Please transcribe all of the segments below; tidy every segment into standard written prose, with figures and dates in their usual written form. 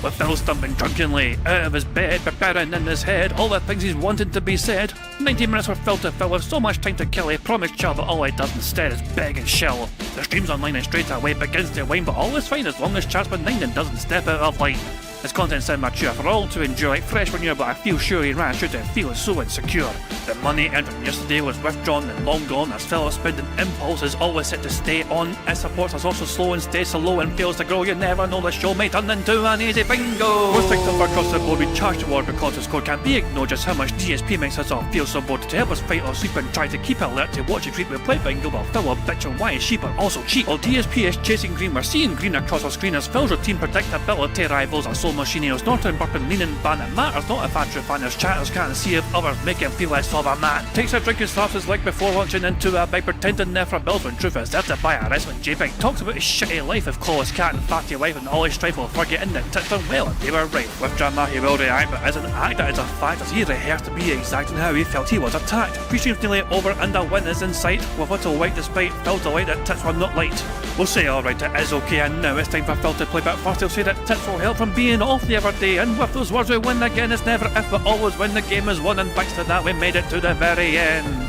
with Phil stumbling drunkenly out of his bed, preparing in his head all the things he's wanted to be said. 90 minutes for Phil to fill with so much time to kill. He promised Chell, but all he does instead is beg and shell. The stream's online and straight away begins to wane, but all is fine as long as Chatsman 9 doesn't step out of line. His content sound mature for all to enjoy, like fresh manure, but I feel sure he ran through to feel so insecure. The money earned from yesterday was withdrawn and long gone, as Phil's spending impulse is always set to stay on. His support is also slow and stays so low and fails to grow. You never know, the show may turn into an easy bingo. Most victims across the board we charge toward because the score can't be ignored. Just how much DSP makes us all feel so bored. To help us fight or sleep and try to keep alert to watch it creep, we play bingo while Phil will bitch on why his sheep are also cheap. While DSP is chasing green, we're seeing green across our screen as Phil's routine predictability rivals our soul machine. He's not in burping, leaning, ban. It matters not if Andrew fanners chatters can't see if others make him feel less of a man. Takes a drink and slaps his leg before launching into a bike, pretending there for bills when truth is there to buy a wrestling JPEG. Talks about his shitty life of Claw's cat and fatty wife and all his strife while forgetting that tits done well and they were right. With drama he will react, but as an actor it's a fact as he rehearsed to be exact in how he felt he was attacked. Pre-stream's nearly over and a win is in sight, with little white despite Phil's delight that tits were not light. We'll say alright, it is okay, and now it's time for Phil to play, but first he'll say that tits will help from being off the other day, and with those words we win again. It's never if but always when the game is won, and thanks to that we made it to the very end.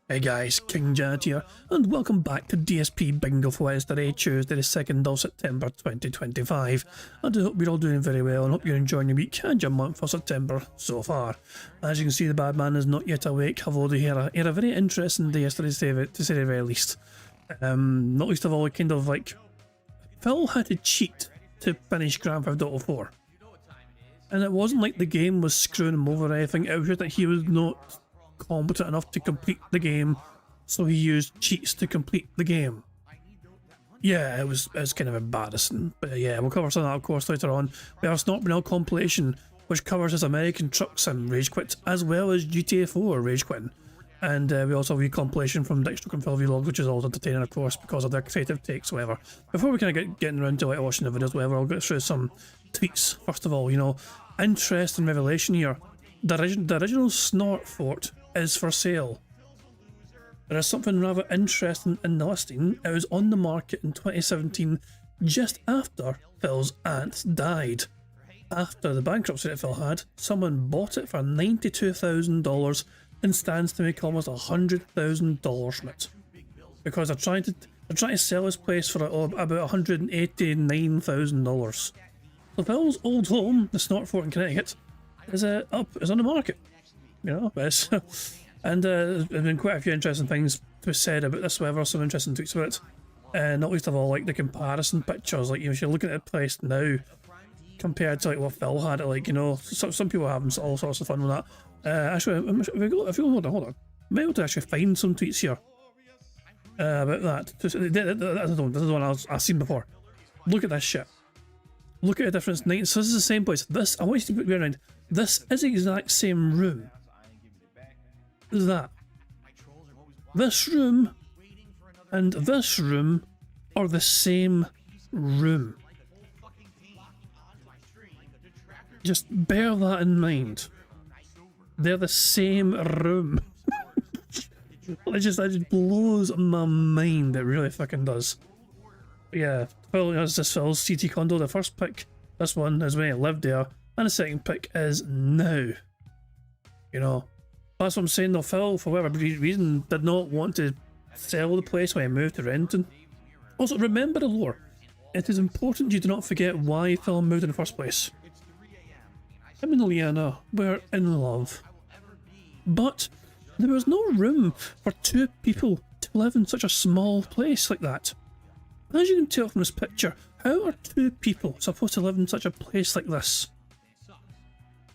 Hey guys, King Janet here, and welcome back to DSP Bingo for Wednesday, Tuesday the 2nd of September 2025. And I hope you're all doing very well and hope you're enjoying your week and your month for September so far. As you can see, the bad man is not yet awake, although he had a very interesting day yesterday to say the very least. Not least of all, kind of like, Phil had to cheat to finish Grand Theft Auto 4. And it wasn't like the game was screwing him over or anything, it was just that he was not competent enough to complete the game, so he used cheats to complete the game. Yeah, it was kind of embarrassing, but yeah, we'll cover some of that of course later on. We have a Snort Brunel compilation which covers his American Truck Sim Rage Quit as well as GTA 4 Rage Quit, and we also have a compilation from Dick and Phil Vlogs, which is always entertaining of course because of their creative takes. Whatever. Before we kind of getting around to like watching the videos, whatever, I'll get through some tweets. First of all, you know, interesting revelation here. The original Snort Fort is for sale. There is something rather interesting in the listing. It was on the market in 2017, just after Phil's aunt died. After the bankruptcy that Phil had, someone bought it for $92,000 and stands to make almost $100,000 from it. Because they're trying to sell this place for about $189,000. So Phil's old home, the Snort Fort in Connecticut, is on the market. You know, and there's been quite a few interesting things to be said about this, whatever, some interesting tweets about it. Not least of all, like the comparison pictures, like, you know, if you're looking at the place now compared to like what Phil had it, like, you know, some people are having all sorts of fun with that. Actually, if you hold on, I might be able to actually find some tweets here about that. This is the one I've seen before. Look at this shit. Look at the difference. So this is the same place. This, I want you to put me around. This is the exact same room. That. This room and this room are the same room. Just bear that in mind. They're the same room. That just blows my mind. It really fucking does. But yeah, Phil has this Phil's CT condo. The first pick, this one, is when he lived there, and the second pick is now. You know. That's what I'm saying though, Phil, for whatever reason, did not want to sell the place when he moved to Renton. Also, remember the lore. It is important you do not forget why Phil moved in the first place. Him and Liana were in love. But there was no room for two people to live in such a small place like that. As you can tell from this picture, how are two people supposed to live in such a place like this?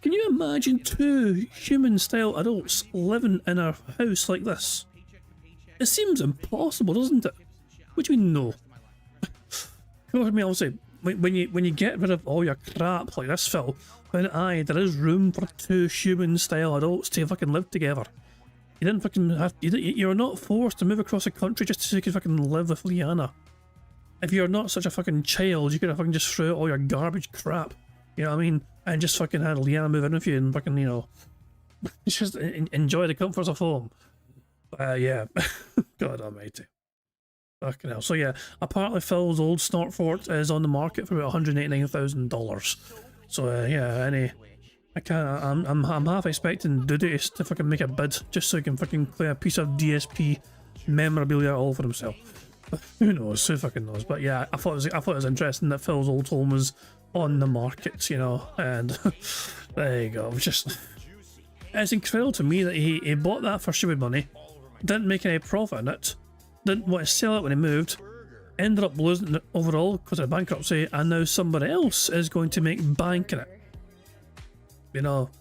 Can you imagine two human-style adults living in a house like this? It seems impossible, doesn't it? What do you mean, no? I mean, obviously, when you get rid of all your crap like this, Phil, then there is room for two human-style adults to fucking live together. You didn't fucking have. You're not forced to move across the country just so you can fucking live with Liana. If you're not such a fucking child, you could have fucking just throw out all your garbage crap. You know what I mean? and just fucking had Leanna move in with you and fucking, you know, just enjoy the comforts of home. Yeah. God almighty. Fucking hell. So yeah, apparently Phil's old Snortfort is on the market for about $189,000. So yeah, I'm half expecting Duty to fucking make a bid just so he can fucking clear a piece of DSP memorabilia all for himself. But who knows? Who fucking knows? But yeah, I thought it was interesting that Phil's old home was on the market, you know, and there you go. It's incredible to me that he bought that for stupid money, didn't make any profit in it, didn't want to sell it when he moved, ended up losing it overall because of bankruptcy, and now somebody else is going to make bank in it. You know,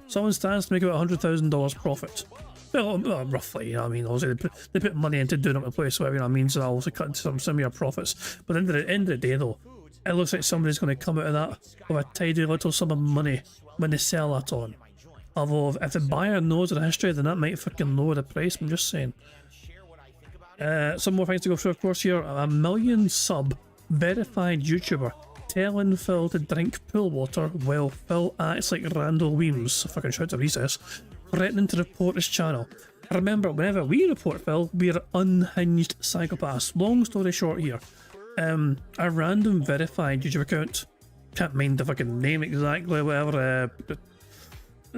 someone stands to make about $100,000 profit. Well, roughly, you know what I mean? Obviously, they put money into doing up the place, so you know what I mean? So I'll also cut some of your profits. But at the end of the day, though, it looks like somebody's going to come out of that with a tidy little sum of money when they sell that on. Although, if the buyer knows the history, then that might fucking lower the price, I'm just saying. Some more things to go through, of course, here. A 1 million sub verified YouTuber telling Phil to drink pool water while Phil acts like Randall Weems, fucking shout to recess, threatening to report his channel. Remember, whenever we report Phil, we're unhinged psychopaths. Long story short here, a random verified YouTube account, can't mind the fucking name exactly, whatever, I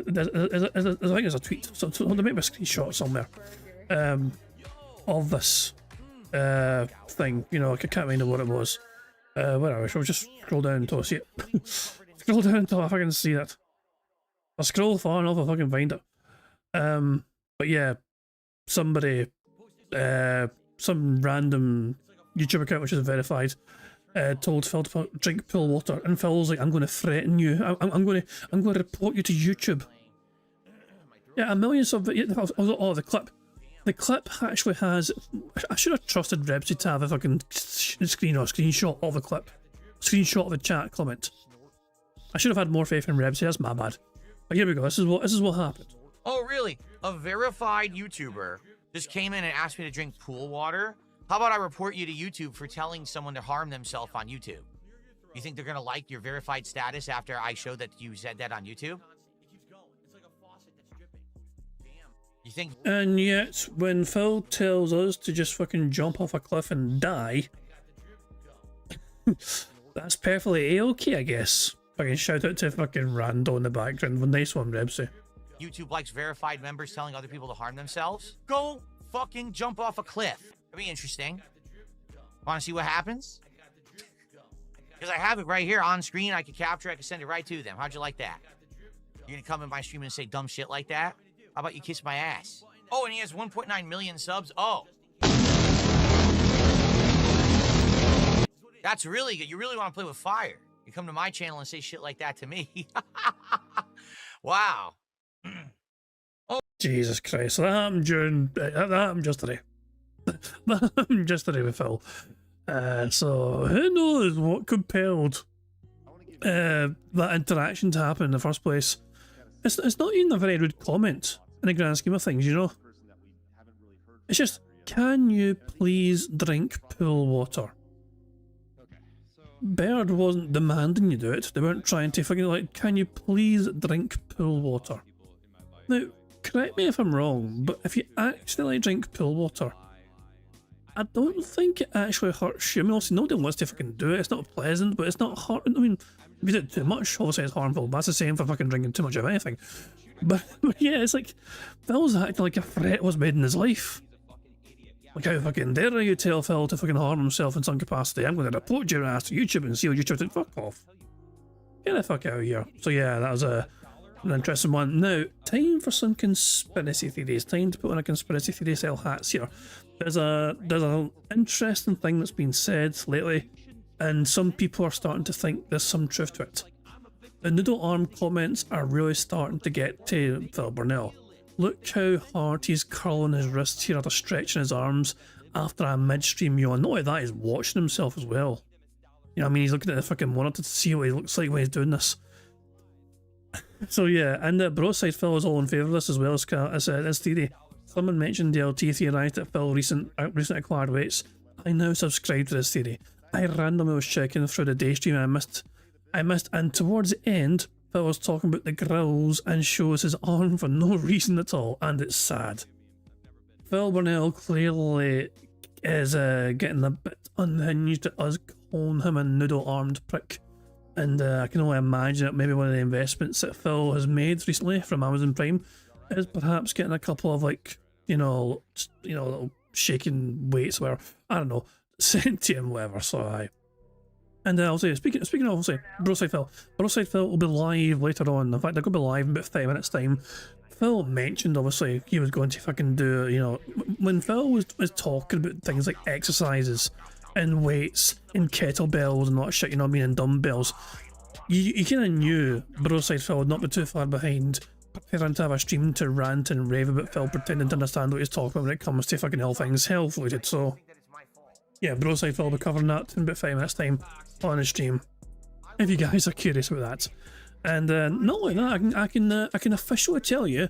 think there's a tweet, so there might be a screenshot somewhere, of this thing, you know, I can't remember what it was. Whatever, shall we just scroll down until I see it? Scroll down until I fucking see it. I'll scroll far enough, I'll fucking find it. But yeah, somebody, some random YouTube account which is verified, told Phil to drink pool water, and Phil was like, "I'm going to threaten you. I'm going to report you to YouTube." Yeah, 1 million sub. Oh, the clip. The clip actually has. I should have trusted Rebsy to have a fucking screenshot of the clip, screenshot of the chat comment. I should have had more faith in Rebsy. That's my bad. But here we go. This is what happened. Oh really? A verified YouTuber just came in and asked me to drink pool water. How about I report you to YouTube for telling someone to harm themselves on YouTube? You think they're gonna like your verified status after I showed that you said that on YouTube? You think? And yet, when Phil tells us to just fucking jump off a cliff and die, that's perfectly A-okay, I guess. Fucking shout out to fucking Rando in the background. Nice one, Rebsy. YouTube likes verified members telling other people to harm themselves? Go fucking jump off a cliff. That'd be interesting. Want to see what happens? Because I have it right here on screen. I can capture it. I can send it right to them. How'd you like that? You're going to come in my stream and say dumb shit like that? How about you kiss my ass? Oh, and he has 1.9 million subs. Oh. That's really good. You really want to play with fire. You come to my channel and say shit like that to me. Wow. Oh. Jesus Christ. So that happened just today. That happened just today with Phil. So who knows what compelled that interaction to happen in the first place. It's not even a very rude comment in the grand scheme of things, you know. It's just, can you please drink pool water? Baird wasn't demanding you do it. They weren't trying to fucking like, can you please drink pool water? Now, correct me if I'm wrong, but if you accidentally drink pool water, I don't think it actually hurts you. I mean, obviously nobody wants to fucking do it. It's not pleasant, but it's not hard. I mean, if you do it too much, obviously it's harmful. That's the same for fucking drinking too much of anything. But yeah, it's like, Phil's acting like a threat was made in his life. Like, how fucking dare you tell Phil to fucking harm himself in some capacity? I'm going to report your ass to YouTube and see what YouTube did. Fuck off. Get the fuck out of here. So yeah, that was an interesting one. Now, time for some conspiracy theories. Time to put on a conspiracy theory style hats here. There's an interesting thing that's been said lately, and some people are starting to think there's some truth to it. The noodle arm comments are really starting to get to Phil Burnell. Look how hard he's curling his wrists here after stretching his arms after a midstream yawn. Not only that, he's watching himself as well. You know what I mean? He's looking at the fucking monitor to see what he looks like when he's doing this. So yeah, and the bro side Phil is all in favour of this as well as this theory. Someone mentioned DLT theorised that Phil recent acquired weights. I now subscribe to this theory. I randomly was checking through the day stream and I missed, and towards the end, Phil was talking about the grills and shows his arm for no reason at all, and it's sad. Phil Burnell clearly is getting a bit unhinged at us calling him a noodle-armed prick. And I can only imagine that maybe one of the investments that Phil has made recently from Amazon Prime is perhaps getting a couple of, like, little shaking weights where, I don't know, sent to him, whatever, so I... And I'll say, speaking of, I'll say, Broside Phil will be live later on. In fact, they're going to be live in about 5 minutes time. Phil mentioned, obviously, he was going to fucking do, when Phil was talking about things like exercises and weights and kettlebells and all that shit, and dumbbells, you kind of knew Broside Phil would not be too far behind preparing to have a stream to rant and rave about Phil pretending to understand what he's talking about when it comes to fucking all things health related. So yeah, Broside Phil will be covering that in about 5 minutes time on his stream, if you guys are curious about that. And not only that, I can officially tell you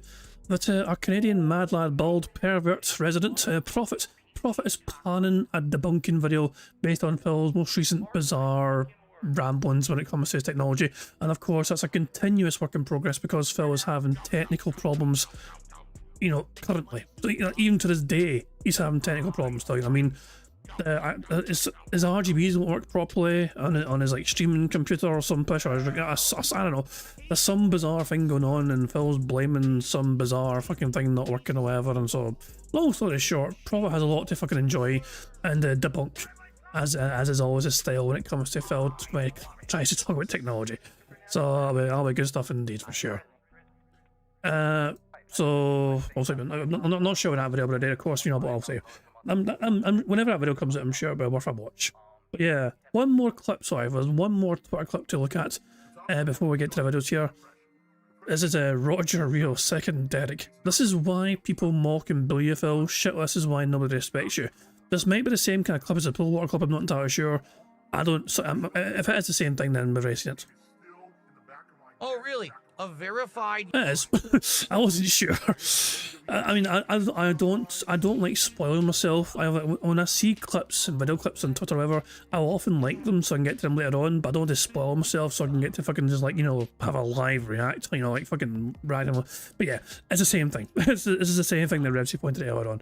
that our Canadian mad lad bald pervert resident Prophet is planning a debunking video based on Phil's most recent bizarre ramblings when it comes to his technology. And of course that's a continuous work in progress because Phil is having technical problems, currently. So, even to this day he's having technical problems still. His RGBs won't work properly on his like streaming computer or some push, or I don't know. There's some bizarre thing going on, and Phil's blaming some bizarre fucking thing not working or whatever. And so, long story short, Prophet has a lot to fucking enjoy and debunk, as is always his style when it comes to Phil when he tries to talk about technology. So that'll be good stuff indeed for sure. So also, I'm not showing that video, but I did, of course, but I'll say. Whenever that video comes out, I'm sure it'll be worth a watch. But yeah, one more clip, there's one more Twitter clip to look at before we get to the videos here. This is Roger Rio, second Derek. This is why people mock and bully you, Phil. Shit, this is why nobody respects you. This might be the same kind of clip as a pull water clip, I'm not entirely sure. If it is the same thing, then we've already seen it. Oh, really? A verified... It is. I wasn't sure. I don't like spoiling myself. When I see clips and video clips on Twitter or whatever, I'll often like them so I can get to them later on, but I don't want to spoil myself so I can get to fucking just have a live react, like fucking randomly. But yeah, it's the same thing. This is the same thing that Revsy pointed out earlier on.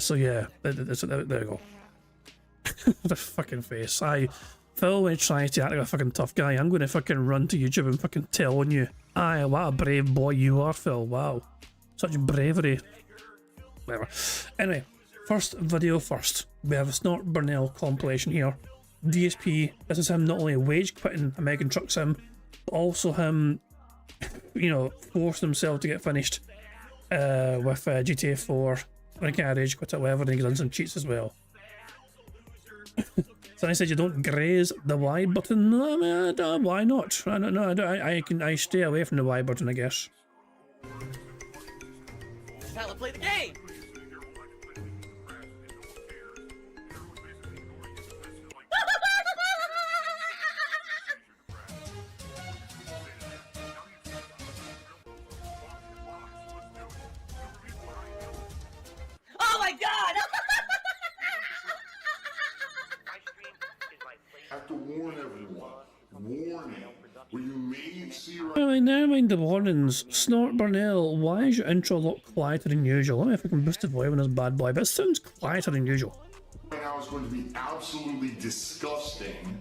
So yeah, there you go. The fucking face. Phil, when he tries to act like a fucking tough guy, I'm going to fucking run to YouTube and fucking tell on you. Aye, what a brave boy you are, Phil. Wow. Such bravery. Whatever. Anyway, first video first. We have a Snort Burnell compilation here. DSP, this is him not only wage quitting American Truck Sim, but also him, forcing himself to get finished with GTA 4. When he can't rage quit it, whatever, and he's done some cheats as well. So I said you don't graze the Y button. No, I mean, why not? I stay away from the Y button, I guess. Now let's play the game. Oh my God! I have to warn everyone. Warning. What you may see right Never mind the warnings. Snort Burnell, why is your intro a lot quieter than usual? Let me know if I can boost the volume on this bad boy, but it sounds quieter than usual. now is going to be absolutely disgusting.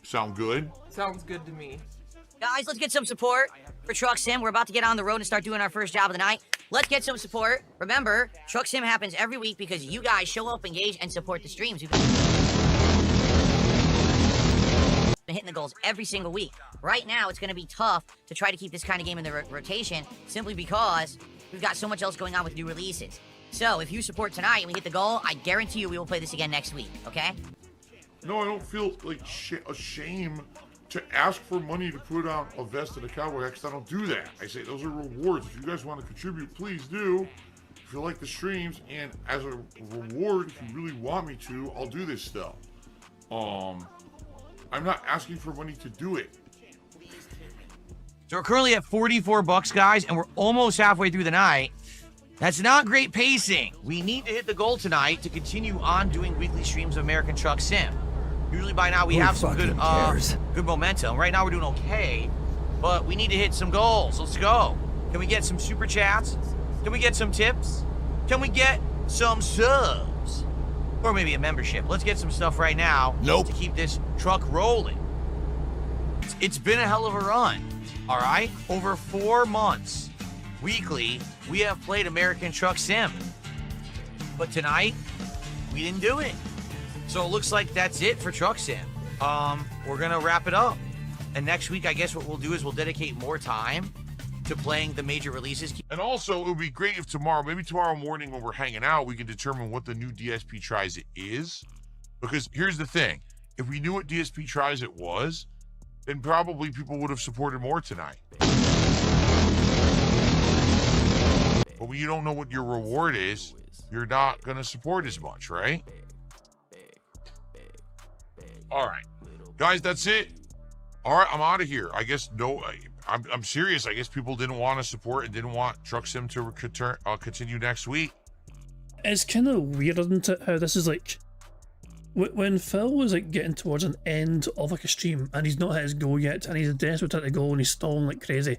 Sound good? Sounds good to me. Guys, let's get some support for Truck Sim. We're about to get on the road and start doing our first job of the night. Let's get some support. Remember, Truck Sim happens every week because you guys show up, engage, and support the streams. We've been hitting the goals every single week. Right now, it's going to be tough to try to keep this kind of game in the rotation simply because we've got so much else going on with new releases. So, if you support tonight and we hit the goal, I guarantee you we will play this again next week, okay? No, I don't feel like ashamed to ask for money to put on a vest and a cowboy hat, 'cause I don't do that. I say those are rewards. If you guys want to contribute, please do. If you like the streams, and as a reward, if you really want me to, I'll do this stuff. I'm not asking for money to do it. So we're currently at 44 bucks, guys, and we're almost halfway through the night. That's not great pacing. We need to hit the goal tonight to continue on doing weekly streams of American Truck Sim. Usually by now we have some good good momentum. Right now we're doing okay, but we need to hit some goals. Let's go. Can we get some super chats? Can we get some tips? Can we get some subs? Or maybe a membership. Let's get some stuff right now to keep this truck rolling. It's been a hell of a run, all right? Over 4 months, weekly, we have played American Truck Sim. But tonight, we didn't do it. So it looks like that's it for Truck Sim. We're gonna wrap it up. And next week, I guess what we'll do is we'll dedicate more time to playing the major releases. And also, it would be great if tomorrow, maybe tomorrow morning when we're hanging out, we can determine what the new DSP Tries It is. Because here's the thing. If we knew what DSP Tries It was, then probably people would have supported more tonight. But when you don't know what your reward is, you're not going to support as much, right? All right. Guys, that's it. All right, I'm out of here. I guess I'm serious. I guess people didn't want to support and didn't want Truck Sim to continue next week. It's kind of weird, isn't it, how this is like... When Phil was like getting towards an end of like a stream and he's not hit his goal yet and he's desperate to go and he's stalling like crazy,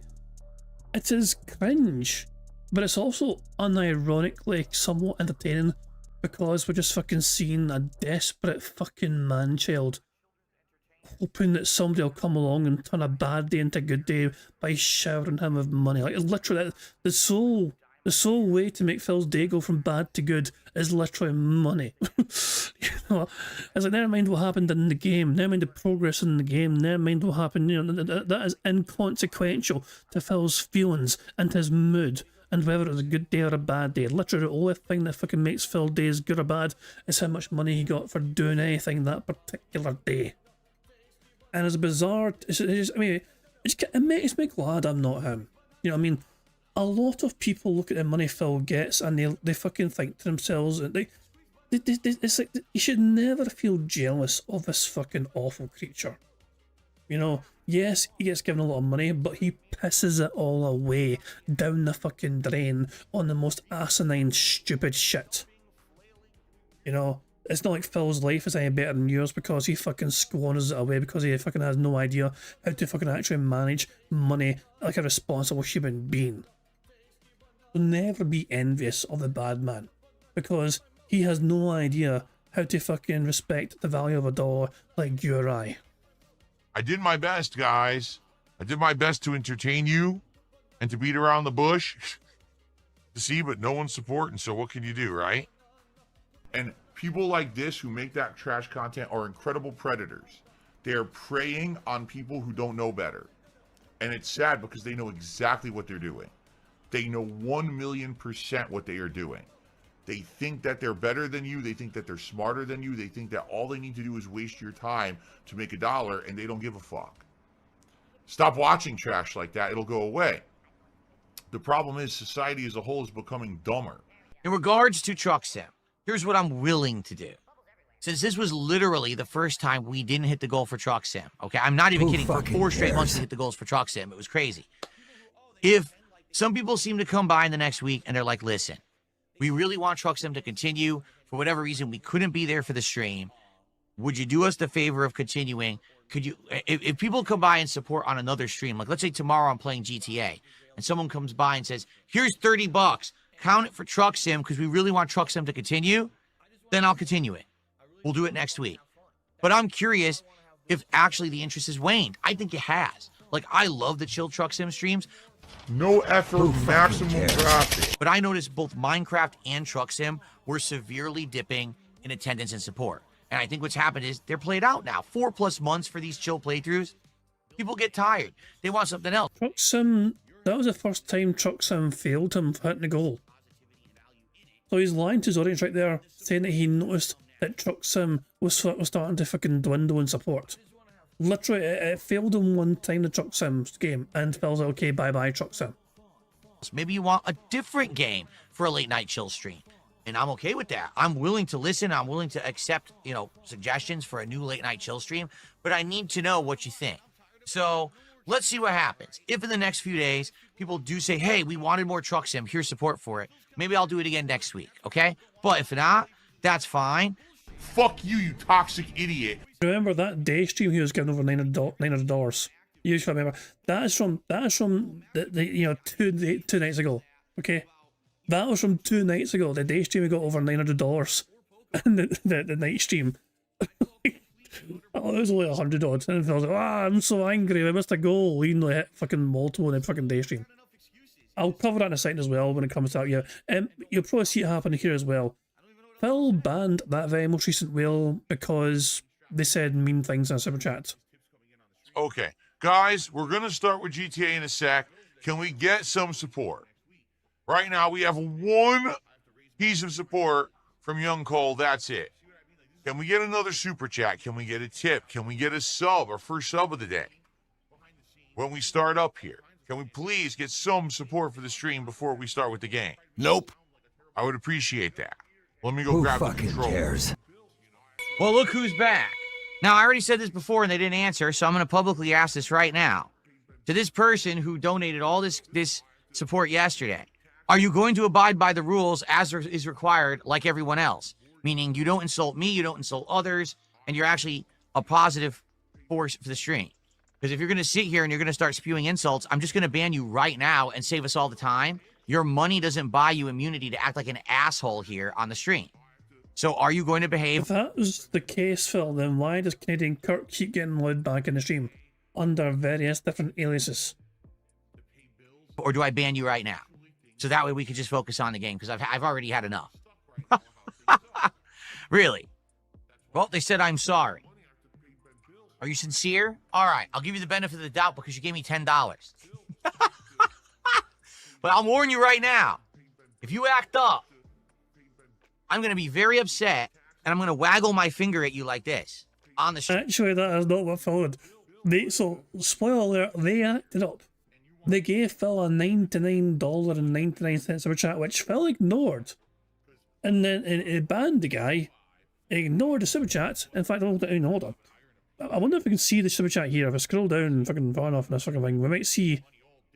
it is cringe, but it's also unironically somewhat entertaining because we're just fucking seeing a desperate fucking man-child hoping that somebody will come along and turn a bad day into a good day by showering him with money. Like, literally, the sole way to make Phil's day go from bad to good is literally money. It's like, never mind what happened in the game, never mind the progress in the game, never mind what happened, that is inconsequential to Phil's feelings and his mood and whether it was a good day or a bad day. Literally, the only thing that fucking makes Phil's days good or bad is how much money he got for doing anything that particular day. And it's bizarre, it makes me glad I'm not him. You know what I mean? A lot of people look at the money Phil gets and they fucking think to themselves, it's like, you should never feel jealous of this fucking awful creature. You know, yes, he gets given a lot of money, but he pisses it all away down the fucking drain on the most asinine, stupid shit. You know, it's not like Phil's life is any better than yours because he fucking squanders it away because he fucking has no idea how to fucking actually manage money like a responsible human being. So never be envious of the bad man because he has no idea how to fucking respect the value of a dollar like you or I. I did my best, guys. I did my best to entertain you and to beat around the bush. To see, but no one's supporting, so what can you do, right? And people like this who make that trash content are incredible predators. They are preying on people who don't know better. And it's sad because they know exactly what they're doing. They know 1,000,000% what they are doing. They think that they're better than you. They think that they're smarter than you. They think that all they need to do is waste your time to make $1, and they don't give a fuck. Stop watching trash like that. It'll go away. The problem is society as a whole is becoming dumber. In regards to Truck Sim, here's what I'm willing to do. Since this was literally the first time we didn't hit the goal for Truck Sim, okay? I'm not even kidding. For 4 straight months we hit the goals for Truck Sim. It was crazy. If some people seem to come by in the next week and they're like, listen, we really want Truck Sim to continue. For whatever reason, we couldn't be there for the stream. Would you do us the favor of continuing? Could you, if people come by and support on another stream, like let's say tomorrow I'm playing GTA and someone comes by and says, here's $30, count it for Truck Sim because we really want Truck Sim to continue, then I'll continue it. We'll do it next week. But I'm curious if actually the interest has waned. I think it has. Like, I love the chill Truck Sim streams. No effort, maximum profit. But I noticed both Minecraft and Truck Sim were severely dipping in attendance and support. And I think what's happened is they're played out now. 4+ months for these chill playthroughs. People get tired. They want something else. Truck Sim, that was the first time Truck Sim failed him for hitting the goal. So he's lying to his audience right there, saying that he noticed that Truck Sim was starting to fucking dwindle in support. Literally, it failed him one time, the Truck Sim game, and Phil's like, okay, bye-bye, Truck Sim. Maybe you want a different game for a late night chill stream. And I'm okay with that. I'm willing to listen. I'm willing to accept, suggestions for a new late night chill stream, but I need to know what you think. So let's see what happens. If in the next few days, people do say, hey, we wanted more Truck Sim, here's support for it. Maybe I'll do it again next week, okay? But if not, that's fine. Fuck you, you toxic idiot. Remember that day stream he was giving over $900? You should remember. That is from the two nights ago. Okay? That was from 2 nights ago. The day stream we got over $900. And the night stream. Oh, it was only 100 odds. And I was like, I'm so angry. I missed a goal. Even though I hit fucking multiple in the fucking day stream. I'll cover that in a second as well when it comes to that. Yeah. You'll probably see it happen here as well. Phil banned that very most recent whale because they said mean things in a super chat. Okay, guys, we're going to start with GTA in a sec. Can we get some support? Right now, we have one piece of support from Young Cole. That's it. Can we get another super chat? Can we get a tip? Can we get a sub, our first sub of the day? When we start up here, can we please get some support for the stream before we start with the game? Nope. I would appreciate that. Let me go grab the controller. Cares? Well, look who's back. Now, I already said this before and they didn't answer, so I'm going to publicly ask this right now. To this person who donated all this support yesterday, are you going to abide by the rules as is required like everyone else? Meaning you don't insult me, you don't insult others, and you're actually a positive force for the stream. Because if you're going to sit here and you're going to start spewing insults, I'm just going to ban you right now and save us all the time. Your money doesn't buy you immunity to act like an asshole here on the stream. So are you going to behave? If that was the case, Phil, then why does Canadian Kirk keep getting allowed back in the stream under various different aliases? Or do I ban you right now? So that way we can just focus on the game, because I've already had enough. Really? Well, they said I'm sorry. Are you sincere? All right, I'll give you the benefit of the doubt because you gave me $10. But I'll warn you right now. If you act up, I'm going to be very upset, and I'm going to waggle my finger at you like this on the street. Actually, that is not what Phil did. So, spoiler alert, they acted up. They gave Phil a $99.99 super chat, which Phil ignored. And then it banned the guy, ignored the super chat. In fact, hold on. I wonder if we can see the super chat here. If I scroll down fucking far enough in this fucking thing, we might see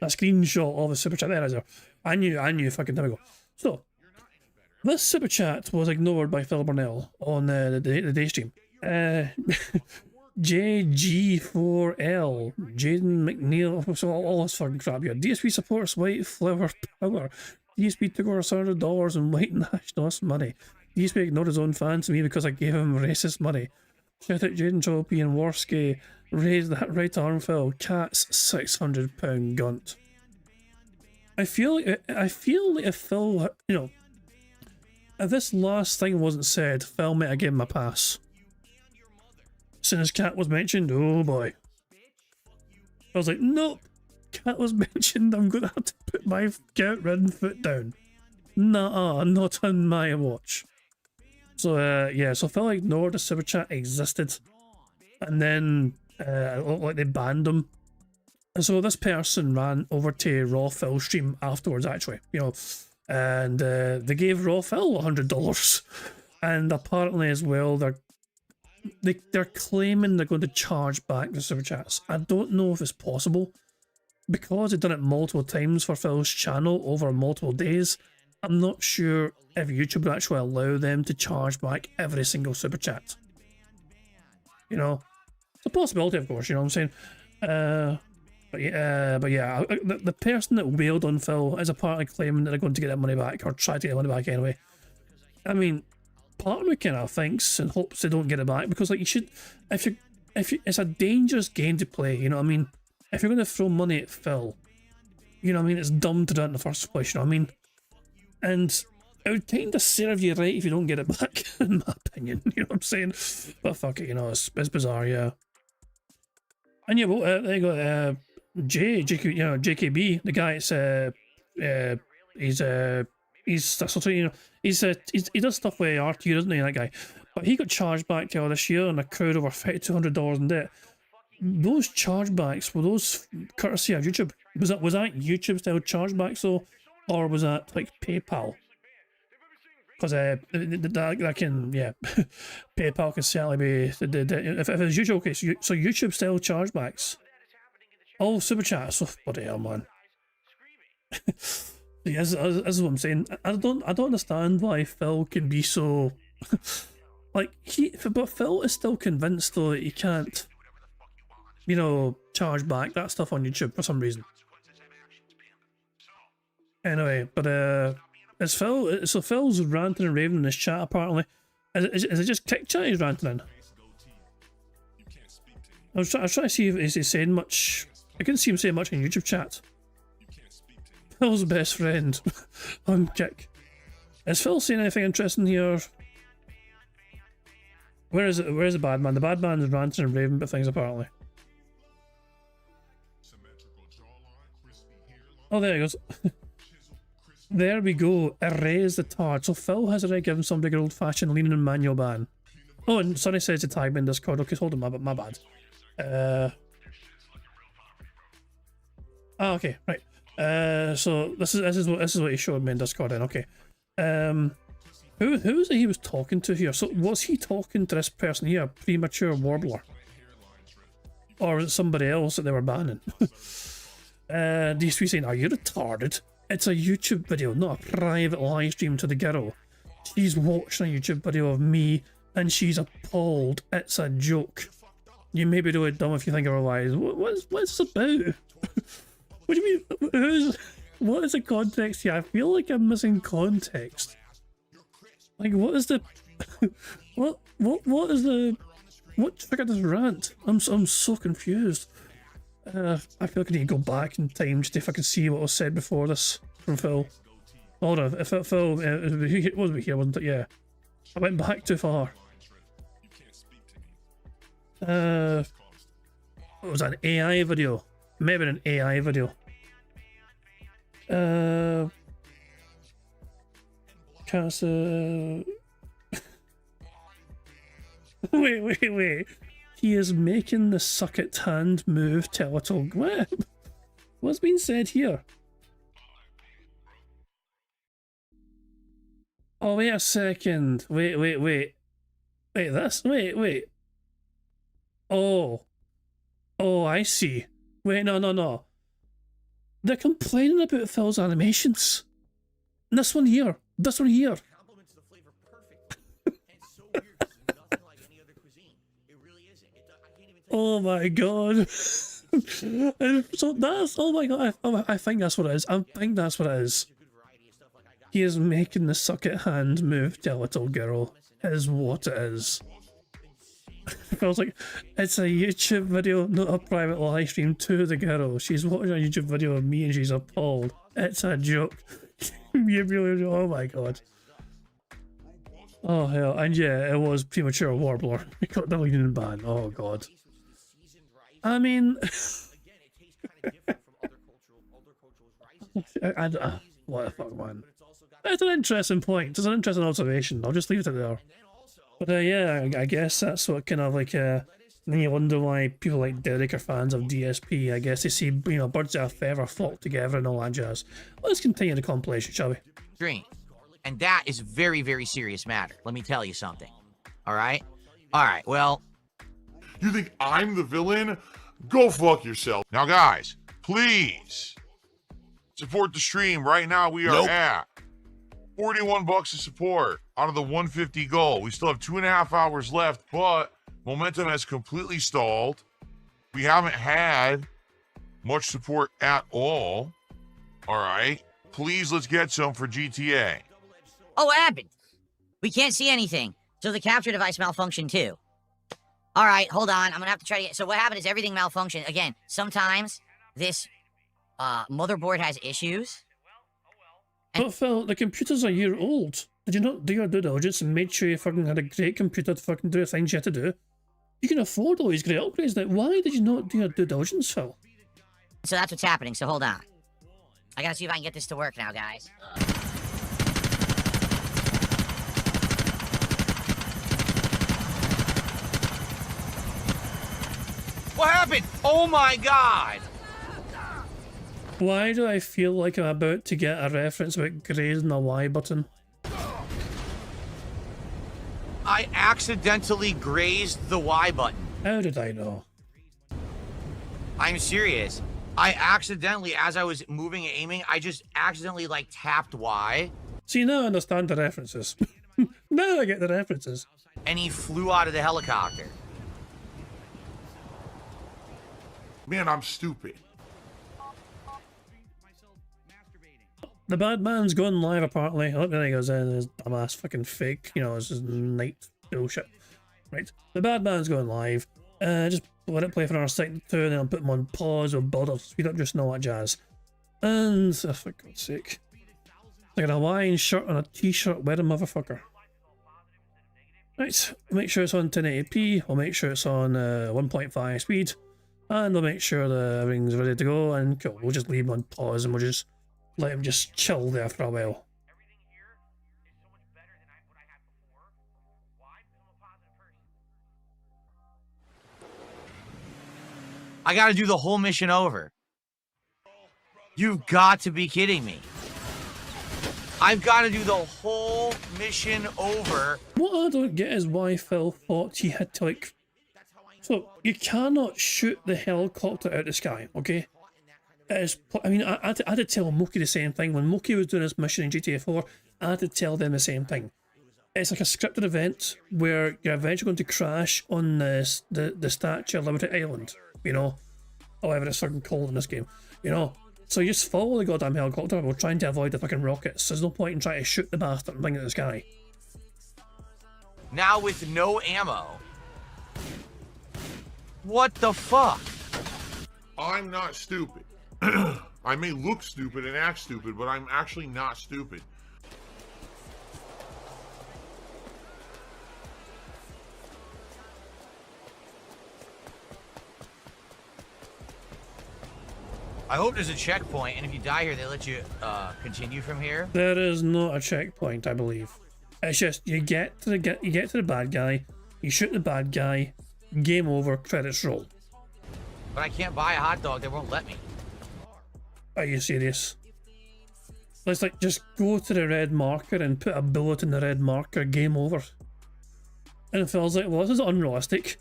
a screenshot of the super chat. There it is. I knew fucking, there we go. So, this super chat was ignored by Phil Burnell on the day stream. JG4L, Jaden McNeil, so all this fucking crap here. DSP supports white flower power. DSP took over $100 in white nationalist money. DSP ignored his own fans to me because I gave him racist money. Shout out Jaden Choppy and Worski. Raise that right arm, Phil. Cat's £600 gunt. I feel like if Phil, if this last thing wasn't said, Phil might have given him a pass. As soon as Cat was mentioned, oh boy. I was like, nope. Cat was mentioned, I'm gonna have to put my gout-ridden foot down. Nah, not on my watch. So, yeah, so Phil ignored the super chat existed. And then, it looked like they banned him. And so this person ran over to Raw Phil stream afterwards, actually, and they gave Raw Phil $100. And apparently as well, they're claiming they're going to charge back the super chats. I don't know if it's possible. Because they've done it multiple times for Phil's channel over multiple days, I'm not sure if YouTube would actually allow them to charge back every single super chat. It's a possibility, of course, you know what I'm saying? But yeah, the person that wailed on Phil is apparently claiming that they're going to get that money back, or try to get the money back anyway. I mean, part of me kind of thinks and hopes they don't get it back, because you should, if it's a dangerous game to play, you know what I mean? If you're going to throw money at Phil, it's dumb to do it in the first place, you know what I mean? And it would kind of serve you right if you don't get it back, in my opinion, you know what I'm saying? But fuck it, it's bizarre, yeah. And yeah, well, there you go, JKB, the guy, he does stuff with RT, doesn't he, that guy? But he got charged back this year and accrued over $200 in debt. Those chargebacks, were those courtesy of YouTube? Was that YouTube style chargebacks though, or was that like PayPal? Because that can, yeah, PayPal can certainly be if it's YouTube. Okay, so YouTube style chargebacks. Oh, super chats. Oh, bloody hell, man. Yeah, this is what I'm saying. I don't understand why Phil can be so Like, but Phil is still convinced, though, that he can't, you know, charge back that stuff on YouTube for some reason. Anyway, but, is Phil, so Phil's ranting and raving in his chat, apparently. Is it just Kick Chat he's ranting in? I was trying to see if he's saying much. I couldn't see him saying much in YouTube chat. Phil's best friend on Kick. Is Phil saying anything interesting here? Where is it? Where's the bad man? The bad man is ranting and raving about things, apparently. Oh, there he goes. There we go. Erase the tard. So Phil has already given somebody a good old-fashioned leaning and manual ban. Oh, and Sonny says to tag me in Discord. Okay, hold on, my bad. Okay, right. So this is what he showed me in Discord then. Okay. Who was it he was talking to here? So was he talking to this person here, Premature Warbler? Or is it somebody else that they were banning? DSP saying, are you retarded? It's a YouTube video, not a private live stream to the girl. She's watching a YouTube video of me and she's appalled. It's a joke. You may be really dumb if you think otherwise. What's this about? What do you mean? What is the context here? I feel like I'm missing context. Like, what is the... what is the... What triggered this rant? I'm so confused. I feel like I need to go back in time just if I can see what was said before this from Phil. Hold on, if Phil... it was here, wasn't it? Yeah. I went back too far. What was that, an AI video? Maybe an AI video. Wait. He is making the suck it hand move Teletol. What? What's been said here? Oh, wait a second. Wait, this? Wait. Oh, I see. Wait, no. They're complaining about Phil's animations. This one here. Oh my god. So that's, oh my god, I think that's what it is. He is making the suck it hand move to a little girl, is what it is. I was like, it's a YouTube video, not a private live stream to the girl. She's watching a YouTube video of me and she's appalled. It's a joke. You really, oh my god. Oh hell, and yeah, it was Premature Warbler. He got the leading ban. Oh god. I mean, what the fuck, man. That's an interesting point. It's an interesting observation. I'll just leave it there. But yeah, I guess that's what kind of like, then you wonder why people like Derek are fans of DSP. I guess they see, you know, birds of a feather flock together and all that jazz. Let's continue the compilation, shall we? Dream. And that is very, very serious matter. Let me tell you something. All right, well. You think I'm the villain? Go fuck yourself. Now, guys, please support the stream. Right now, we are at 41 bucks to support out of the 150 goal. We still have 2.5 hours left, but momentum has completely stalled. We haven't had much support at all. All right, please, let's get some for GTA. Oh, what happened? We can't see anything. So the capture device malfunctioned too. All right, hold on. I'm gonna have to try to get... So what happened is everything malfunctioned. Again, sometimes this motherboard has issues. But Phil, the computer's a year old. Did you not do your due diligence and make sure you fucking had a great computer to fucking do the things you had to do? You can afford all these great upgrades now. Why did you not do your due diligence, Phil? So that's what's happening, so hold on. I gotta see if I can get this to work now, guys. What happened? Oh my god! Why do I feel like I'm about to get a reference about grazing the Y button? I accidentally grazed the Y button. How did I know? I'm serious. I accidentally, as I was moving and aiming, I just accidentally, like, tapped Y. See, now I understand the references. Now I get the references. and he flew out of the helicopter. Man, I'm stupid. The bad man's gone live apparently. Oh, there he goes in his dumbass fucking fake, you know, it's just night bullshit. Right, the bad man's going live. Just let it play for another second or two, and then I'll put them on pause or build up speed up, just know that jazz. And oh, for God's sake, like an Hawaiian shirt and a t-shirt wearing motherfucker. Right, make sure it's on 1080p. I'll make sure it's on 1.5 speed, and I'll make sure that everything's ready to go. And cool, we'll just leave him on pause, and we'll just let him just chill there for a while. I gotta do the whole mission over. You've got to be kidding me. I've got to do the whole mission over. What I don't get is why Phil thought he had to, like... So, you cannot shoot the helicopter out of the sky, okay? I mean, I had to tell Moki the same thing. When Moki was doing his mission in GTA 4, I had to tell them the same thing. It's like a scripted event where you're eventually going to crash on the Statue of Liberty Island, you know? However it's fucking cold in this game, you know? So you just follow the goddamn helicopter while trying to avoid the fucking rockets. There's no point in trying to shoot the bastard and bring it to the sky. Now with no ammo. What the fuck? I'm not stupid. I may look stupid and act stupid, but I'm actually not stupid. I hope there's a checkpoint, and if you die here, they let you continue from here. There is not a checkpoint, I believe. It's just you get to the bad guy, you shoot the bad guy, game over, credits roll. But I can't buy a hot dog, they won't let me. Are you serious? Let's like just go to the red marker and put a bullet in the red marker, game over. And it feels like, well, this is unrealistic.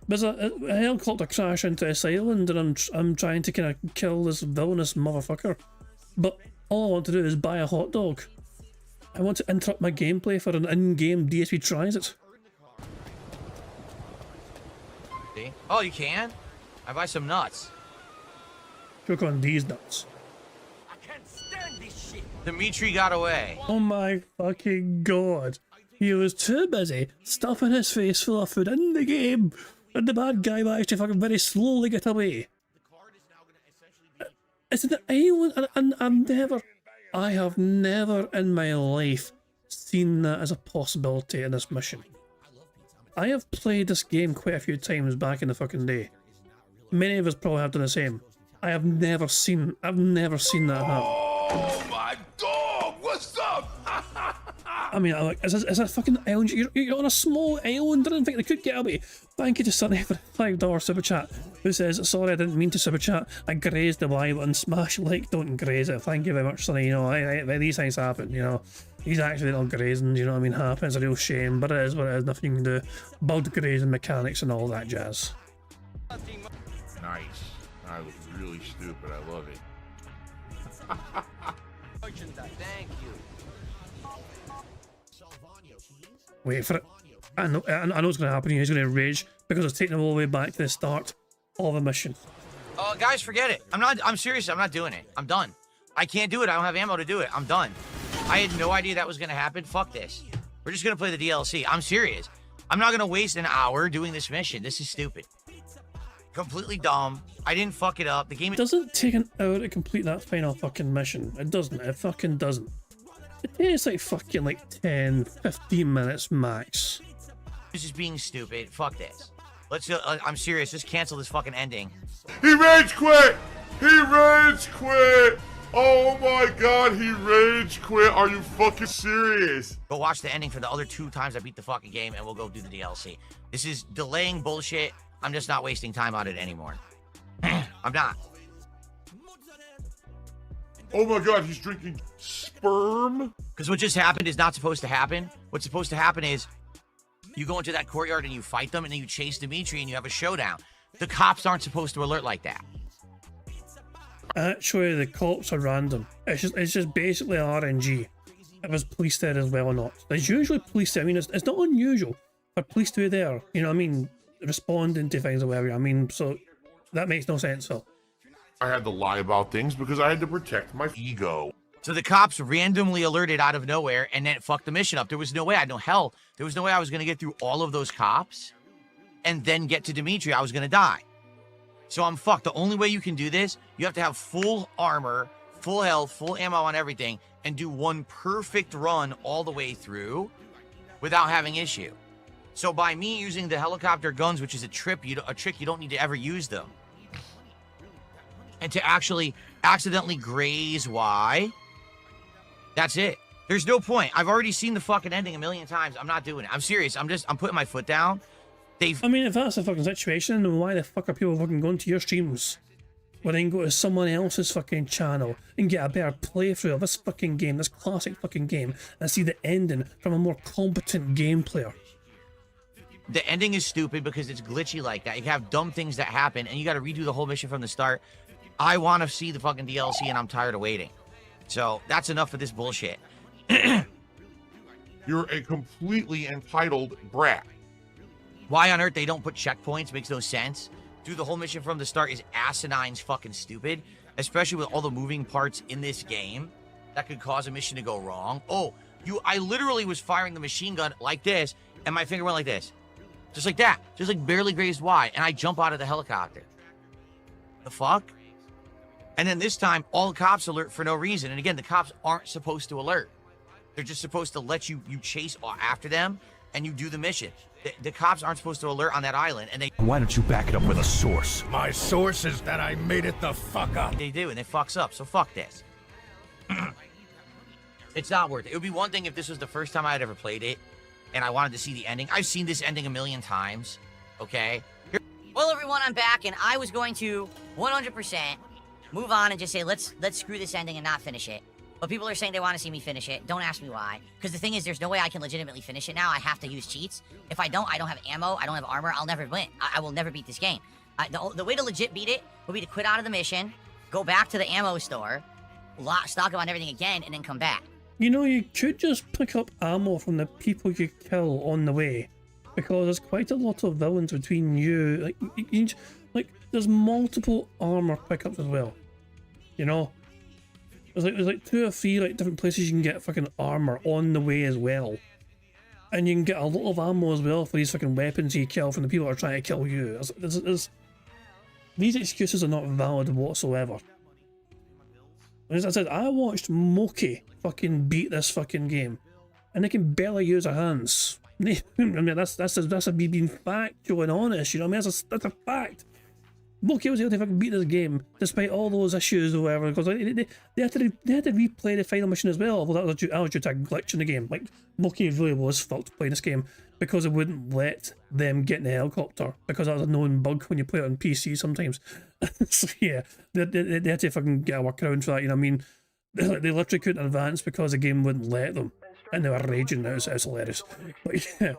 There's a helicopter crash into this island and I'm trying to kind of kill this villainous motherfucker. But all I want to do is buy a hot dog. I want to interrupt my gameplay for an in-game DSP tries it. See? Oh, you can? I buy some nuts. Choke on these nuts. I can't stand this shit. Dimitri got away. Oh my fucking god. He was too busy stuffing his face full of food in the game. And the bad guy will actually fucking very slowly get away. It's an island, and I have never in my life seen that as a possibility in this mission. I have played this game quite a few times back in the fucking day. Many of us probably have done the same. I've never seen that happen. Oh my dog! What's up? I mean, I'm like, is that fucking island? You're on a small island. I didn't think they could get away. Thank you to Sunny for the $5 super chat, who says, sorry, I didn't mean to super chat. I grazed the Y button. Smash like, don't graze it. Thank you very much, Sunny. You know, these things happen, you know. These accidental grazing, you know what I mean, happens. A real shame, but it is what it is. Nothing you can do. Bug grazing mechanics and all that jazz. Nice. I look really stupid. I love it. Thank you. Wait for it. I know what's going to happen here. He's going to rage because it's taking him all the way back to the start of the mission. Guys, forget it. I'm serious. I'm not doing it. I'm done. I can't do it. I don't have ammo to do it. I'm done. I had no idea that was going to happen. Fuck this. We're just going to play the DLC. I'm serious. I'm not going to waste an hour doing this mission. This is stupid. Completely dumb. I didn't fuck it up. The game... It doesn't take an hour to complete that final fucking mission. It doesn't. It fucking doesn't. It takes like fucking like 10, 15 minutes max. This is being stupid. Fuck this. Let's go. I'm serious. Just cancel this fucking ending. He rage quit! He rage quit! Oh my god, he rage quit. Are you fucking serious? Go watch the ending for the other 2 times I beat the fucking game, and we'll go do the DLC. This is delaying bullshit. I'm just not wasting time on it anymore. I'm not. Oh my god, he's drinking sperm? Because what just happened is not supposed to happen. What's supposed to happen is you go into that courtyard and you fight them, and then you chase Dimitri and you have a showdown. The cops aren't supposed to alert like that. Actually, the cops are random. It's just basically RNG. it was police there as well or not. There's usually police there. I mean, it's not unusual for police to be there, you know what I mean, responding to things or whatever. I mean, so that makes no sense. So I had to lie about things because I had to protect my ego. So the cops randomly alerted out of nowhere and then fucked the mission up. There was no way, there was no way I was going to get through all of those cops and then get to Dimitri. I was going to die. So I'm fucked. The only way you can do this, you have to have full armor, full health, full ammo on everything, and do one perfect run all the way through without having issue. So by me using the helicopter guns, which is a trick you don't need to ever use them, and to actually accidentally graze Y, that's it. There's no point. I've already seen the fucking ending a million times. I'm not doing it. I'm serious. I'm putting my foot down. I mean, if that's the fucking situation, then why the fuck are people fucking going to your streams? When they can go to someone else's fucking channel and get a better playthrough of this fucking game, this classic fucking game, and see the ending from a more competent game player. The ending is stupid because it's glitchy like that. You have dumb things that happen, and you got to redo the whole mission from the start. I want to see the fucking DLC, and I'm tired of waiting. So that's enough of this bullshit. You're a completely entitled brat. Why on earth they don't put checkpoints makes no sense. Do the whole mission from the start is asinine fucking stupid, especially with all the moving parts in this game that could cause a mission to go wrong. Oh, I literally was firing the machine gun like this, and my finger went like this. Just like that. Just like barely grazed Y, and I jump out of the helicopter. The fuck? And then this time, all the cops alert for no reason. And again, the cops aren't supposed to alert. They're just supposed to let you chase after them, and you do the mission. The cops aren't supposed to alert on that island, and they... Why don't you back it up with a source? My source is that I made it the fuck up. They do, and it fucks up, so fuck this. It's not worth it. It would be one thing if this was the first time I had ever played it, and I wanted to see the ending. I've seen this ending a million times, okay? Well, everyone, I'm back, and I was going to 100% move on and just say, let's screw this ending and not finish it. But people are saying they want to see me finish it. Don't ask me why. Because the thing is, there's no way I can legitimately finish it now. I have to use cheats. If I don't have ammo, I don't have armor, I'll never win. I will never beat this game. The way to legit beat it would be to quit out of the mission, go back to the ammo store, stock up on everything again, and then come back. You know, you could just pick up ammo from the people you kill on the way. Because there's quite a lot of villains between you. Like there's multiple armor pickups as well. You know? There's like 2 or 3 like different places you can get fucking armor on the way as well. And you can get a lot of ammo as well for these fucking weapons you kill from the people that are trying to kill you. These excuses are not valid whatsoever. As I said, I watched Moki fucking beat this fucking game. And they can barely use their hands. I mean, that's me being factual and honest, you know what I mean? That's a fact. Moki was able to fucking beat this game despite all those issues or whatever, because they had to replay the final mission as well, although that was due to a glitch in the game. Like, Moki really was fucked playing this game because it wouldn't let them get in the helicopter, because that was a known bug when you play it on PC sometimes. So yeah, they had to fucking get a workaround for that, you know what I mean? They literally couldn't advance because the game wouldn't let them, and they were raging. It was hilarious. But yeah,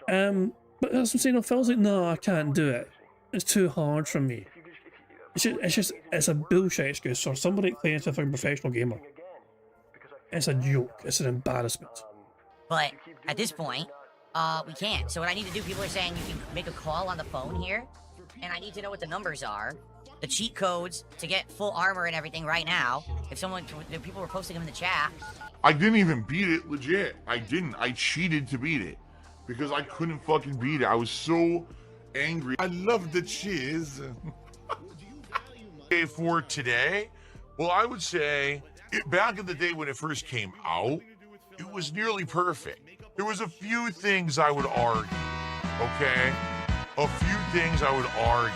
but that's what I'm saying. Phil's like, no, I can't do it. It's too hard for me. It's a bullshit excuse for somebody claiming to be a fucking professional gamer. It's a joke. It's an embarrassment. But at this point, we can't. So what I need to do, people are saying you can make a call on the phone here, and I need to know what the numbers are, the cheat codes to get full armor and everything right now. If people were posting them in the chat. I didn't even beat it, legit. I didn't. I cheated to beat it because I couldn't fucking beat it. I was so angry. I love the cheese. For today, well, I would say back in the day when it first came out, it was nearly perfect. There was a few things I would argue, okay? A few things I would argue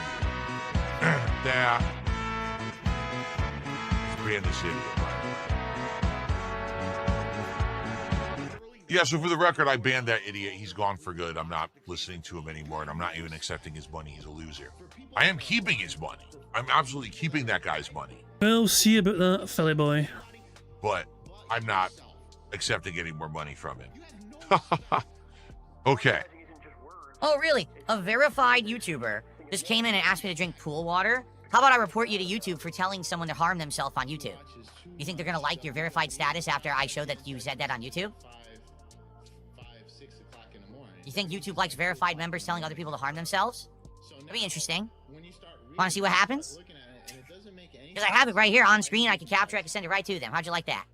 that ban this idiot. Yeah, so for the record, I banned that idiot. He's gone for good. I'm not listening to him anymore, and I'm not even accepting his money. He's a loser. I am keeping his money. I'm absolutely keeping that guy's money. Well, see about that, Philly boy. But I'm not accepting any more money from him. Okay. Oh, really? A verified YouTuber just came in and asked me to drink pool water. How about I report you to YouTube for telling someone to harm themselves on YouTube? You think they're gonna like your verified status after I show that you said that on YouTube? You think YouTube likes verified members telling other people to harm themselves? That'd be interesting. Wanna see what happens? Because I have it right here on screen. I can capture it. I can send it right to them. How'd you like that?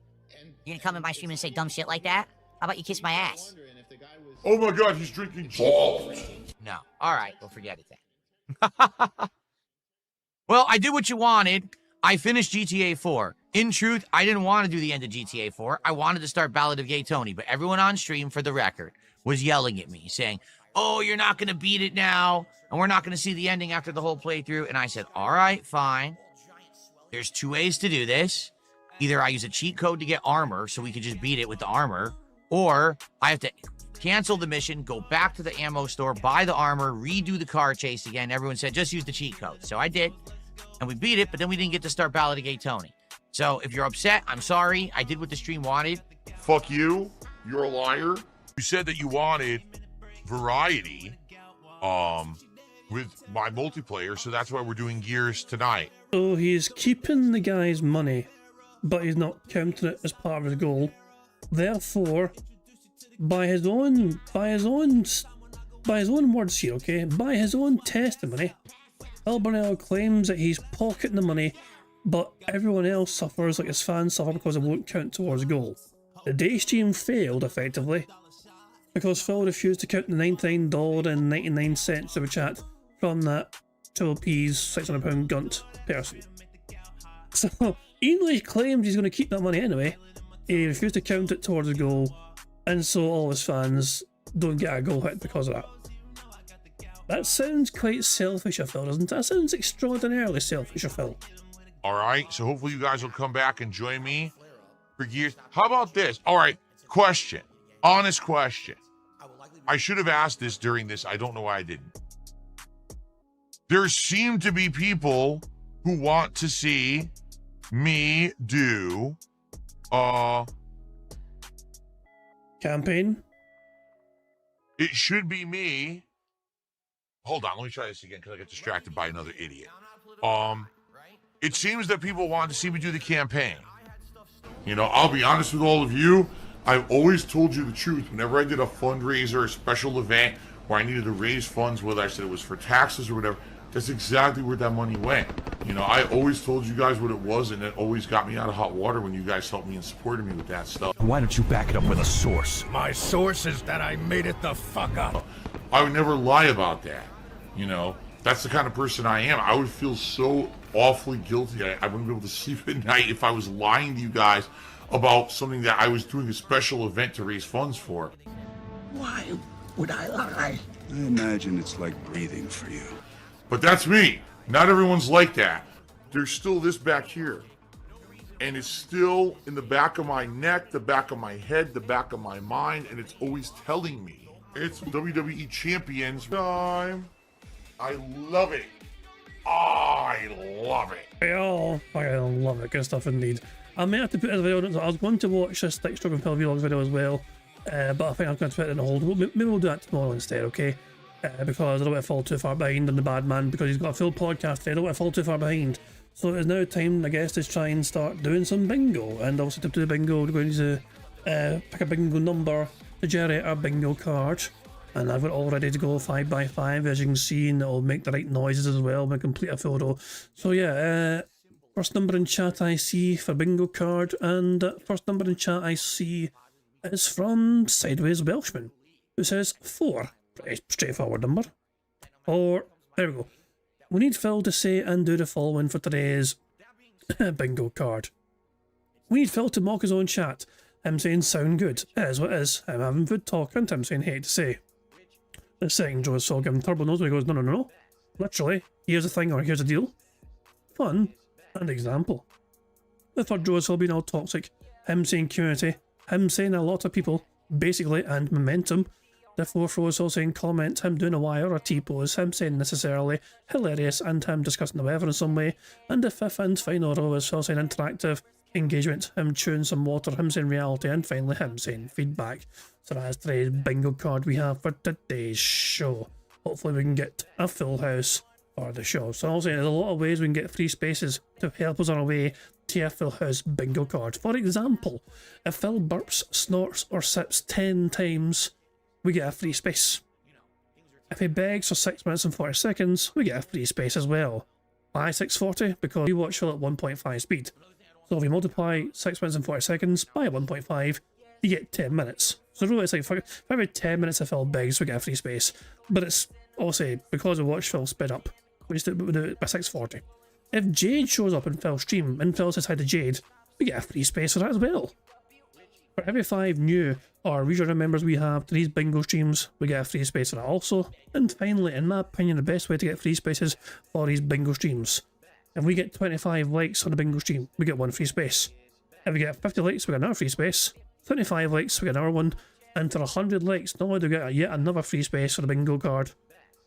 You gonna come in my stream and say dumb shit like that? How about you kiss my ass? Oh my god, he's drinking balls. No. All right, well, forget it then. Well, I did what you wanted. I finished GTA 4. In truth, I didn't want to do the end of GTA 4. I wanted to start Ballad of Gay Tony, but everyone on stream, for the record, was yelling at me, saying, oh, you're not going to beat it now, and we're not going to see the ending after the whole playthrough. And I said, all right, fine. There's two ways to do this. Either I use a cheat code to get armor, so we could just beat it with the armor, or I have to cancel the mission, go back to the ammo store, buy the armor, redo the car chase again. Everyone said, just use the cheat code. So I did, and we beat it, but then we didn't get to start Ballad of Gay Tony. So if you're upset, I'm sorry. I did what the stream wanted. Fuck you. You're a liar. You said that you wanted variety with my multiplayer, so that's why we're doing Gears tonight. So he's keeping the guy's money, but he's not counting it as part of his goal. Therefore, by his own words here, okay, by his own testimony, Phil Burnell claims that he's pocketing the money, but everyone else suffers, like his fans suffer, because it won't count towards the goal. The day stream failed, effectively, because Phil refused to count the $99.99 super chat from that Triple P's £600 gunt person. So, even though he claims he's going to keep that money anyway, he refused to count it towards the goal, and so all his fans don't get a goal hit because of that. That sounds quite selfish of Phil, doesn't it? That sounds extraordinarily selfish of Phil. All right, so hopefully you guys will come back and join me for Gears. How about this? All right, question. Honest question. I should have asked this during this. I don't know why I didn't. There seem to be people who want to see me do Campaign? it should be me. Hold on, let me try this again because I get distracted by another idiot. It seems that people want to see me do the campaign. You know, I'll be honest with all of you. I've always told you the truth. Whenever I did a fundraiser, a special event where I needed to raise funds, whether I said it was for taxes or whatever, that's exactly where that money went. You know, I always told you guys what it was, and it always got me out of hot water when you guys helped me and supported me with that stuff. Why don't you back it up with a source? My source is that I made it the fuck up. I would never lie about that. You know, that's the kind of person I am. I would feel so awfully guilty. I wouldn't be able to sleep at night if I was lying to you guys about something that I was doing a special event to raise funds for. Why would I lie? I imagine it's like breathing for you. But that's me. Not everyone's like that. There's still this back here. And it's still in the back of my neck, the back of my head, the back of my mind, and it's always telling me. It's WWE Champions time. I love it. I love it. Oh, I love it. Good stuff indeed. I may have to put it in the video. I was going to watch this like Struggle Pill Vlogs video as well, but I think I'm going to put it in a hold. Maybe we'll do that tomorrow instead, okay? Because I don't want to fall too far behind on the bad man, because he's got a full podcast today. I don't want to fall too far behind. So it's now time, I guess, to try and start doing some bingo. And also to do the bingo, we're going to pick a bingo number to generate our bingo card. And I've got it all ready to go 5x5, as you can see, and it'll make the right noises as well when I complete a photo. So yeah, first number in chat I see for bingo card, and first number in chat I see is from Sideways Welshman, who says 4. Pretty straightforward number. Or, there we go. We need Phil to say and do the following for today's bingo card. We need Phil to mock his own chat. Him saying sound good. It is what it is. I'm having good talk and him saying hate to say. The second Joe is so giving turbo nose where he goes, no. Literally, here's a thing or here's a deal. Fun and example. The third Joe is all being all toxic. Him saying community. Him saying a lot of people, basically, and momentum. The fourth row is all saying comment, him doing a wire or a T-pose, him saying necessarily, hilarious, and him discussing the weather in some way. And the fifth and final row is all saying interactive, engagement, him chewing some water, him saying reality, and finally him saying feedback. So that's today's bingo card we have for today's show. Hopefully we can get a full house for the show. So also there's a lot of ways we can get free spaces to help us on our way to a Full House bingo card. For example, if Phil burps, snorts or sips 10 times, we get a free space. If he begs for 6 minutes and 40 seconds, we get a free space as well. By 640, because we watch Phil at 1.5 speed. So if we multiply 6 minutes and 40 seconds by 1.5, you get 10 minutes. So really it's like for every 10 minutes if Phil begs, we get a free space. But it's also, because we watch Phil sped up, we just do it by 640. If Jade shows up in Phil's stream and Phil says hi to Jade, we get a free space for that as well. For every 5 new or regional members we have to these bingo streams, we get a free space for that also. And finally, in my opinion, the best way to get free spaces for these bingo streams. If we get 25 likes on a bingo stream, we get 1 free space. If we get 50 likes, we get another free space. 25 likes, we get another one. And for 100 likes, not only do we get yet another free space for the bingo card,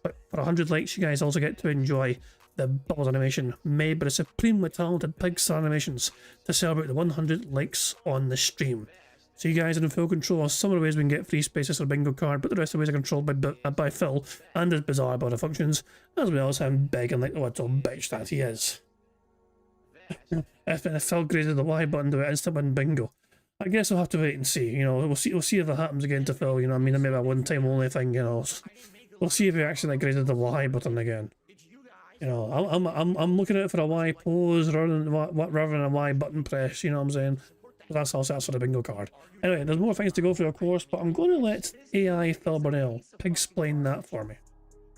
but for 100 likes, you guys also get to enjoy the Bubbles animation made by the supremely talented Pigstar Animations to celebrate the 100 likes on the stream. So you guys are in full control of some of the ways we can get free spaces for the bingo card, but the rest of the ways are controlled by Phil and his bizarre body functions, as well as him begging like the little bitch that he is. if Phil grazes the Y button to instant win bingo, I guess we'll have to wait and see. You know, we'll see if it happens again to Phil. You know, I mean, maybe a one-time only thing. You know, we'll see if he actually like grazes the Y button again. You know, I'm looking at it for a Y pose rather than a Y button press. You know what I'm saying? That's for the bingo card. Anyway, there's more things to go through, of course, but I'm going to let AI Phil Burnell pig-splain that for me.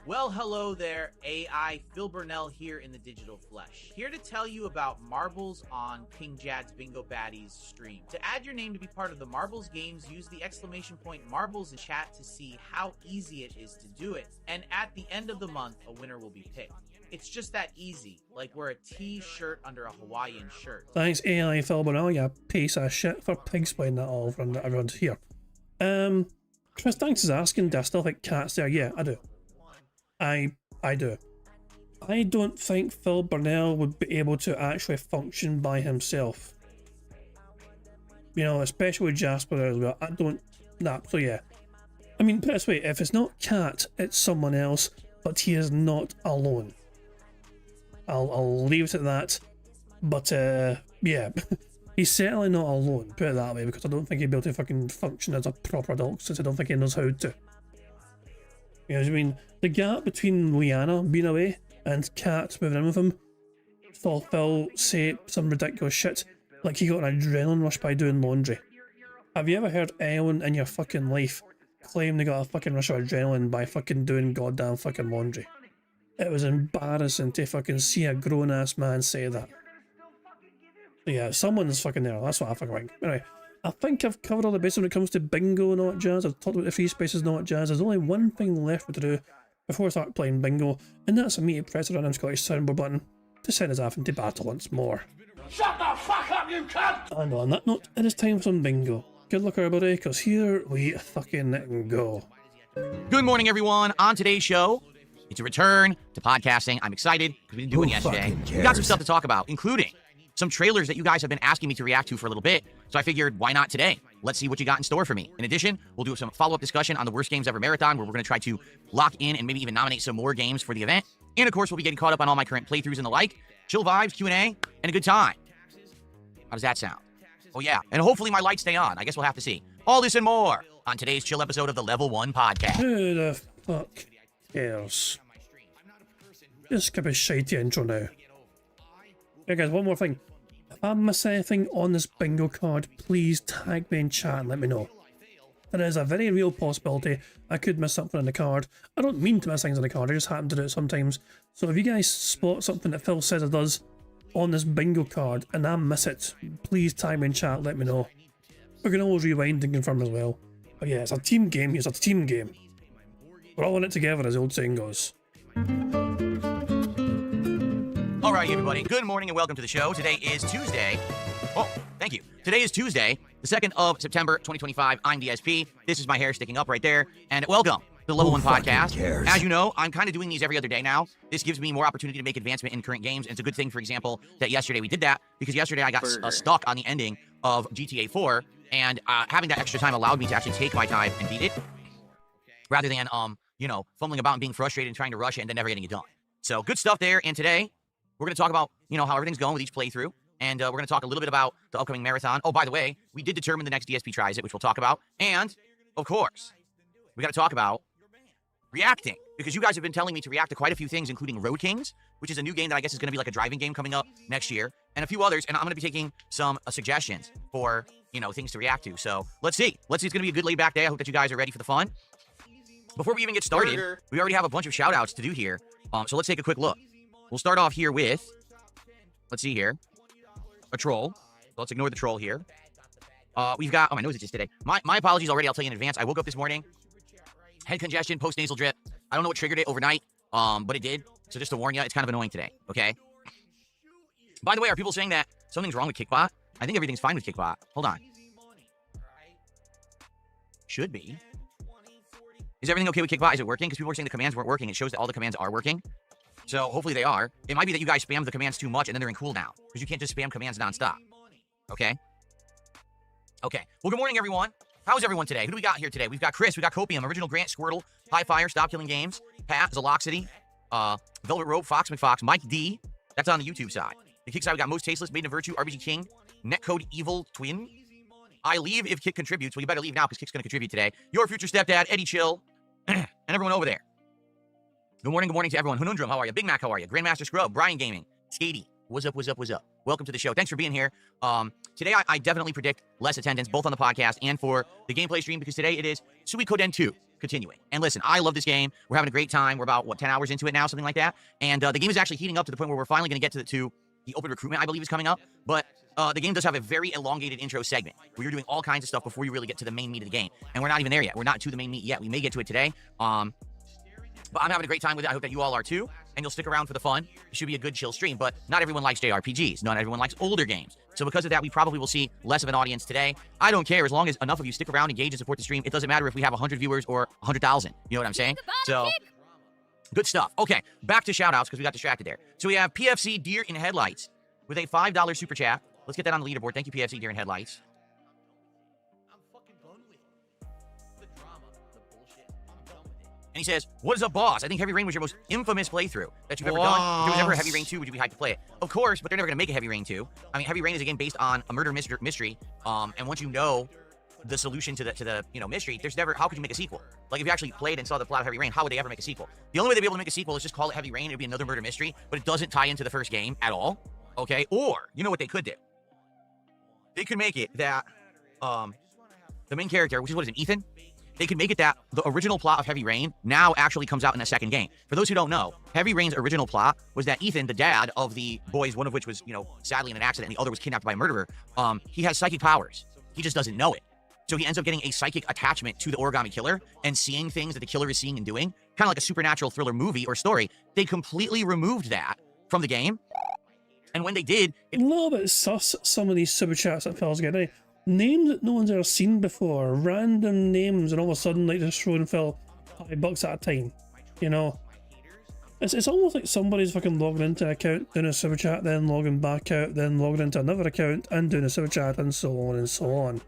Well, hello there, AI Phil Burnell here in the digital flesh. Here to tell you about Marbles on King Jad's Bingo Baddies stream. To add your name to be part of the Marbles games, use the exclamation point Marbles in chat to see how easy it is to do it. And at the end of the month, a winner will be picked. It's just that easy, like wear a t-shirt under a Hawaiian shirt. Thanks AI Phil Burnell, you piece of shit, for pig-splaining that all for everyone to hear. Chris Thanks is asking, do I still think cats there? Yeah, I do. I do. I don't think Phil Burnell would be able to actually function by himself. You know, especially with Jasper there as well. I don't... Nah, so yeah. I mean, put it this way, if it's not Cat, it's someone else, but he is not alone. I'll leave it at that. But, yeah. He's certainly not alone, put it that way, because I don't think he'd be able to fucking function as a proper adult, since I don't think he knows how to. You know what I mean? The gap between Liana being away and Cat moving in with him, for Phil say some ridiculous shit, like he got an adrenaline rush by doing laundry. Have you ever heard anyone in your fucking life claim they got a fucking rush of adrenaline by fucking doing goddamn fucking laundry? It was embarrassing to fucking see a grown-ass man say that. So yeah, someone's fucking there, that's what I fucking think. Anyway, I think I've covered all the bases when it comes to bingo and all that jazz. I've talked about the free spaces and all that jazz. There's only one thing left to do before we start playing bingo, and that's for me to press the random Scottish soundboard button to send us off into battle once more. Shut the fuck up, you cunt! And on that note, it is time for some bingo. Good luck everybody, because here we fucking go. Good morning, everyone. On today's show, it's a return to podcasting. I'm excited because we didn't do it yesterday. We got some stuff to talk about, including some trailers that you guys have been asking me to react to for a little bit. So I figured, why not today? Let's see what you got in store for me. In addition, we'll do some follow-up discussion on the Worst Games Ever Marathon, where we're going to try to lock in and maybe even nominate some more games for the event. And of course, we'll be getting caught up on all my current playthroughs and the like. Chill vibes, Q&A, and a good time. How does that sound? Oh yeah, and hopefully my lights stay on. I guess we'll have to see. All this and more on today's chill episode of the Level 1 Podcast. Who the fuck cares? Just skip a shitey intro now. Yeah guys, one more thing. If I miss anything on this bingo card, please tag me in chat and let me know. There is a very real possibility I could miss something on the card. I don't mean to miss things on the card, I just happen to do it sometimes. So if you guys spot something that Phil says it does on this bingo card and I miss it, please tag me in chat, let me know. We can always rewind and confirm as well. But yeah, it's a team game, it's a team game. We're all in it together, as the old saying goes. All right, everybody. Good morning and welcome to the show. Today is Tuesday. Oh, thank you. Today is Tuesday, the 2nd of September, 2025. I'm DSP. This is my hair sticking up right there. And welcome to the Level 1 Podcast. As you know, I'm kind of doing these every other day now. This gives me more opportunity to make advancement in current games. And it's a good thing, for example, that yesterday we did that, because yesterday I got stuck on the ending of GTA 4. And having that extra time allowed me to actually take my time and beat it, rather than, you know, fumbling about and being frustrated and trying to rush it and then never getting it done. So good stuff there. And today we're going to talk about, how everything's going with each playthrough. And we're going to talk a little bit about the upcoming marathon. Oh, by the way, we did determine the next DSP tries it, which we'll talk about. And, of course, we got to talk about reacting, because you guys have been telling me to react to quite a few things, including Road Kings, which is a new game that I guess is going to be like a driving game coming up next year, and a few others. And I'm going to be taking some suggestions for, things to react to. So let's see. It's going to be a good laid back day. I hope that you guys are ready for the fun. Before we even get started, we already have a bunch of shout outs to do here. So let's take a quick look. We'll start off here with, let's see here, a troll. So let's ignore the troll here. We've got, my nose is just today. My apologies already, I'll tell you in advance. I woke up this morning, head congestion, post-nasal drip. I don't know what triggered it overnight, but it did. So just to warn you, it's kind of annoying today, okay? By the way, are people saying that something's wrong with Kickbot? I think everything's fine with Kickbot. Hold on. Should be. Is everything okay with Kickbot? Is it working? Because people were saying the commands weren't working. It shows that all the commands are working. So hopefully they are. It might be that you guys spam the commands too much and then they're in cooldown, because you can't just spam commands nonstop. Okay? Okay. Well, good morning, everyone. How's everyone today? Who do we got here today? We've got Chris, we got Copium, Original Grant, Squirtle, High Fire, Stop Killing Games, Pat, Zaloxity, Velvet Rope, Fox McFox, Mike D. That's on the YouTube side. The Kick side, we got Most Tasteless, Maiden of Virtue, RBG King, Netcode Evil Twin. I leave if Kick contributes. Well, you better leave now because Kick's going to contribute today. Your future stepdad, Eddie Chill, and everyone over there. Good morning to everyone. Hunundrum, how are you? Big Mac, how are you? Grandmaster Scrub, Brian Gaming, Skady. What's up? Welcome to the show. Thanks for being here. Today, I definitely predict less attendance, both on the podcast and for the gameplay stream, because today it is Suikoden 2 continuing. And listen, I love this game. We're having a great time. We're about, 10 hours into it now, something like that. And the game is actually heating up to the point where we're finally going to get to the open recruitment, I believe, is coming up. But the game does have a very elongated intro segment where you're doing all kinds of stuff before you really get to the main meat of the game. And we're not even there yet. We're not to the main meat yet. We may get to it today. But I'm having a great time with it. I hope that you all are too. And you'll stick around for the fun. It should be a good, chill stream. But not everyone likes JRPGs. Not everyone likes older games. So because of that, we probably will see less of an audience today. I don't care. As long as enough of you stick around, engage, and support the stream, it doesn't matter if we have 100 viewers or 100,000. You know what I'm saying? So, good stuff. Okay, back to shout-outs because we got distracted there. So we have PFC Deer in Headlights with a $5 super chat. Let's get that on the leaderboard. Thank you, PFC Deer in Headlights. And he says, what is up, boss? I think Heavy Rain was your most infamous playthrough that you've ever done. If there was ever a Heavy Rain 2, would you be hyped to play it? Of course, but they're never going to make a Heavy Rain 2. I mean, Heavy Rain is a game based on a murder mystery. And once you know the solution to the mystery, there's never, how could you make a sequel? Like, if you actually played and saw the plot of Heavy Rain, how would they ever make a sequel? The only way they'd be able to make a sequel is just call it Heavy Rain. It'd be another murder mystery, but it doesn't tie into the first game at all. Okay? Or, you know what they could do? They could make it that the main character, which is, what is it, Ethan? They could make it that the original plot of Heavy Rain now actually comes out in a second game. For those who don't know, Heavy Rain's original plot was that Ethan, the dad of the boys, one of which was, sadly in an accident, and the other was kidnapped by a murderer, he has psychic powers. He just doesn't know it. So he ends up getting a psychic attachment to the Origami Killer and seeing things that the killer is seeing and doing, kind of like a supernatural thriller movie or story. They completely removed that from the game. And when they did... A little bit sus, some of these super chats that fellas get, eh? Names that no one's ever seen before, random names, and all of a sudden, like, just throwing Phil $5 at a time, It's almost like somebody's fucking logging into an account, doing a super chat, then logging back out, then logging into another account, and doing a super chat, and so on and so on.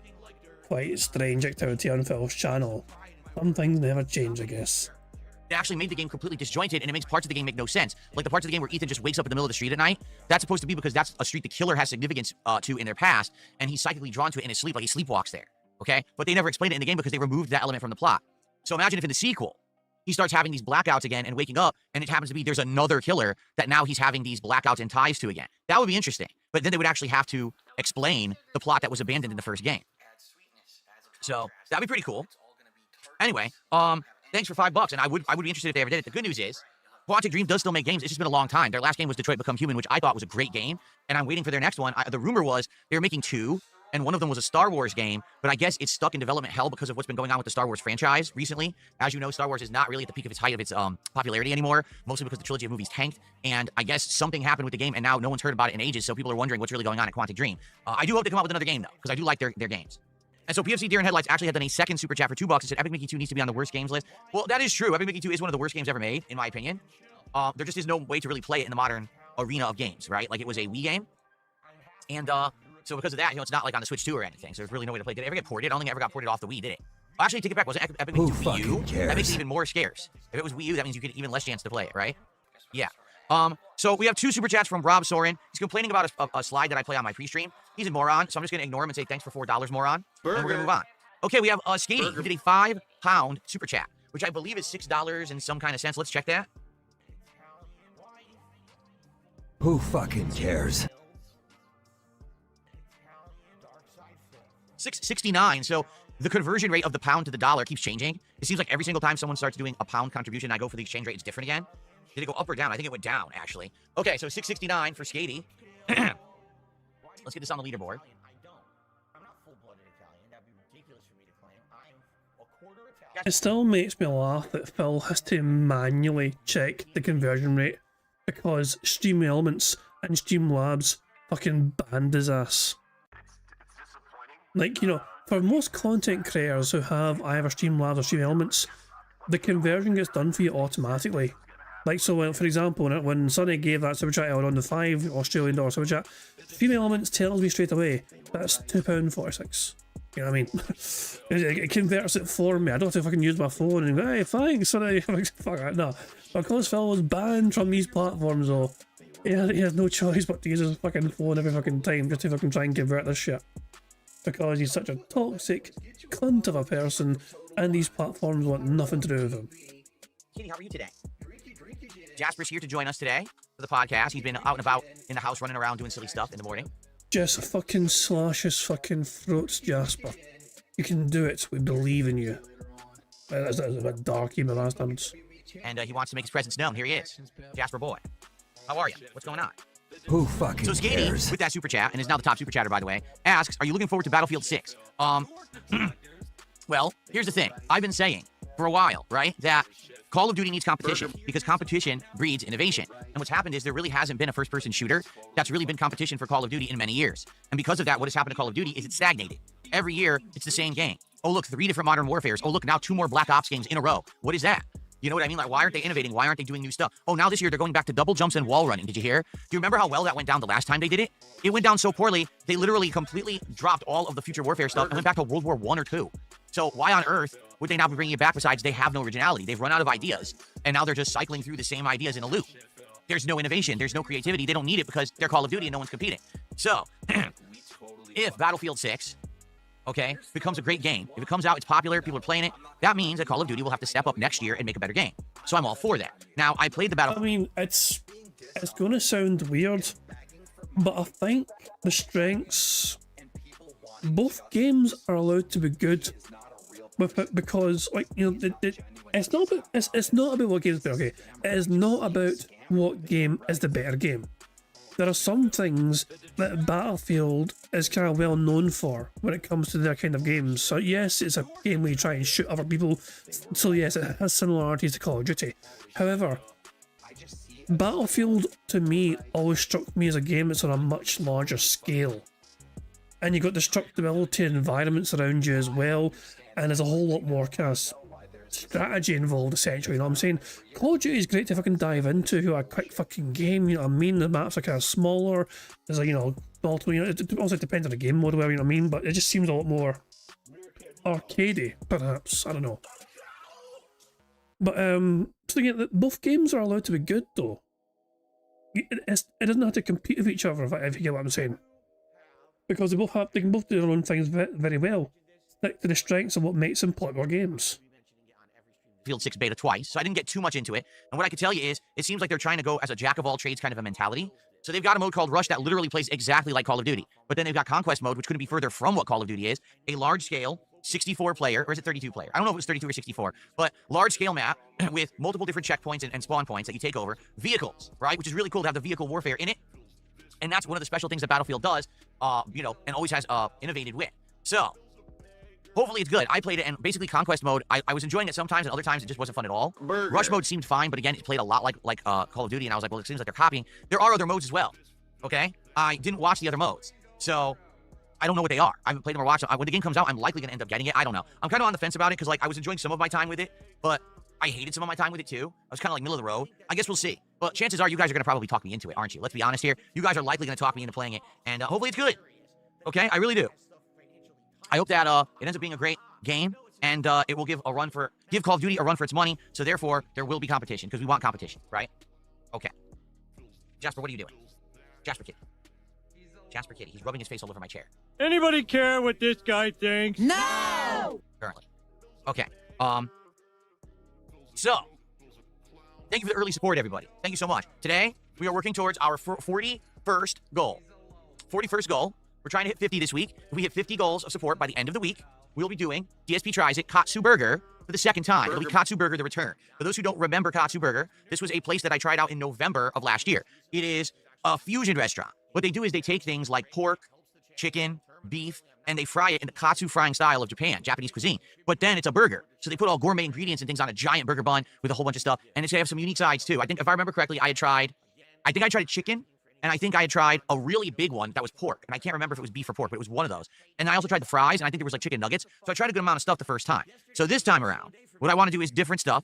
Quite strange activity on Phil's channel. Some things never change, I guess. They actually made the game completely disjointed, and it makes parts of the game make no sense. Like the parts of the game where Ethan just wakes up in the middle of the street at night, that's supposed to be because that's a street the killer has significance to in their past, and he's psychically drawn to it in his sleep, like he sleepwalks there, okay? But they never explained it in the game because they removed that element from the plot. So imagine if in the sequel, he starts having these blackouts again and waking up, and it happens to be there's another killer that now he's having these blackouts and ties to again. That would be interesting. But then they would actually have to explain the plot that was abandoned in the first game. So that'd be pretty cool. Anyway, thanks for $5, and I would be interested if they ever did it. The good news is, Quantic Dream does still make games. It's just been a long time. Their last game was Detroit Become Human, which I thought was a great game, and I'm waiting for their next one. The rumor was they were making 2, and one of them was a Star Wars game, but I guess it's stuck in development hell because of what's been going on with the Star Wars franchise recently. As you know, Star Wars is not really at the peak of its height of its popularity anymore, mostly because the trilogy of movies tanked, and I guess something happened with the game, and now no one's heard about it in ages, so people are wondering what's really going on at Quantic Dream. I do hope they come out with another game, though, because I do like their games. And so PFC Deer in Headlights actually had done a second super chat for $2 and said Epic Mickey 2 needs to be on the worst games list. Well, that is true. Epic Mickey 2 is one of the worst games ever made, in my opinion. There just is no way to really play it in the modern arena of games, right? Like, it was a Wii game. And so because of that, it's not like on the Switch 2 or anything. So there's really no way to play. Did it ever get ported? I don't think it ever got ported off the Wii, did it? Actually, take it back. Was it Epic Mickey 2 Wii U? That makes it even more scarce. If it was Wii U, that means you get even less chance to play it, right? Yeah. So we have 2 super chats from Rob Soren. He's complaining about a slide that I play on my pre-stream. He's a moron, so I'm just gonna ignore him and say thanks for $4, moron. And we're gonna move on. Okay, we have Skatey, who did a £5 super chat, which I believe is $6 and some kind of cents. Let's check that. Who fucking cares? 6.69. So the conversion rate of the pound to the dollar keeps changing. It seems like every single time someone starts doing a pound contribution, I go for the exchange rate, it's different again. Did it go up or down? I think it went down, actually. Okay, so 6.69 for Skatey. Let's get this on the leaderboard. It still makes me laugh that Phil has to manually check the conversion rate because Stream Elements and Streamlabs fucking banned his ass. Like, you know, for most content creators who have either Streamlabs or Stream Elements, the conversion gets done for you automatically. Like, so when, for example, when Sonny gave that super chat out on the $5 Australian super chat, Stream Elements tells me straight away that's £2.46. You know what I mean? it converts it for me. I don't have to fucking use my phone and go, hey, thanks, sorry. Fuck that. No. Because Phil was banned from these platforms, though, he has no choice but to use his fucking phone every fucking time just to fucking try and convert this shit. Because he's such a toxic cunt of a person, and these platforms want nothing to do with him. Kitty, how are you today? Jasper's here to join us today for the podcast. He's been out and about in the house running around doing silly stuff in the morning. Just fucking slash his fucking throats, Jasper. You can do it. We believe in you. That's a bit dark in the last times. And he wants to make his presence known. Here he is. Jasper boy. How are you? What's going on? Who fucking cares? So Skatey, with that super chat, and is now the top super chatter, by the way, asks, are you looking forward to Battlefield 6? Well, here's the thing. I've been saying for a while, right, that Call of Duty needs competition because competition breeds innovation. And what's happened is there really hasn't been a first-person shooter that's really been competition for Call of Duty in many years. And because of that, what has happened to Call of Duty is it's stagnated. Every year, it's the same game. Oh, look, 3 different Modern Warfares. Oh, look, now 2 more Black Ops games in a row. What is that? You know what I mean? Like, why aren't they innovating? Why aren't they doing new stuff? Oh, now this year they're going back to double jumps and wall running. Did you hear? Do you remember how well that went down the last time they did it? It went down so poorly, they literally completely dropped all of the future warfare stuff and went back to World War I or II. So why on earth would they now be bringing it back besides they have no originality? They've run out of ideas, and now they're just cycling through the same ideas in a loop. There's no innovation. There's no creativity. They don't need it because they're Call of Duty and no one's competing. So, if Battlefield 6, okay, becomes a great game, if it comes out, it's popular, people are playing it, that means that Call of Duty will have to step up next year and make a better game. So I'm all for that. Now, I played the Battlefield... I mean, it's going to sound weird, but I think the strengths... Both games are allowed to be good with it because, like, you know, it's not about what game's better, okay? It is not about what game is the better game. There are some things that Battlefield is kind of well known for when it comes to their kind of games. So yes, it's a game where you try and shoot other people, so yes, it has similarities to Call of Duty. However, Battlefield, to me, always struck me as a game that's on a much larger scale. And you've got destructibility and environments around you as well, and there's a whole lot more kind of strategy involved, essentially, you know what I'm saying? Call of Duty is great to fucking dive into, a quick fucking game, you know what I mean? The maps are kind of smaller, there's a, you know, multiple, you know, it also depends on the game mode, whatever, you know what I mean? But it just seems a lot more arcadey, perhaps, I don't know. But, so again, both games are allowed to be good, though. It doesn't have to compete with each other, if you get what I'm saying. Because they can both do their own things very well, like to the strengths of what makes them popular games. Battlefield 6 beta twice, so I didn't get too much into it. And what I can tell you is, it seems like they're trying to go as a jack-of-all-trades kind of a mentality. So they've got a mode called Rush that literally plays exactly like Call of Duty. But then they've got Conquest mode, which couldn't be further from what Call of Duty is. A large-scale, 64-player, or is it 32-player? I don't know if it was 32 or 64, but large-scale map with multiple different checkpoints and spawn points that you take over. Vehicles, right? Which is really cool to have the vehicle warfare in it. And that's one of the special things that Battlefield does, you know, and always has innovated with. So, hopefully it's good. I played it, and basically Conquest mode, I was enjoying it sometimes, and other times it just wasn't fun at all. Rush mode seemed fine, but again, it played a lot like Call of Duty, and I was like, well, it seems like they're copying. There are other modes as well, okay? I didn't watch the other modes, so I don't know what they are. I haven't played them or watched them. When the game comes out, I'm likely going to end up getting it. I don't know. I'm kind of on the fence about it, because like I was enjoying some of my time with it, but I hated some of my time with it too. I was kind of like middle of the road. I guess we'll see. But chances are you guys are going to probably talk me into it, aren't you? Let's be honest here. You guys are likely going to talk me into playing it, and hopefully it's good. Okay? I really do. I hope that it ends up being a great game, and it will give Call of Duty a run for its money, so therefore there will be competition, because we want competition, right? Okay. Jasper, what are you doing? Jasper Kitty. Jasper Kitty. He's rubbing his face all over my chair. Anybody care what this guy thinks? No! Currently. Okay. So, thank you for the early support, everybody. Thank you so much. Today, we are working towards our 41st goal. 41st goal. We're trying to hit 50 this week. If we hit 50 goals of support by the end of the week, we'll be doing DSP Tries It Katsu Burger for the second time. It'll be Katsu Burger The Return. For those who don't remember Katsu Burger, this was a place that I tried out in November of last year. It is a fusion restaurant. What they do is they take things like pork, chicken, beef, and they fry it in the katsu frying style of Japan, Japanese cuisine. But then it's a burger. So they put all gourmet ingredients and things on a giant burger bun with a whole bunch of stuff. And it's going to have some unique sides too. I think if I remember correctly, I tried chicken. And I think I had tried a really big one that was pork. And I can't remember if it was beef or pork, but it was one of those. And I also tried the fries, and I think there was like chicken nuggets. So I tried a good amount of stuff the first time. So this time around, what I want to do is different stuff.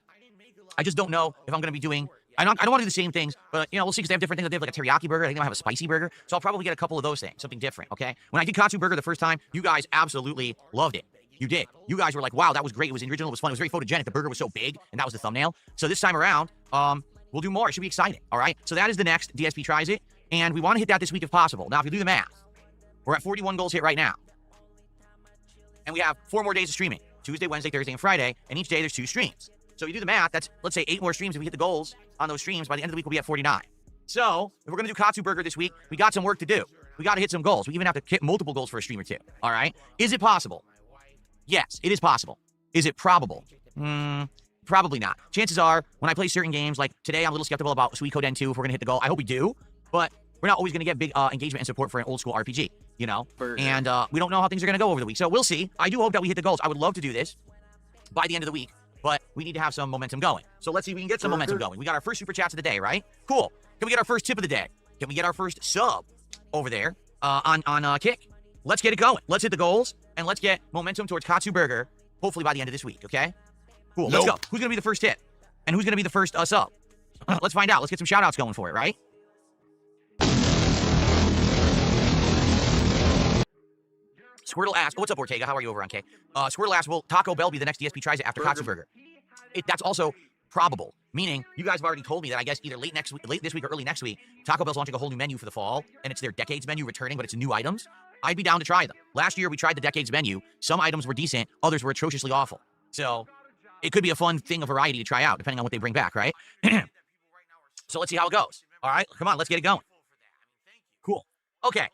I just don't know if I'm going to be doing... I don't want to do the same things, but, you know, we'll see, because they have different things. They have like a teriyaki burger. I think I have a spicy burger. So I'll probably get a couple of those things, something different, okay? When I did Katsu Burger the first time, you guys absolutely loved it. You did. You guys were like, wow, that was great. It was original. It was fun. It was very photogenic. The burger was so big, and that was the thumbnail. So this time around, we'll do more. It should be exciting, all right? So that is the next DSP Tries It. And we want to hit that this week if possible. Now, if you do the math, we're at 41 goals hit right now. And we have 4 more days of streaming. Tuesday, Wednesday, Thursday, and Friday. And each day there's 2 streams. So if you do the math, that's, let's say, 8 more streams. If we hit the goals on those streams, by the end of the week, we'll be at 49. So if we're going to do Katsu Burger this week, we got some work to do. We got to hit some goals. We even have to hit multiple goals for a stream or 2. All right? Is it possible? Yes, it is possible. Is it probable? Probably not. Chances are, when I play certain games, like today, I'm a little skeptical about Suikoden 2 if we're going to hit the goal. I hope we do. But we're not always going to get big engagement and support for an old school RPG, you know? And we don't know how things are going to go over the week. So we'll see. I do hope that we hit the goals. I would love to do this by the end of the week, but we need to have some momentum going. So let's see if we can get some momentum going. We got our first super chats of the day, right? Cool. Can we get our first tip of the day? Can we get our first sub over there on Kick? Let's get it going. Let's hit the goals, and let's get momentum towards Katsu Burger, hopefully by the end of this week, okay? Cool. Let's go. Who's going to be the first hit? And who's going to be the first sub? Let's find out. Let's get some shout-outs going for it, right? Squirtle asks, what's up, Ortega? How are you over on K? Squirtle asks, will Taco Bell be the next DSP Tries It after Katsu Burger? That's also probable, meaning you guys have already told me that I guess either late this week or early next week, Taco Bell's launching a whole new menu for the fall, and it's their Decades menu returning, but it's new items. I'd be down to try them. Last year, we tried the Decades menu. Some items were decent, others were atrociously awful. So it could be a fun thing of variety to try out, depending on what they bring back, right? So let's see how it goes. All right, come on, let's get it going. Cool. Okay.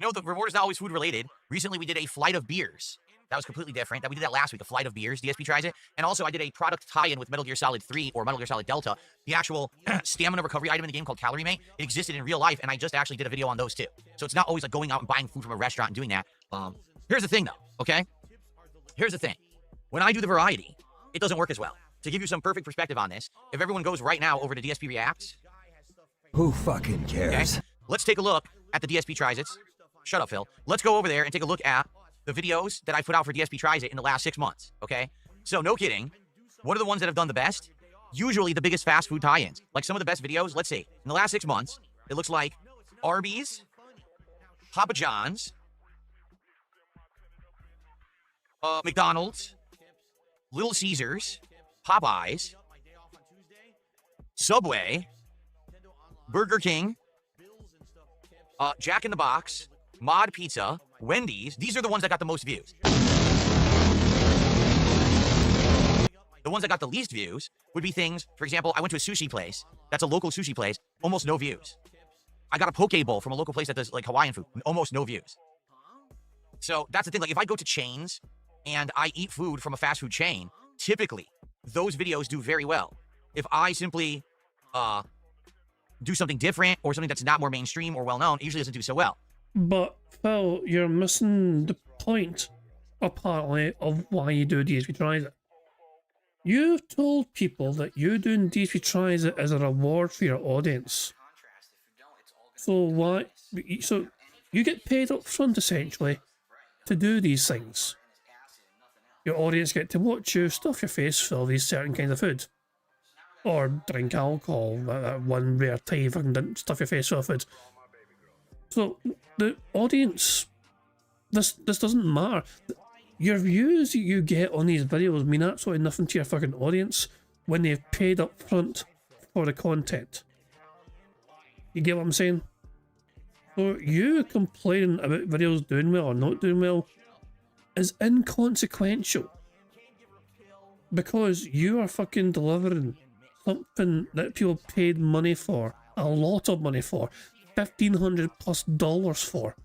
You know, the reward is not always food related. Recently, we did a flight of beers. That was completely different. We did that last week, a flight of beers. DSP Tries It. And also, I did a product tie-in with Metal Gear Solid 3 or Metal Gear Solid Delta. The actual stamina recovery item in the game called Calorie Mate. It existed in real life, and I just actually did a video on those too. So it's not always like going out and buying food from a restaurant and doing that. Here's the thing, though, okay? Here's the thing. When I do the variety, it doesn't work as well. To give you some perfect perspective on this, if everyone goes right now over to DSP Reacts. Who fucking cares? Okay, let's take a look at the DSP Tries It. Shut up, Phil. Let's go over there and take a look at the videos that I put out for DSP Tries It in the last 6 months, okay? So, no kidding. What are the ones that have done the best? Usually the biggest fast food tie-ins. Like some of the best videos, let's see. In the last 6 months, it looks like Arby's, Papa John's, McDonald's, Little Caesars, Popeyes, Subway, Burger King, Jack in the Box, Mod Pizza, Wendy's. These are the ones that got the most views. The ones that got the least views would be things, for example, I went to a sushi place. That's a local sushi place. Almost no views. I got a poke bowl from a local place that does like Hawaiian food. Almost no views. So that's the thing. Like if I go to chains and I eat food from a fast food chain, typically those videos do very well. If I simply do something different or something that's not more mainstream or well-known, it usually doesn't do so well. But, Phil, you're missing the point, apparently, of why you do DSP Tries It. You've told people that you doing DSP Tries It as a reward for your audience. So why? So you get paid up front, essentially, to do these things. Your audience get to watch you stuff your face full of these certain kinds of food. Or drink alcohol, that one rare time fucking didn't stuff your face full of food. So, the audience, this doesn't matter. Your views you get on these videos mean absolutely nothing to your fucking audience. when they've paid up front for the content. You get what I'm saying? So you complaining about videos doing well or not doing well is inconsequential. Because you are fucking delivering something that people paid money for, a lot of money for, $1,500+ for.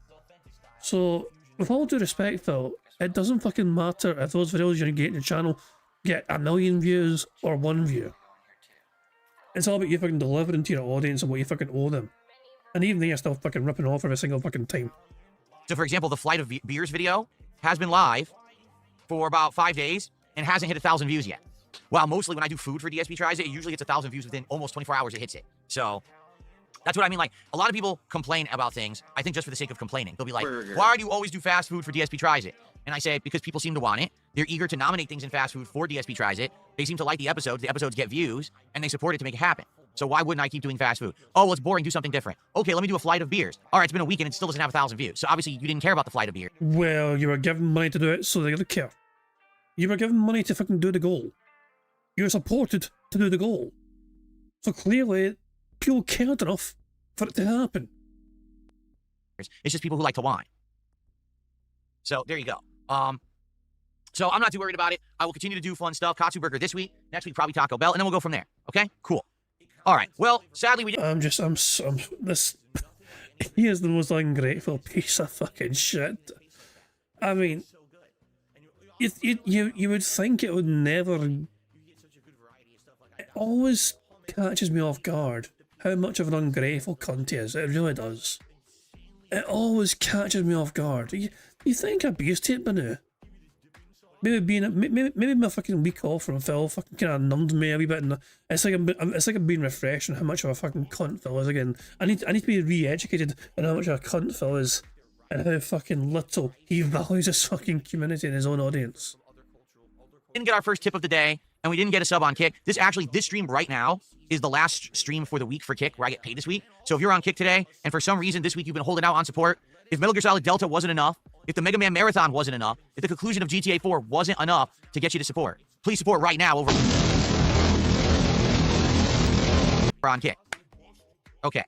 So, with all due respect, Phil, it doesn't fucking matter if those videos you're getting your channel get 1 million views or 1 view. It's all about you fucking delivering to your audience and what you fucking owe them. And even then, you're still fucking ripping off every single fucking time. So, for example, the Flight of Beers video has been live for about 5 days and hasn't hit 1,000 views yet. While mostly when I do food for DSP Tries It, it usually hits 1,000 views within almost 24 hours it hits it. So, that's what I mean. Like, a lot of people complain about things, I think just for the sake of complaining. They'll be like, why do you always do fast food for DSP Tries It? And I say, because people seem to want it. They're eager to nominate things in fast food for DSP Tries It. They seem to like the episodes get views, and they support it to make it happen. So why wouldn't I keep doing fast food? Oh, well, it's boring, do something different. Okay, let me do a Flight of Beers. All right, it's been a week and it still doesn't have 1,000 views. So obviously you didn't care about the Flight of Beer. Well, you were given money to do it, so they don't care. You were given money to fucking do the goal. You were supported to do the goal. So clearly, people cared enough for it to happen. It's just people who like to whine. So there you go. So I'm not too worried about it. I will continue to do fun stuff. Katsu Burger this week. Next week, probably Taco Bell. And then we'll go from there. Okay? Cool. All right. Well, sadly, we didn't. This. He is the most ungrateful piece of fucking shit. I mean, you would think it would never. It always catches me off guard how much of an ungrateful cunt he is. It really does. It always catches me off guard. You think I'd be used to it by now? Maybe my fucking week off from Phil fucking kind of numbed me a wee bit, and it's like I'm being refreshed on how much of a fucking cunt Phil is again. I need to be re-educated on how much of a cunt Phil is, and how fucking little he values his fucking community and his own audience. Didn't get our first tip of the day, and we didn't get a sub on Kick. This stream right now is the last stream for the week for Kick, where I get paid this week. So if you're on Kick today, and for some reason this week you've been holding out on support, if Metal Gear Solid Delta wasn't enough, if the Mega Man Marathon wasn't enough, if the conclusion of GTA 4 wasn't enough to get you to support, please support right now over on Kick. Okay.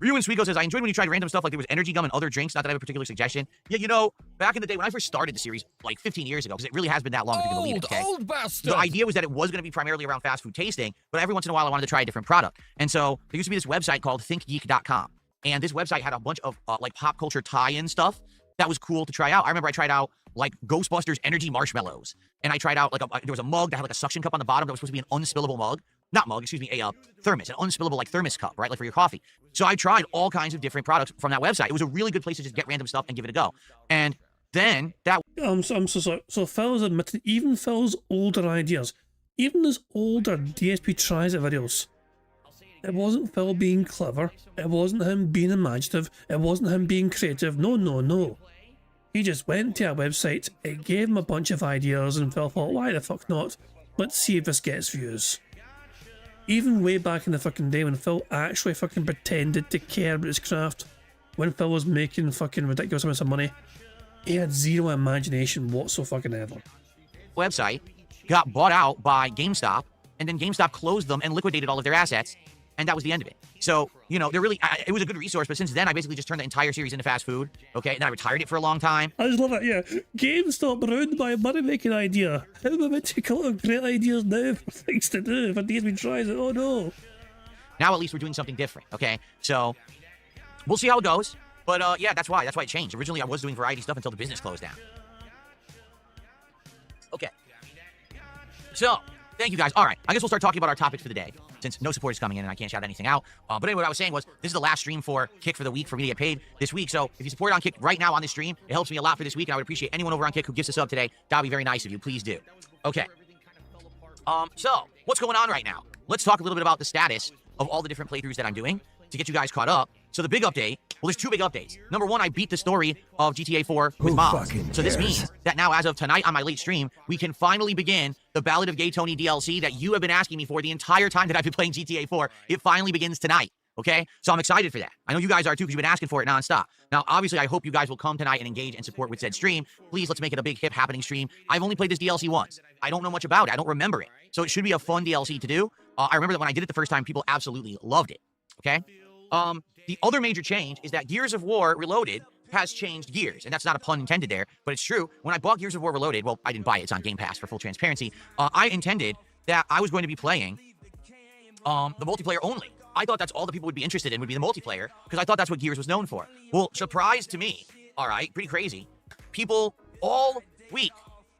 Ryu and Sweego says, I enjoyed when you tried random stuff like there was energy gum and other drinks. Not that I have a particular suggestion. Yeah, you know, back in the day when I first started the series, like 15 years ago, because it really has been that long if you can believe it, okay? Old bastard! The idea was that it was going to be primarily around fast food tasting, but every once in a while I wanted to try a different product. And so there used to be this website called thinkgeek.com. And this website had a bunch of like pop culture tie-in stuff that was cool to try out. I remember I tried out like Ghostbusters energy marshmallows. And I tried out like there was a mug that had like a suction cup on the bottom that was supposed to be an unspillable mug. Not mug, excuse me, a thermos, an unspillable like thermos cup, right? Like for your coffee. So I tried all kinds of different products from that website. It was a really good place to just get random stuff and give it a go. And then that... I'm so sorry. So Phil's admitted, even Phil's older ideas, even his older DSP Tries It videos, it wasn't Phil being clever, it wasn't him being imaginative, it wasn't him being creative, no. He just went to a website, it gave him a bunch of ideas, and Phil thought, why the fuck not? Let's see if this gets views. Even way back in the fucking day when Phil actually fucking pretended to care about his craft, when Phil was making fucking ridiculous amounts of money, he had zero imagination whatsoever. Website got bought out by GameStop, and then GameStop closed them and liquidated all of their assets. And that was the end of it. So, you know, it was a good resource, but since then, I basically just turned the entire series into fast food, okay? And I retired it for a long time. I just love it, yeah. GameStop ruined my money-making idea. How am I meant to come up with great ideas now for things to do if a DSP Tries It? Oh, no. Now, at least we're doing something different, okay? So, we'll see how it goes. But, yeah, that's why it changed. Originally, I was doing variety stuff until the business closed down. Okay. So, thank you, guys. All right, I guess we'll start talking about our topics for the day, since no support is coming in and I can't shout anything out. But anyway, what I was saying was, this is the last stream for Kick for the week for me to get paid this week. So if you support on Kick right now on this stream, it helps me a lot for this week, and I would appreciate anyone over on Kick who gives us up today. That would be very nice of you. Please do. Okay. So what's going on right now? Let's talk a little bit about the status of all the different playthroughs that I'm doing to get you guys caught up. So the big update, well, there's two big updates. Number one, I beat the story of GTA 4 with mods. So this means that now, as of tonight on my late stream, we can finally begin the Ballad of Gay Tony DLC that you have been asking me for the entire time that I've been playing GTA 4. It finally begins tonight. Okay? So I'm excited for that. I know you guys are too, because you've been asking for it nonstop. Now, obviously, I hope you guys will come tonight and engage and support with said stream. Please, let's make it a big hip happening stream. I've only played this DLC once. I don't know much about it. I don't remember it. So it should be a fun DLC to do. I remember that when I did it the first time, people absolutely loved it. Okay? The other major change is that Gears of War Reloaded has changed gears, and that's not a pun intended there, but it's true. When I bought Gears of War Reloaded, well, I didn't buy it. It's on Game Pass for full transparency. I intended that I was going to be playing the multiplayer only. I thought that's all the people would be interested in would be the multiplayer, because I thought that's what Gears was known for. Well, surprise to me, all right, pretty crazy. People all week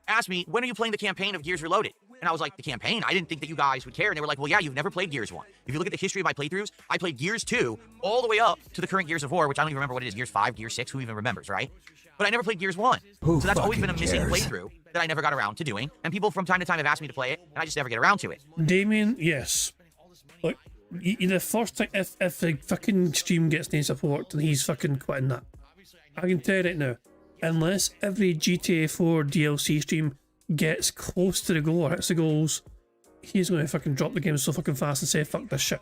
asked me, when are you playing the campaign of Gears Reloaded? And I was like, the campaign? I didn't think that you guys would care. And they were like, well, yeah, you've never played Gears 1. If you look at the history of my playthroughs, I played Gears 2 all the way up to the current Gears of War, which I don't even remember what it is, Gears 5, Gears 6, who even remembers, right? But I never played Gears 1. So that's always been a missing playthrough that I never got around to doing. And people from time to time have asked me to play it, and I just never get around to it. Damien, yes. Look, the first thing, if the fucking stream gets no support, then he's fucking quitting that. I can tell you right now, unless every GTA 4 DLC stream gets close to the goal or hits the goals, he's going to fucking drop the game so fucking fast and say, fuck this shit.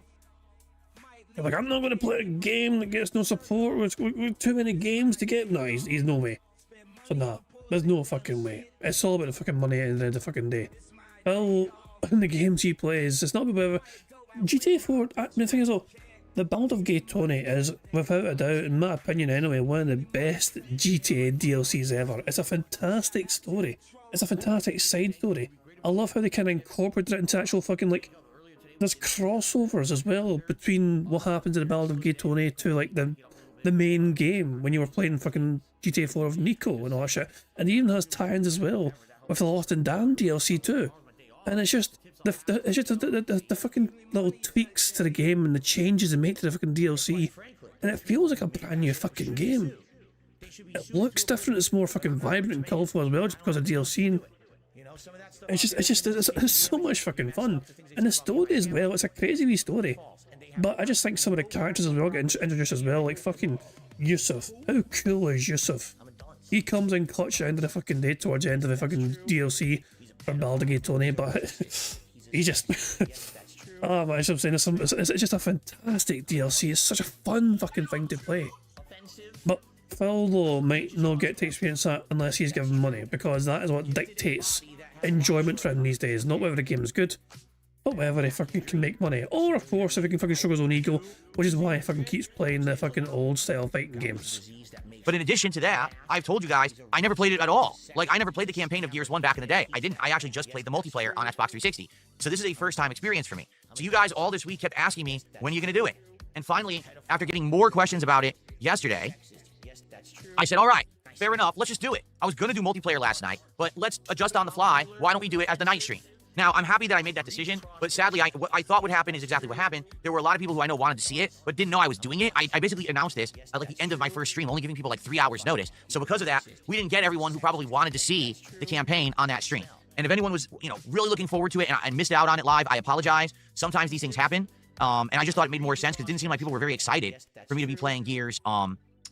You're like, I'm not going to play a game that gets no support with too many games to get. No, he's no way. So nah, there's no fucking way. It's all about the fucking money at the end of the fucking day. Well, in the games he plays, it's not about GTA 4. The thing is though, the Ballad of Gay Tony is, without a doubt, in my opinion anyway, one of the best GTA DLCs ever. It's a fantastic story. It's a fantastic side story. I love how they kind of incorporate it into actual fucking, like, there's crossovers as well between what happens in the Ballad of Gay Tony to, like, the main game when you were playing fucking GTA 4 of Nico and all that shit. And it even has tie-ins as well with the Lost and Damned DLC too. And it's just the fucking little tweaks to the game and the changes they make to the fucking DLC, and it feels like a brand new fucking game. It looks different, it's more fucking vibrant and colourful as well, just because of DLC. It's so much fucking fun, and the story as well. It's a crazy wee story, but I just think some of the characters as well get introduced as well, like fucking Yusuf. How cool is Yusuf? He comes in clutch at the end of the fucking day towards the end of the fucking DLC for Ballad of Gay Tony, but he just oh man, I'm saying it's just a fantastic DLC. It's such a fun fucking thing to play. But Phil though might not get to experience that unless he's given money, because that is what dictates enjoyment for him these days. Not whether the game is good, but whether he fucking can make money, or of course if he can fucking stroke his own ego, which is why he fucking keeps playing the fucking old style fighting games. But in addition to that, I've told you guys, I never played it at all. Like, I never played the campaign of Gears 1 back in the day. I didn't. I actually just played the multiplayer on Xbox 360. So this is a first-time experience for me. So you guys all this week kept asking me, when are you going to do it? And finally, after getting more questions about it yesterday, I said, all right, fair enough, let's just do it. I was going to do multiplayer last night, but let's adjust on the fly. Why don't we do it as the night stream? Now, I'm happy that I made that decision, but sadly, what I thought would happen is exactly what happened. There were a lot of people who I know wanted to see it, but didn't know I was doing it. I basically announced this at like the end of my first stream, only giving people like 3 hours notice. So because of that, we didn't get everyone who probably wanted to see the campaign on that stream. And if anyone was, really looking forward to it and I missed out on it live, I apologize. Sometimes these things happen. And I just thought it made more sense because it didn't seem like people were very excited for me to be playing Gears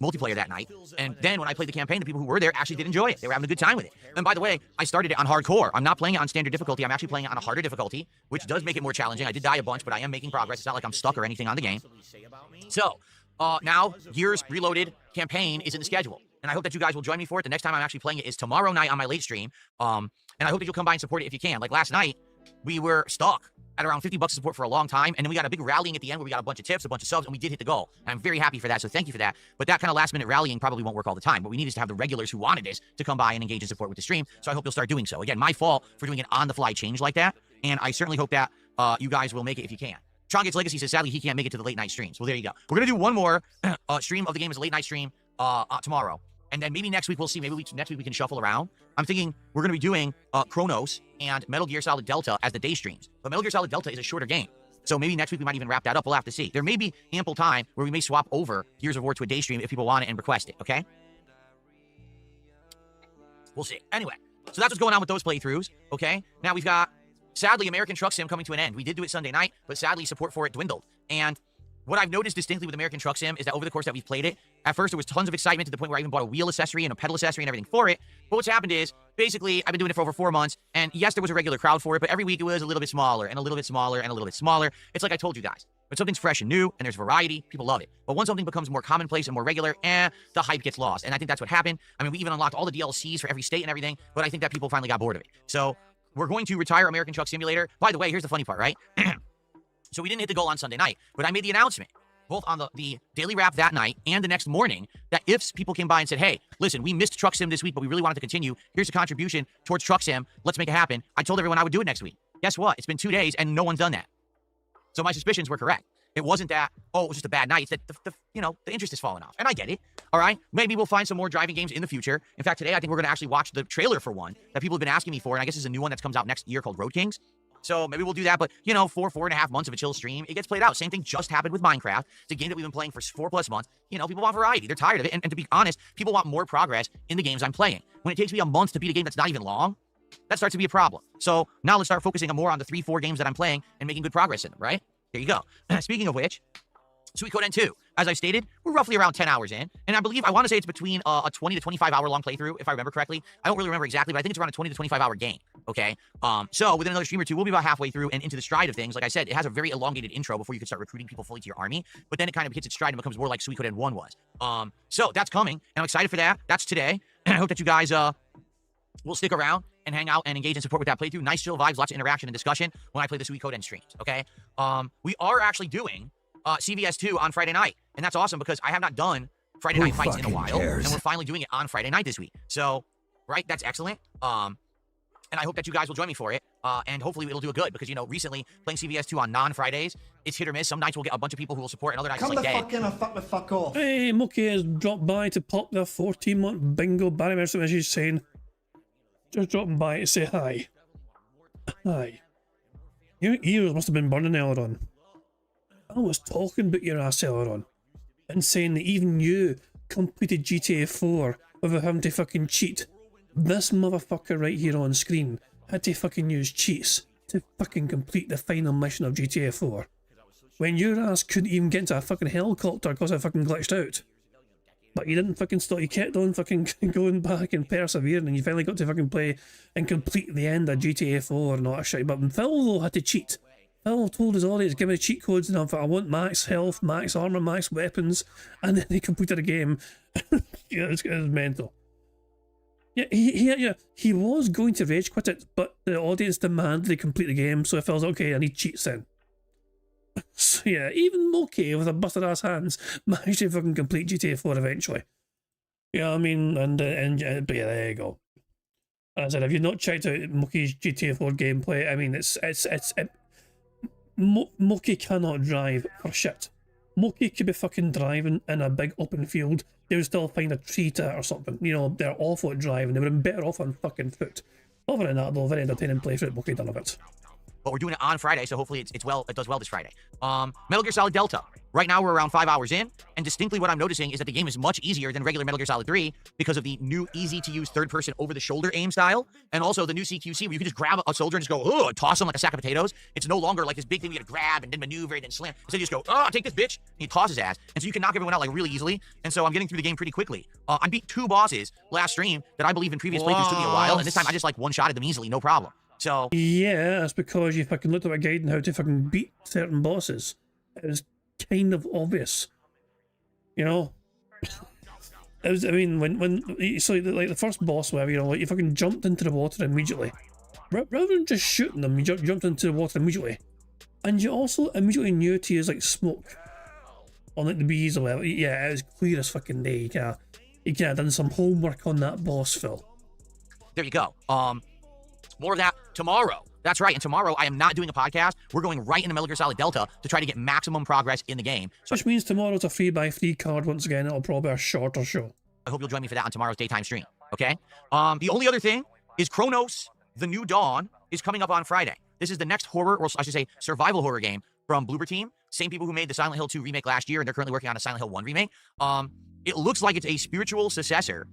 multiplayer that night. And then when I played the campaign, the people who were there actually did enjoy it. They were having a good time with it. And by the way, I started it on hardcore. I'm not playing it on standard difficulty. I'm actually playing it on a harder difficulty, which does make it more challenging. I did die a bunch, but I am making progress. It's not like I'm stuck or anything on the game. So now Gears Reloaded campaign is in the schedule. And I hope that you guys will join me for it. The next time I'm actually playing it is tomorrow night on my late stream. And I hope that you'll come by and support it if you can. Like last night, we were stuck at around $50 of support for a long time, and then we got a big rallying at the end where we got a bunch of tips, a bunch of subs, and we did hit the goal. And I'm very happy for that, so thank you for that. But that kind of last-minute rallying probably won't work all the time. What we need is to have the regulars who wanted this to come by and engage and support with the stream, so I hope you'll start doing so. Again, my fault for doing an on-the-fly change like that, and I certainly hope that you guys will make it if you can. Tron Gates Legacy says, sadly, he can't make it to the late-night streams. Well, there you go. We're going to do one more stream of the game as a late-night stream tomorrow. And then maybe next week we'll see. Maybe next week we can shuffle around. I'm thinking we're going to be doing Chronos and Metal Gear Solid Delta as the day streams. But Metal Gear Solid Delta is a shorter game. So maybe next week we might even wrap that up. We'll have to see. There may be ample time where we may swap over Gears of War to a day stream if people want it and request it, okay? We'll see. Anyway, so that's what's going on with those playthroughs, okay? Now we've got, sadly, American Truck Sim coming to an end. We did do it Sunday night, but sadly support for it dwindled. And what I've noticed distinctly with American Truck Sim is that over the course that we've played it, at first there was tons of excitement to the point where I even bought a wheel accessory and a pedal accessory and everything for it. But what's happened is, basically, I've been doing it for over 4 months, and yes, there was a regular crowd for it, but every week it was a little bit smaller, and a little bit smaller, and a little bit smaller. It's like I told you guys. When something's fresh and new and there's variety, people love it. But once something becomes more commonplace and more regular, the hype gets lost. And I think that's what happened. I mean, we even unlocked all the DLCs for every state and everything, but I think that people finally got bored of it. So we're going to retire American Truck Simulator. By the way, here's the funny part, right? So we didn't hit the goal on Sunday night, but I made the announcement, both on the daily wrap that night and the next morning, that if people came by and said, hey, listen, we missed Truck Sim this week, but we really wanted to continue. Here's a contribution towards Truck Sim. Let's make it happen. I told everyone I would do it next week. Guess what? It's been 2 days and no one's done that. So my suspicions were correct. It wasn't that, oh, it was just a bad night. It's that, the interest has fallen off. And I get it. All right? Maybe we'll find some more driving games in the future. In fact, today I think we're going to actually watch the trailer for one that people have been asking me for. And I guess it's a new one that comes out next year called Road Kings. So maybe we'll do that. But, 4.5 months of a chill stream, it gets played out. Same thing just happened with Minecraft. It's a game that we've been playing for 4+ months. People want variety. They're tired of it. And to be honest, people want more progress in the games I'm playing. When it takes me a month to beat a game that's not even long, that starts to be a problem. So now let's start focusing more on the 3-4 games that I'm playing and making good progress in them, right? There you go. Speaking of which, Suikoden 2, as I stated, we're roughly around 10 hours in, and I want to say it's between a 20 to 25 hour long playthrough, if I remember correctly. I don't really remember exactly, but I think it's around a 20 to 25 hour game, okay? So within another stream or two, we'll be about halfway through and into the stride of things. Like I said, it has a very elongated intro before you can start recruiting people fully to your army, but then it kind of hits its stride and becomes more like Suikoden 1 was. So that's coming, and I'm excited for that. That's today, and I hope that you guys will stick around and hang out and engage and support with that playthrough. Nice chill vibes, lots of interaction and discussion when I play the Suikoden streams, okay? We are actually doing CVS 2 on Friday night, and that's awesome because I have not done Friday night fights in a while, and we're finally doing it on Friday night this week. So, right, that's excellent. And I hope that you guys will join me for it, and hopefully it'll do it good because, recently playing CVS 2 on non-Fridays, it's hit or miss. Some nights we'll get a bunch of people who will support, and other nights it's like dead. Come the fuck in or fuck the fuck off. Hey, Mookie has dropped by to pop the 14-month bingo Barry Mercer, as she's saying. Just dropping by to say hi. Hi. Your ears must have been burning earlier on. I was talking about your ass earlier on, and saying that even you completed GTA 4 without having to fucking cheat. This motherfucker right here on screen had to fucking use cheats to fucking complete the final mission of GTA 4. When your ass couldn't even get into a fucking helicopter because it fucking glitched out. But you didn't fucking stop, you kept on fucking going back and persevering, and you finally got to fucking play and complete the end of GTA 4 and all that shit. But Phil though had to cheat. Phil told his audience, give me the cheat codes, and I thought, I want max health, max armor, max weapons, and then he completed the game. It was mental. Yeah, he was going to rage quit it, but the audience demanded he complete the game, so Phil's like, okay, I need cheats then. So yeah, even Moki with a busted ass hands managed to fucking complete GTA 4 eventually. Yeah, I mean, but yeah, there you go. As I said, if you've not checked out Moki's GTA 4 gameplay, I mean, Moki cannot drive for shit. Moki could be fucking driving in a big open field, they would still find a tree to it or something. They're awful at driving, they would have been better off on fucking foot. Other than that, though, very entertaining playthrough Moki done of it. But we're doing it on Friday, so hopefully it does well this Friday. Metal Gear Solid Delta. Right now we're around 5 hours in, and distinctly what I'm noticing is that the game is much easier than regular Metal Gear Solid 3 because of the new easy-to-use third-person over-the-shoulder aim style, and also the new CQC where you can just grab a soldier and just go, oh, toss him like a sack of potatoes. It's no longer like this big thing you gotta grab and then maneuver and then slam. Instead you just go, oh, take this bitch, and you toss his ass. And so you can knock everyone out like really easily, and so I'm getting through the game pretty quickly. I beat 2 bosses last stream that I believe in previous playthroughs took me a while, and this time I just like one-shotted them easily, no problem. So yeah, that's because you fucking looked at a guide on how to fucking beat certain bosses. It was kind of obvious, It was, I mean, when so like the first boss, whatever, you fucking jumped into the water immediately, rather than just shooting them. You jumped into the water immediately, and you also immediately knew to use like smoke on like the bees or whatever. Yeah, it was clear as fucking day. You can have done some homework on that boss, Phil. There you go. More of that tomorrow. That's right, and tomorrow I am not doing a podcast. We're going right into Metal Gear Solid Delta to try to get maximum progress in the game. So which means tomorrow's a 3x3 card once again. It'll probably be a shorter show. I hope you'll join me for that on tomorrow's daytime stream, okay? The only other thing is Chronos, The New Dawn, is coming up on Friday. This is the next horror, or I should say survival horror game from Bloober Team. Same people who made the Silent Hill 2 remake last year, and they're currently working on a Silent Hill 1 remake. It looks like it's a spiritual successor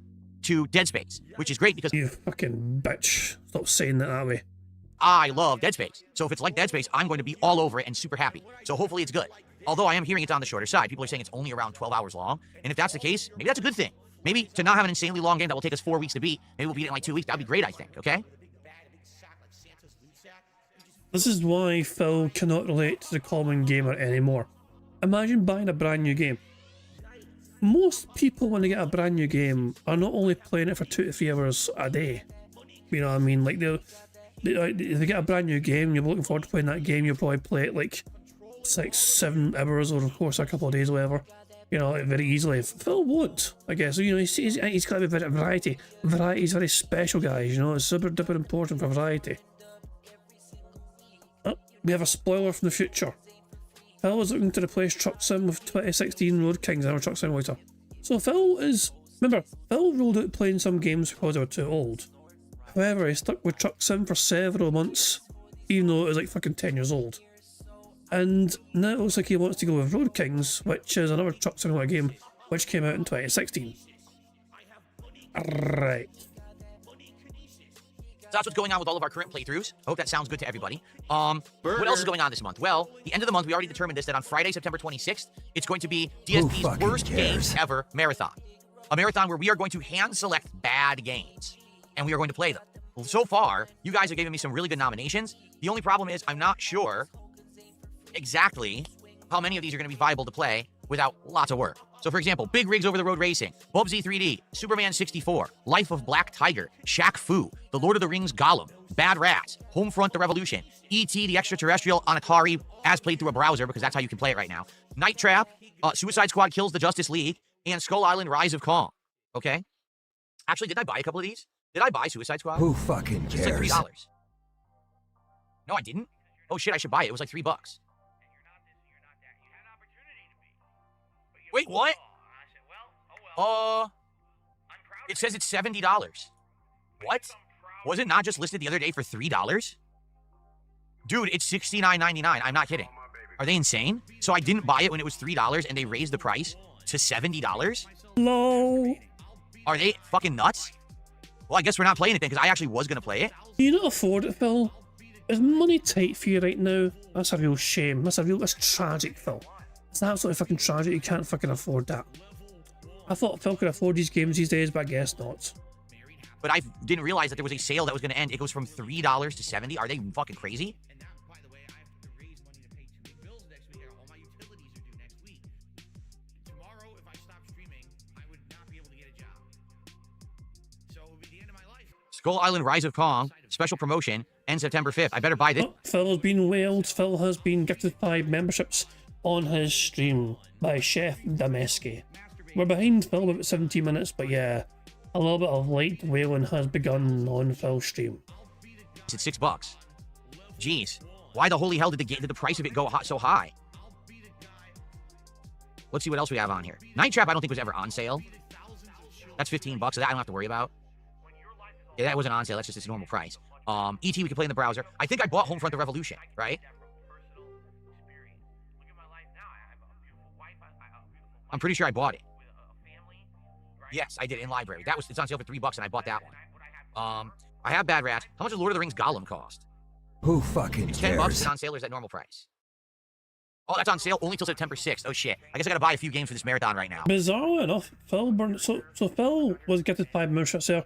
to Dead Space, which is great because... You fucking bitch. Stop saying that way. I love Dead Space. So if it's like Dead Space, I'm going to be all over it and super happy. So hopefully it's good. Although I am hearing it's on the shorter side. People are saying it's only around 12 hours long. And if that's the case, maybe that's a good thing. Maybe to not have an insanely long game that will take us 4 weeks to beat, maybe we'll beat it in like 2 weeks. That'd be great, I think, okay? This is why Phil cannot relate to the common gamer anymore. Imagine buying a brand new game. Most people, when they get a brand new game, are not only playing it for 2 to 3 hours a day. You know what I mean? Like, if they get a brand new game, you're looking forward to playing that game, you'll probably play it like 6-7 hours over the course of a couple of days or whatever. You know, very easily. Phil won't, I guess. You know, he's got a bit of variety. Variety is very special, guys. You know, it's super duper important for variety. Oh, we have a spoiler from the future. Phil is looking to replace Truck Sim with 2016 Road Kings and Truck Simulator. So Phil is... Remember, Phil rolled out playing some games because they were too old. However, he stuck with Truck Sim for several months, even though it was like fucking 10 years old. And now it looks like he wants to go with Road Kings, which is another Truck Simulator game, which came out in 2016. Right. So that's what's going on with all of our current playthroughs. I hope that sounds good to everybody. What else is going on this month? Well, the end of the month, we already determined this, that on Friday, September 26th, it's going to be DSP's worst games ever marathon. A marathon where we are going to hand-select bad games, and we are going to play them. So far, you guys have given me some really good nominations. The only problem is I'm not sure exactly how many of these are going to be viable to play without lots of work. So, for example, Big Rigs Over the Road Racing, Bubsy 3D, Superman 64, Life of Black Tiger, Shaq Fu, The Lord of the Rings Gollum, Bad Rats, Homefront The Revolution, E.T. the Extraterrestrial on Atari, as played through a browser, because that's how you can play it right now, Night Trap, Suicide Squad Kills the Justice League, and Skull Island Rise of Kong. Okay? Actually, did I buy a couple of these? Did I buy Suicide Squad? Who fucking cares? It's like $3. No, I didn't. Oh shit, I should buy it. It was like $3. Wait, what? It says it's $70. What? Was it not just listed the other day for $3? Dude, it's $69.99. I'm not kidding. Are they insane? So I didn't buy it when it was $3 and they raised the price to $70? No. Are they fucking nuts? Well, I guess we're not playing it then, because I actually was going to play it. Can you not afford it, Phil? Is money tight for you right now? That's a real shame. That's tragic, Phil. It's absolutely fucking tragic. You can't fucking afford that. I thought Phil could afford these games these days, but I guess not. But I didn't realize that there was a sale that was going to end. It goes from $3 to $70. Are they fucking crazy? Skull Island Rise of Kong, special promotion, ends September 5th. I better buy this. Oh, Phil has been whaled. Phil has been gifted 5 memberships on his stream by Chef Dameski. We're behind Phil by about 17 minutes, but yeah, a little bit of light whaling has begun on Phil's stream. It's $6. Jeez, why the holy hell did the price of it go so high? Let's see what else we have on here. Night Trap I don't think was ever on sale. That's $15, so that I don't have to worry about. Yeah, that wasn't on sale. That's just its normal price. E.T. we can play in the browser. I think I bought Homefront The Revolution, right? I'm pretty sure I bought it. Yes, I did in library. It's on sale for $3 and I bought that one. I have Bad Rats. How much does Lord of the Rings Gollum cost? Who fucking it's cares? $10. It's on sale or is that normal price? Oh, that's on sale only till September 6th. Oh shit. I guess I gotta buy a few games for this marathon right now. Bizarrely enough, so Phil was gifted 5 memberships there.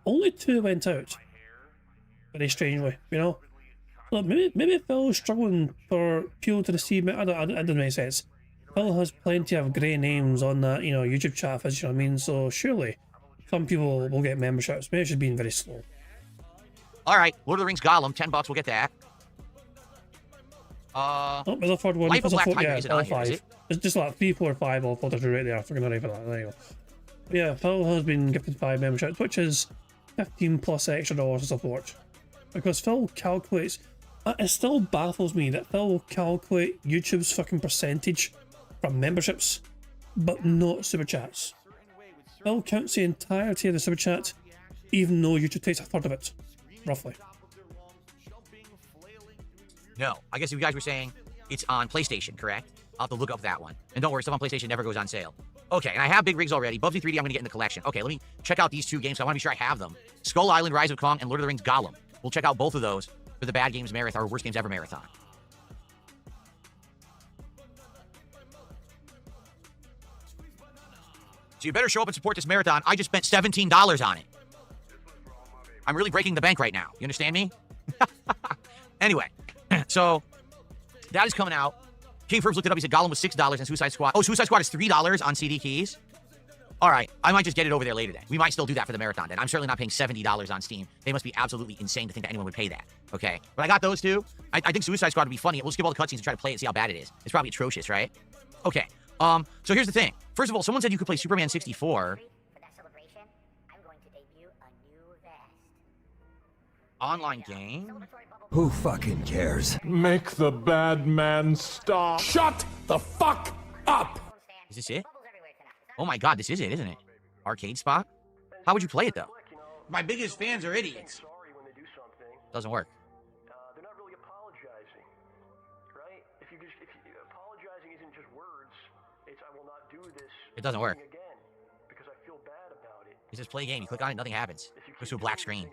Only 2 went out. Very strangely, you know. Look, maybe Phil's struggling for appeal to the sea. I don't make sense. Phil has plenty of grey names on that, you know, YouTube chat, you know what I mean? So surely some people will get memberships. Maybe it's just being very slow. Alright, Lord of the Rings Gollum, $10, we'll get that. Oh, there's a third one. Life of Black Tiger, yeah, is it all on here, 5. Is it? It's just like 3, 4, 5 all filtered right there. Fucking alright for that. There you go. Yeah, Phil has been gifted 5 memberships, which is 15 plus extra dollars of support. Because Phil calculates... It still baffles me that Phil will calculate YouTube's fucking percentage from memberships, but not super chats. Phil counts the entirety of the super chat, even though YouTube takes a third of it, roughly. No, I guess you guys were saying it's on PlayStation, correct? I'll have to look up that one. And don't worry, stuff on PlayStation never goes on sale. Okay, and I have Big Rigs already. Bubsy 3D I'm going to get in the collection. Okay, let me check out these 2 games, so I want to be sure I have them. Skull Island Rise of Kong and Lord of the Rings Gollum. We'll check out both of those for the Bad Games Marathon, or Worst Games Ever Marathon. So you better show up and support this marathon. I just spent $17 on it. I'm really breaking the bank right now. You understand me? Anyway, So that is coming out. King Furbs looked it up. He said Gollum was $6 and Suicide Squad. Oh, Suicide Squad is $3 on CD keys. All right, I might just get it over there later then. We might still do that for the marathon then. I'm certainly not paying $70 on Steam. They must be absolutely insane to think that anyone would pay that. Okay, but I got those two. I think Suicide Squad would be funny. We'll skip all the cutscenes and try to play it and see how bad it is. It's probably atrocious, right? Okay. So here's the thing. First of all, someone said you could play Superman 64. Online game? Who fucking cares? Make the bad man stop. Shut the fuck up! Is this it? Oh my god, this is it, isn't it? Arcade spot? How would you play it, though? My biggest fans are idiots. Doesn't work. They're not really apologizing, right? If apologizing isn't just words, it's I will not do this. It doesn't work. Again, because I feel bad about it. It says play game. You click on it, nothing happens. Goes to a black screen.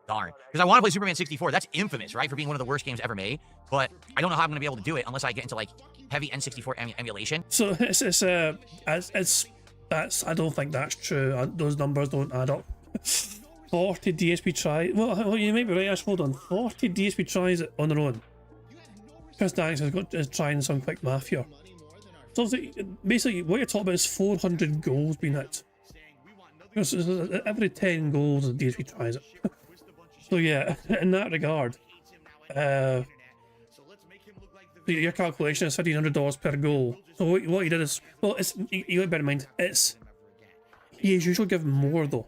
Darn. Because I want to play Superman 64. That's infamous, right? For being one of the worst games ever made. But I don't know how I'm going to be able to do it unless I get into, like, heavy N64 emulation. So I don't think that's true. Those numbers don't add up. 40 DSP tries. Well, you may be right. Hold on. 40 DSP tries on their own. Chris Daniels is trying some quick math here. So basically, what you're talking about is 400 goals being hit. Because every 10 goals, the DSP tries it. So yeah, in that regard, your calculation is $1,500 per goal. So what he did is, well, you got to bear in mind, he is usually given more though.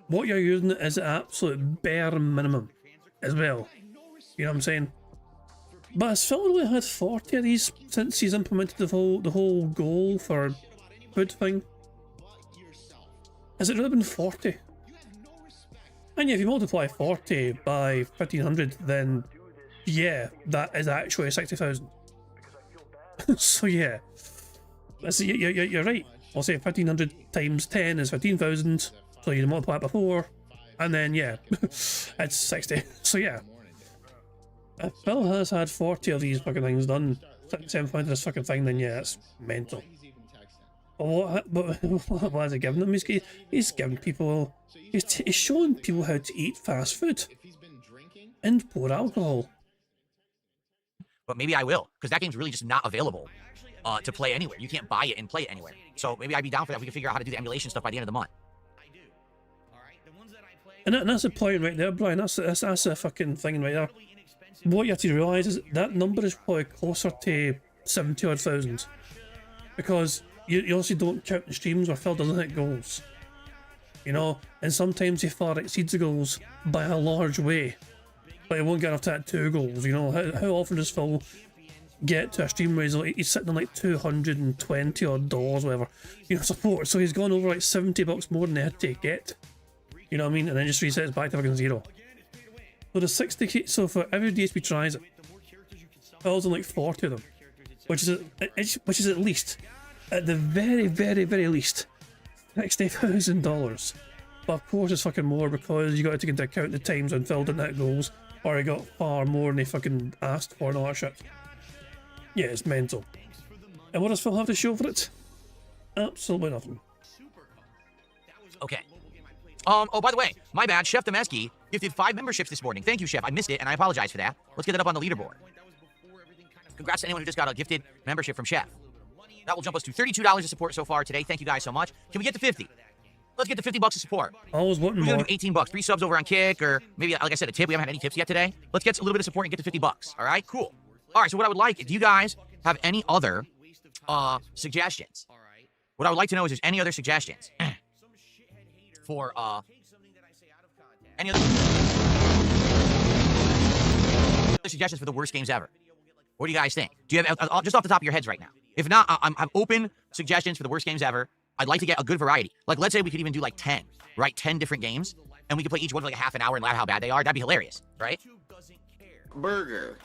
What you're using is the absolute bare minimum as well. You know what I'm saying? But has Phil really had 40 of these since he's implemented the whole goal for food thing? Has it really been 40? And yeah, if you multiply 40 by 1,500, then yeah, that is actually 60,000. So yeah, you're right. I'll say 1,500 times 10 is 15,000. So you multiply it by 4, and then yeah, it's 60. So yeah, if Phil has had 40 of these fucking things done since implemented this fucking thing, then yeah, it's mental. But what has he given them? He's giving people. He's showing people how to eat fast food and pour alcohol. But maybe I will, because that game's really just not available to play anywhere. You can't buy it and play it anywhere. So maybe I'd be down for that. We can figure out how to do the emulation stuff by the end of the month. And that's the point right there, Brian. That's a fucking thing right there. What you have to realise is that number is probably closer to 70,000, because you also don't count the streams where Phil doesn't hit goals. You know, and sometimes he far exceeds the goals by a large way, but he won't get enough to hit 2 goals. You know, how often does Phil get to a stream where he's sitting on like $220 odd, whatever, you know, support? So he's gone over like $70 more than they had to get. You know what I mean? And then just resets back to fucking 0. So the 60k, so for every DSP tries it, Phil's on like 40 of them, which is at least, at the very, very, very least, $60,000. But of course it's fucking more, because you got to take into account the times when Phil didn't hit goals, or he got far more than he fucking asked for and all that shit. Yeah, it's mental. And what does Phil have to show for it? Absolutely nothing. Okay. Oh, by the way, my bad. Chef Demeski gifted 5 memberships this morning. Thank you, Chef. I missed it, and I apologize for that. Let's get that up on the leaderboard. Congrats to anyone who just got a gifted membership from Chef. That will jump us to $32 of support so far today. Thank you guys so much. Can we get to 50? Let's get to $50 of support. Always wanting more. more. 18 bucks. 3 subs over on Kick, or maybe, like I said, a tip. We haven't had any tips yet today. Let's get a little bit of support and get to $50. All right, cool. All right, so what I would like, do you guys have any other suggestions? What I would like to know is, there's any other suggestions for any other suggestions for the worst games ever? What do you guys think? Do you have, just off the top of your heads right now? If not, I'm open suggestions for the worst games ever. I'd like to get a good variety. Like, let's say we could even do like 10, right? 10 different games, and we could play each one for like a half an hour and laugh how bad they are. That'd be hilarious, right? Burger.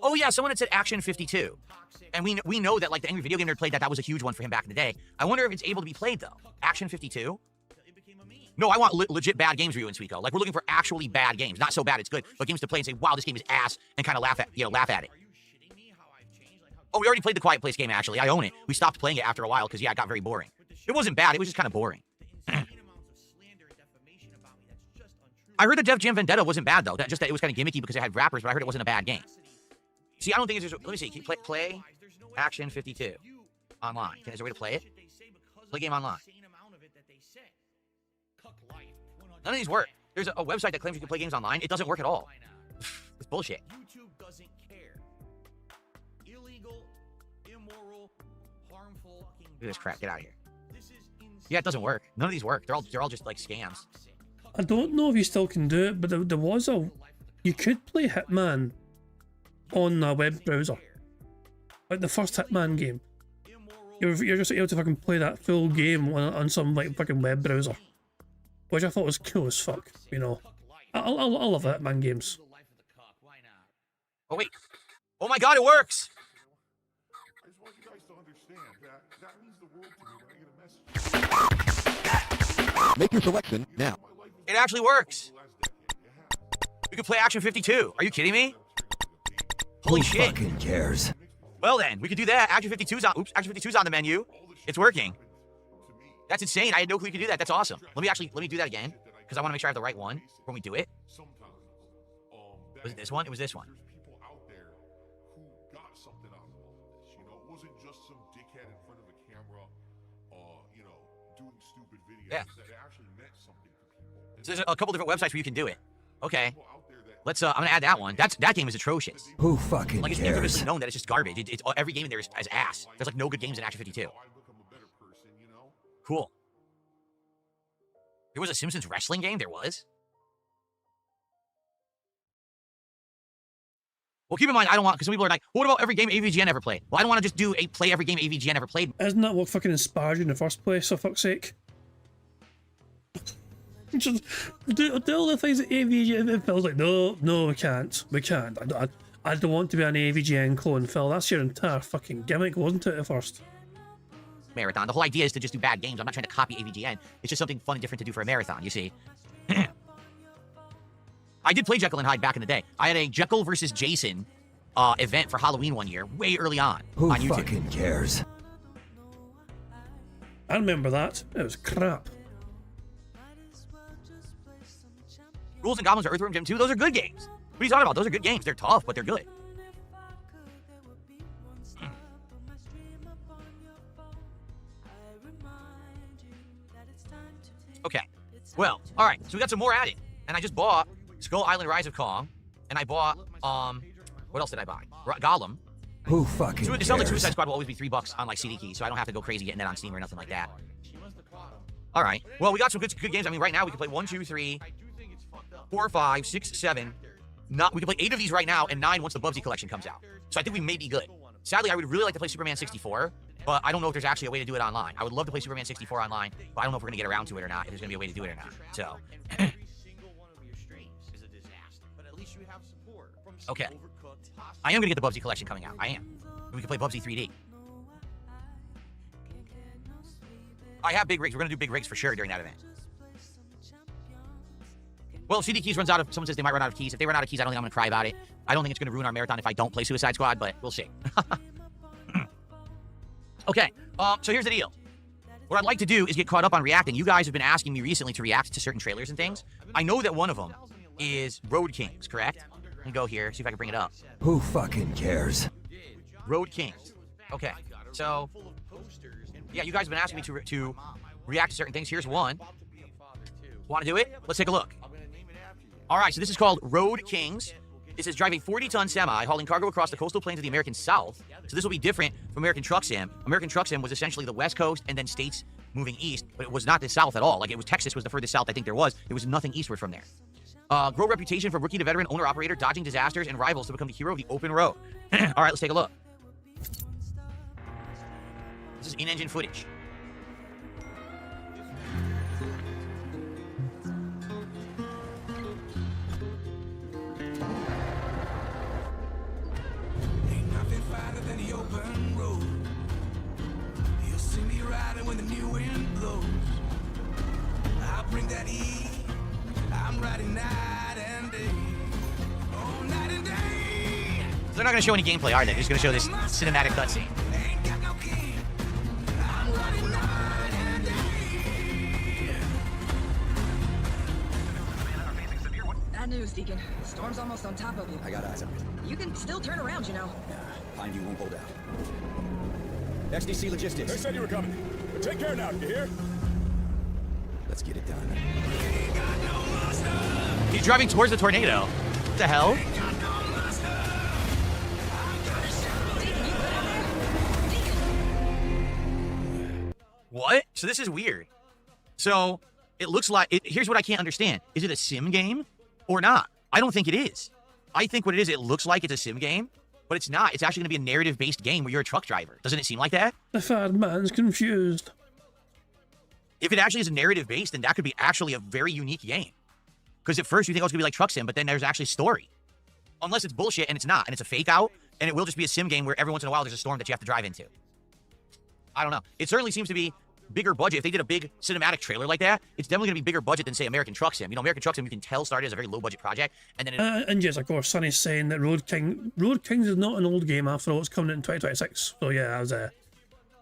Oh yeah, someone had said Action 52. And we know that, like, the Angry Video Game Nerd played that. That was a huge one for him back in the day. I wonder if it's able to be played, though. Action 52? No, I want legit bad games review in Suiko. Like, we're looking for actually bad games. Not so bad it's good, but games to play and say, wow, this game is ass, and kind of laugh at it. Oh, we already played the Quiet Place game, actually. I own it. We stopped playing it after a while because, yeah, it got very boring. It wasn't bad. It was just kind of boring. I heard that Def Jam Vendetta wasn't bad, though. Just that it was kind of gimmicky because it had rappers, but I heard it wasn't a bad game. See, I don't think it's... Let me see. Can you play Action 52 online? Is there a way to play it? Play game online. None of these work. There's a website that claims you can play games online. It doesn't work at all. It's bullshit. YouTube doesn't care. Illegal, immoral, harmful. Look at this crap. Get out of here. Yeah, it doesn't work. None of these work. They're all just like scams. I don't know if you still can do it, but there was a... You could play Hitman on a web browser. Like the first Hitman game. You're just able to fucking play that full game on some like fucking web browser. Which I thought was cool as fuck, you know. I love Hitman games. Oh wait. Oh my god, it works! I just want you guys to understand that means the world to me when I get a message. Make your selection now. It actually works. You can play Action 52. Are you kidding me? Holy Who shit. fucking cares? Well then, we could do that. Action 52's on. Oops, Action 52's on the menu. It's working. That's insane. I had no clue you could do that. That's awesome. Let me do that again because I want to make sure I have the right one when we do it. Was it this one? It was this one. People out there who got something out of all of this. You know, it wasn't just some dickhead in front of a camera, you know, doing stupid videos. Yeah. That actually meant something to people. So there's a couple different websites where you can do it. Okay. Let's. I'm gonna add that one. That game is atrocious. Who fucking Like it's cares? infamously known that it's just garbage. It's every game in there is ass. There's like no good games in Action 52. Cool. There was a Simpsons wrestling game? There was? Well, keep in mind, I don't want... Because some people are like, what about every game AVGN ever played? Well, I don't want to just do play every game AVGN ever played. Isn't that what fucking inspired you in the first place, for fuck's sake? Just do all the things that AVGN feels like, no, we can't. We can't. I don't want to be an AVGN clone, Phil. That's your entire fucking gimmick, wasn't it, at first? Marathon. The whole idea is to just do bad games. I'm not trying to copy AVGN. It's just something fun and different to do for a marathon, you see. I did play Jekyll and Hyde back in the day. I had a Jekyll versus Jason event for Halloween one year, way early on Who YouTube. fucking cares? I remember that. It was crap. Rules and Goblins or Earthworm Jim 2, those are good games. What are you talking about? Those are good games. They're tough, but they're good. Okay. Well, all right. So we got some more added. And I just bought Skull Island Rise of Kong. And I bought, what else did I buy? Gollum. Who fucking It cares? sounds like Suicide Squad will always be $3 on like CD keys, so I don't have to go crazy getting it on Steam or nothing like that. All right. Well, we got some good games. I mean, right now we can play 1, 2, 3, 4, 5, 6, 7. We can play 8 of these right now and 9 once the Bubsy collection comes out. So I think we may be good. Sadly, I would really like to play Superman 64, but I don't know if there's actually a way to do it online. I would love to play Superman 64 online, but I don't know if we're going to get around to it or not, if there's going to be a way to do it or not. So. Okay. I am going to get the Bubsy collection coming out. I am. We can play Bubsy 3D. I have big rigs. We're going to do big rigs for sure during that event. Well, if CD keys runs out of... Someone says they might run out of keys. If they run out of keys, I don't think I'm going to cry about it. I don't think it's going to ruin our marathon if I don't play Suicide Squad, but we'll see. Okay. So here's the deal. What I'd like to do is get caught up on reacting. You guys have been asking me recently to react to certain trailers and things. I know that one of them is Road Kings, correct? Let me go here, see if I can bring it up. Who fucking cares? Road Kings. Okay. So, yeah, you guys have been asking me to react to certain things. Here's one. Want to do it? Let's take a look. All right, so this is called Road Kings. This is driving 40-ton semi, hauling cargo across the coastal plains of the American South. So this will be different from American Truck Sim. American Truck Sim was essentially the West Coast and then states moving east, but it was not the South at all. Like, it was Texas was the furthest south I think there was. There was nothing eastward from there. Grow reputation from rookie to veteran, owner-operator, dodging disasters and rivals to become the hero of the open road. All right, let's take a look. This is in-engine footage. Ain't nothing farther than the open road. You'll see me riding when the new wind blows. I'll bring that heat. I'm riding night and day. Oh, night and day. They're not going to show any gameplay, are they? They're just going to show this cinematic cutscene. Ain't got no key. I'm riding night and day. news, Deacon. Storm's almost on top of you. I got eyes on it. You can still turn around, you know. Find you won't hold out. XDC Logistics. They said you were coming. But take care now, you hear? Let's get it done. He's driving towards the tornado. What the hell? What? So this is weird. So it looks like here's what I can't understand. Is it a sim game or not? I don't think it is. I think what it is, it looks like it's a sim game, but it's not. It's actually going to be a narrative-based game where you're a truck driver. Doesn't it seem like that? The fat man's confused. If it actually is a narrative-based, then that could be actually a very unique game. Because at first you think, oh, it's going to be like truck sim, but then there's actually story. Unless it's bullshit and it's not, and it's a fake out, and it will just be a sim game where every once in a while there's a storm that you have to drive into. I don't know. It certainly seems to be bigger budget. If they did a big cinematic trailer like that, it's definitely going to be bigger budget than, say, American Truck Sim. You know, American Truck Sim, you can tell started as a very low-budget project, and then... And yes, of course, Sonny's saying that Road Kings is not an old game after all. It's coming in 2026. So yeah, that was a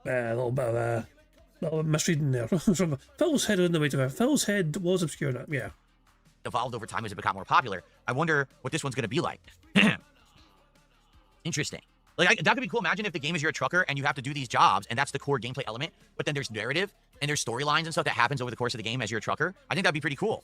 little bit of a misreading there. Phil's head on the way to it. Phil's head was obscure now, yeah. Evolved over time as it became more popular. I wonder what this one's going to be like. Interesting. Like, that could be cool. Imagine if the game is you're a trucker and you have to do these jobs, and that's the core gameplay element, but then there's narrative and there's storylines and stuff that happens over the course of the game as you're a trucker. I think that'd be pretty cool.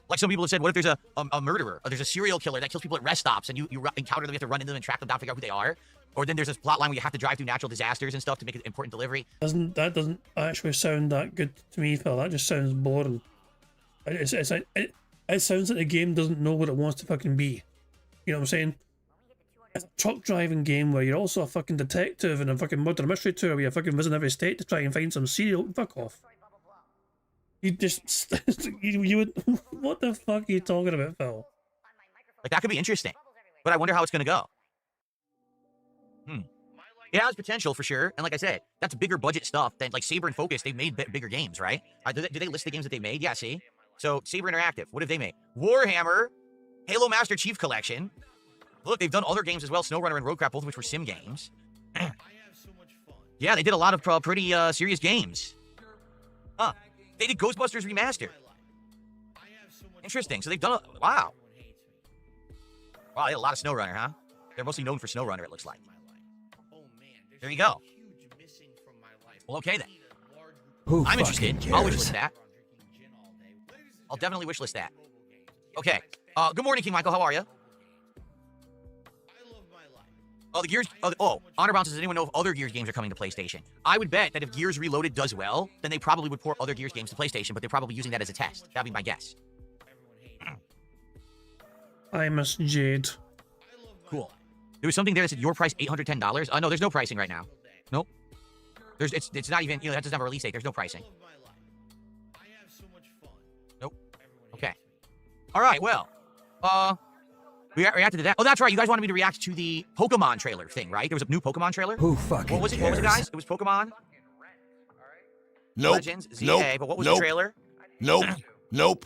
Like some people have said, what if there's a murderer, or there's a serial killer that kills people at rest stops, and you encounter them, you have to run into them and track them down, figure out who they are? Or then there's this plot line where you have to drive through natural disasters and stuff to make an important delivery. That doesn't actually sound that good to me, Phil. That just sounds boring. It sounds like the game doesn't know what it wants to fucking be. You know what I'm saying? It's a truck driving game where you're also a fucking detective and a fucking murder mystery tour where you fucking visit every state to try and find some serial. Fuck off. You just you would. What the fuck are you talking about, Phil? Like, that could be interesting, but I wonder how it's gonna go. It has potential for sure, and like I said, that's bigger budget stuff than like Saber and Focus. They've made bigger games, right? Do they list the games that they made? Yeah, see. So Saber Interactive, what have they made? Warhammer, Halo Master Chief Collection. Look, they've done other games as well, SnowRunner and Roadcraft, both of which were sim games. Yeah, they did a lot of pretty serious games. Huh. They did Ghostbusters Remastered. Interesting. So they've done wow. Wow, they had a lot of SnowRunner, huh? They're mostly known for SnowRunner, it looks like. There you go. Well, okay then. I'm interested. I'll wishlist that. I'll definitely wishlist that. Okay. Good morning, King Michael. How are you? Oh, the Gears... Honor Bounce, does anyone know if other Gears games are coming to PlayStation? I would bet that if Gears Reloaded does well, then they probably would port other Gears games to PlayStation, but they're probably using that as a test. That'd be my guess. I miss Jade. Cool. There was something there that said your price $810. No, there's no pricing right now. Nope. It's not even, that doesn't have a release date. There's no pricing. Nope. Okay. All right, well. We reacted to that. Oh, that's right. You guys wanted me to react to the Pokemon trailer thing, right? There was a new Pokemon trailer. Who fucking What was it, guys? It was Pokemon Nope. Legends, ZA, but what was the trailer? Nope. Nope.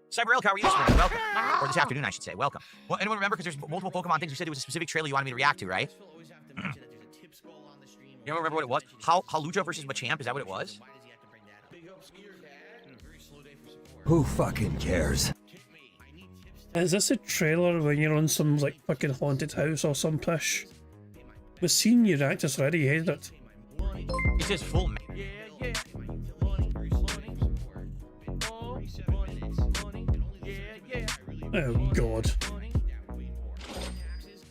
Cyber Elk, how are you this morning? Welcome. Or this afternoon, I should say. Welcome. Well, anyone remember? Because there's multiple Pokemon things. You said it was a specific trailer you wanted me to react to, right? You remember what it was? Haluja versus Machamp? Is that what it was? Who fucking cares? Is this a trailer when you're on some like fucking haunted house or some pish? We've seen you react this already, you hated it. It says full. Oh god.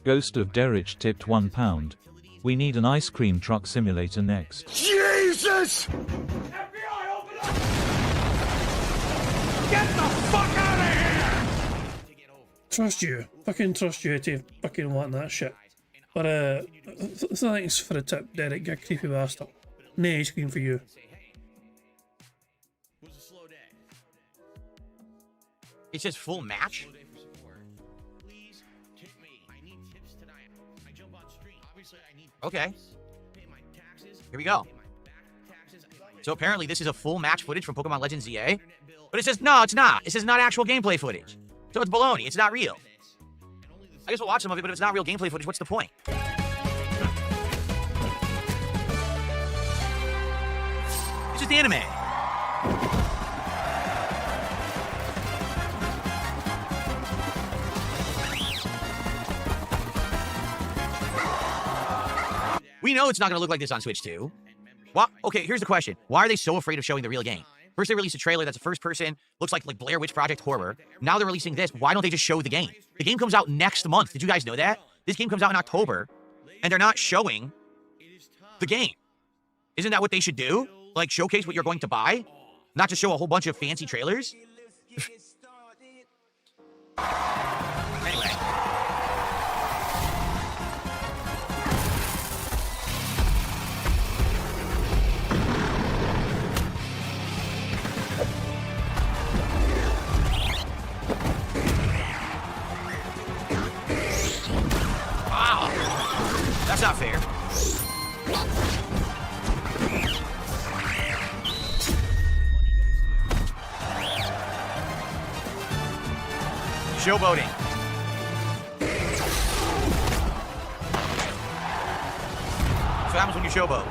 Ghost of Derrich tipped £1. We need an ice cream truck simulator next. Jesus! Get the fuck out of here! Trust you. Fucking trust you to fucking want that shit. But thanks for the tip, Derek, you creepy bastard. No ice cream for you. It says full match? Okay. Here we go. So apparently this is a full match footage from Pokemon Legends ZA. But it says, no, it's not. It says not actual gameplay footage. So it's baloney. It's not real. I guess we'll watch some of it, but if it's not real gameplay footage, what's the point? It's just anime. We know it's not going to look like this on Switch 2. Well, okay, here's the question. Why are they so afraid of showing the real game? First, they released a trailer that's a first-person, looks like Blair Witch Project horror. Now they're releasing this. Why don't they just show the game? The game comes out next month. Did you guys know that? This game comes out in October, and they're not showing the game. Isn't that what they should do? Like, showcase what you're going to buy? Not just show a whole bunch of fancy trailers? Anyway. Wow. That's not fair. Showboating. That's what happens when you showboat.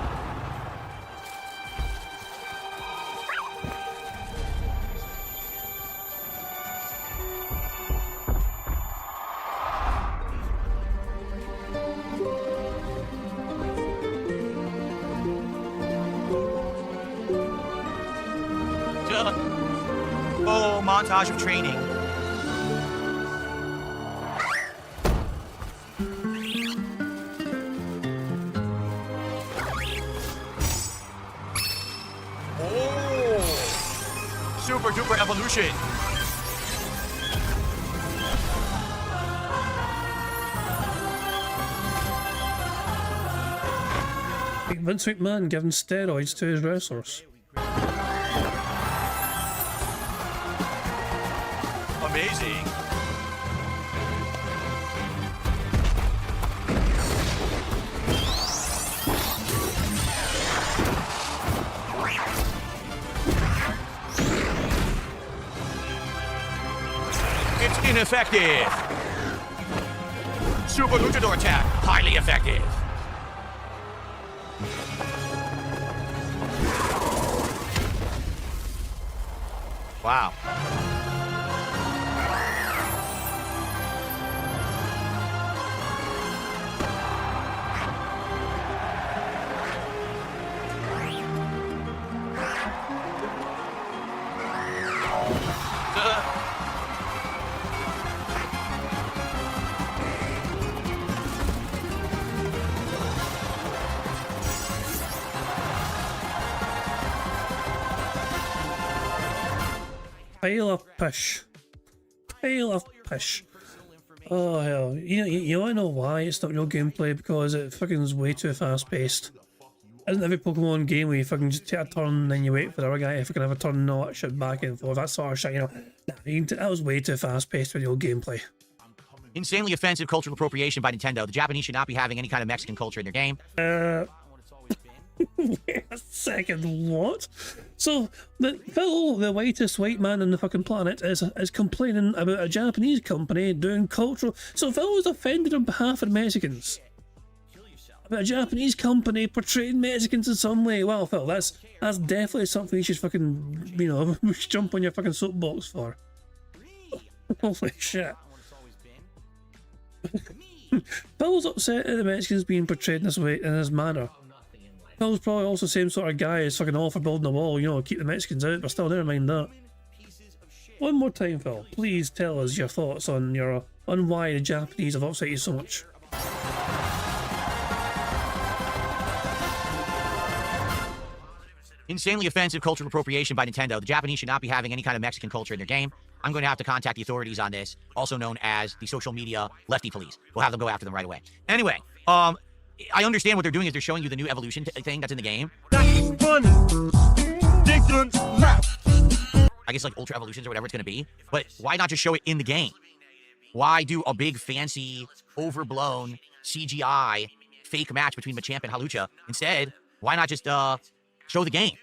Oh, montage of training. Super duper evolution. Vince McMahon giving steroids to his wrestlers. Amazing. It's ineffective. Super luchador attack, highly effective. Wow. Pile of pish. Pile of pish. Oh hell. You wanna know why it's not real gameplay? Because it fucking is way too fast paced. Isn't every Pokemon game where you fucking just take a turn and then you wait for the other guy if you can have a turn and all that shit back and forth, that sort of shit, you know. That was way too fast paced with the old gameplay. Insanely offensive cultural appropriation by Nintendo. The Japanese should not be having any kind of Mexican culture in their game. Wait a second, what? So, Phil, the whitest white man on the fucking planet, is complaining about a Japanese company doing cultural... So Phil was offended on behalf of Mexicans. About a Japanese company portraying Mexicans in some way. Well, Phil, that's definitely something you should fucking, you know, jump on your fucking soapbox for. Holy shit. Phil's upset at the Mexicans being portrayed in this way, in this manner. Phil's probably also the same sort of guy as fucking all for building a wall, you know, keep the Mexicans out, but still, never mind that. One more time, Phil, please tell us your thoughts on why the Japanese have upset you so much. Insanely offensive cultural appropriation by Nintendo. The Japanese should not be having any kind of Mexican culture in their game. I'm going to have to contact the authorities on this, also known as the social media lefty police. We'll have them go after them right away. Anyway, I understand what they're doing is they're showing you the new evolution thing that's in the game. I guess like Ultra Evolutions or whatever it's going to be. But why not just show it in the game? Why do a big, fancy, overblown CGI fake match between Machamp and Halucha? Instead, why not just show the game?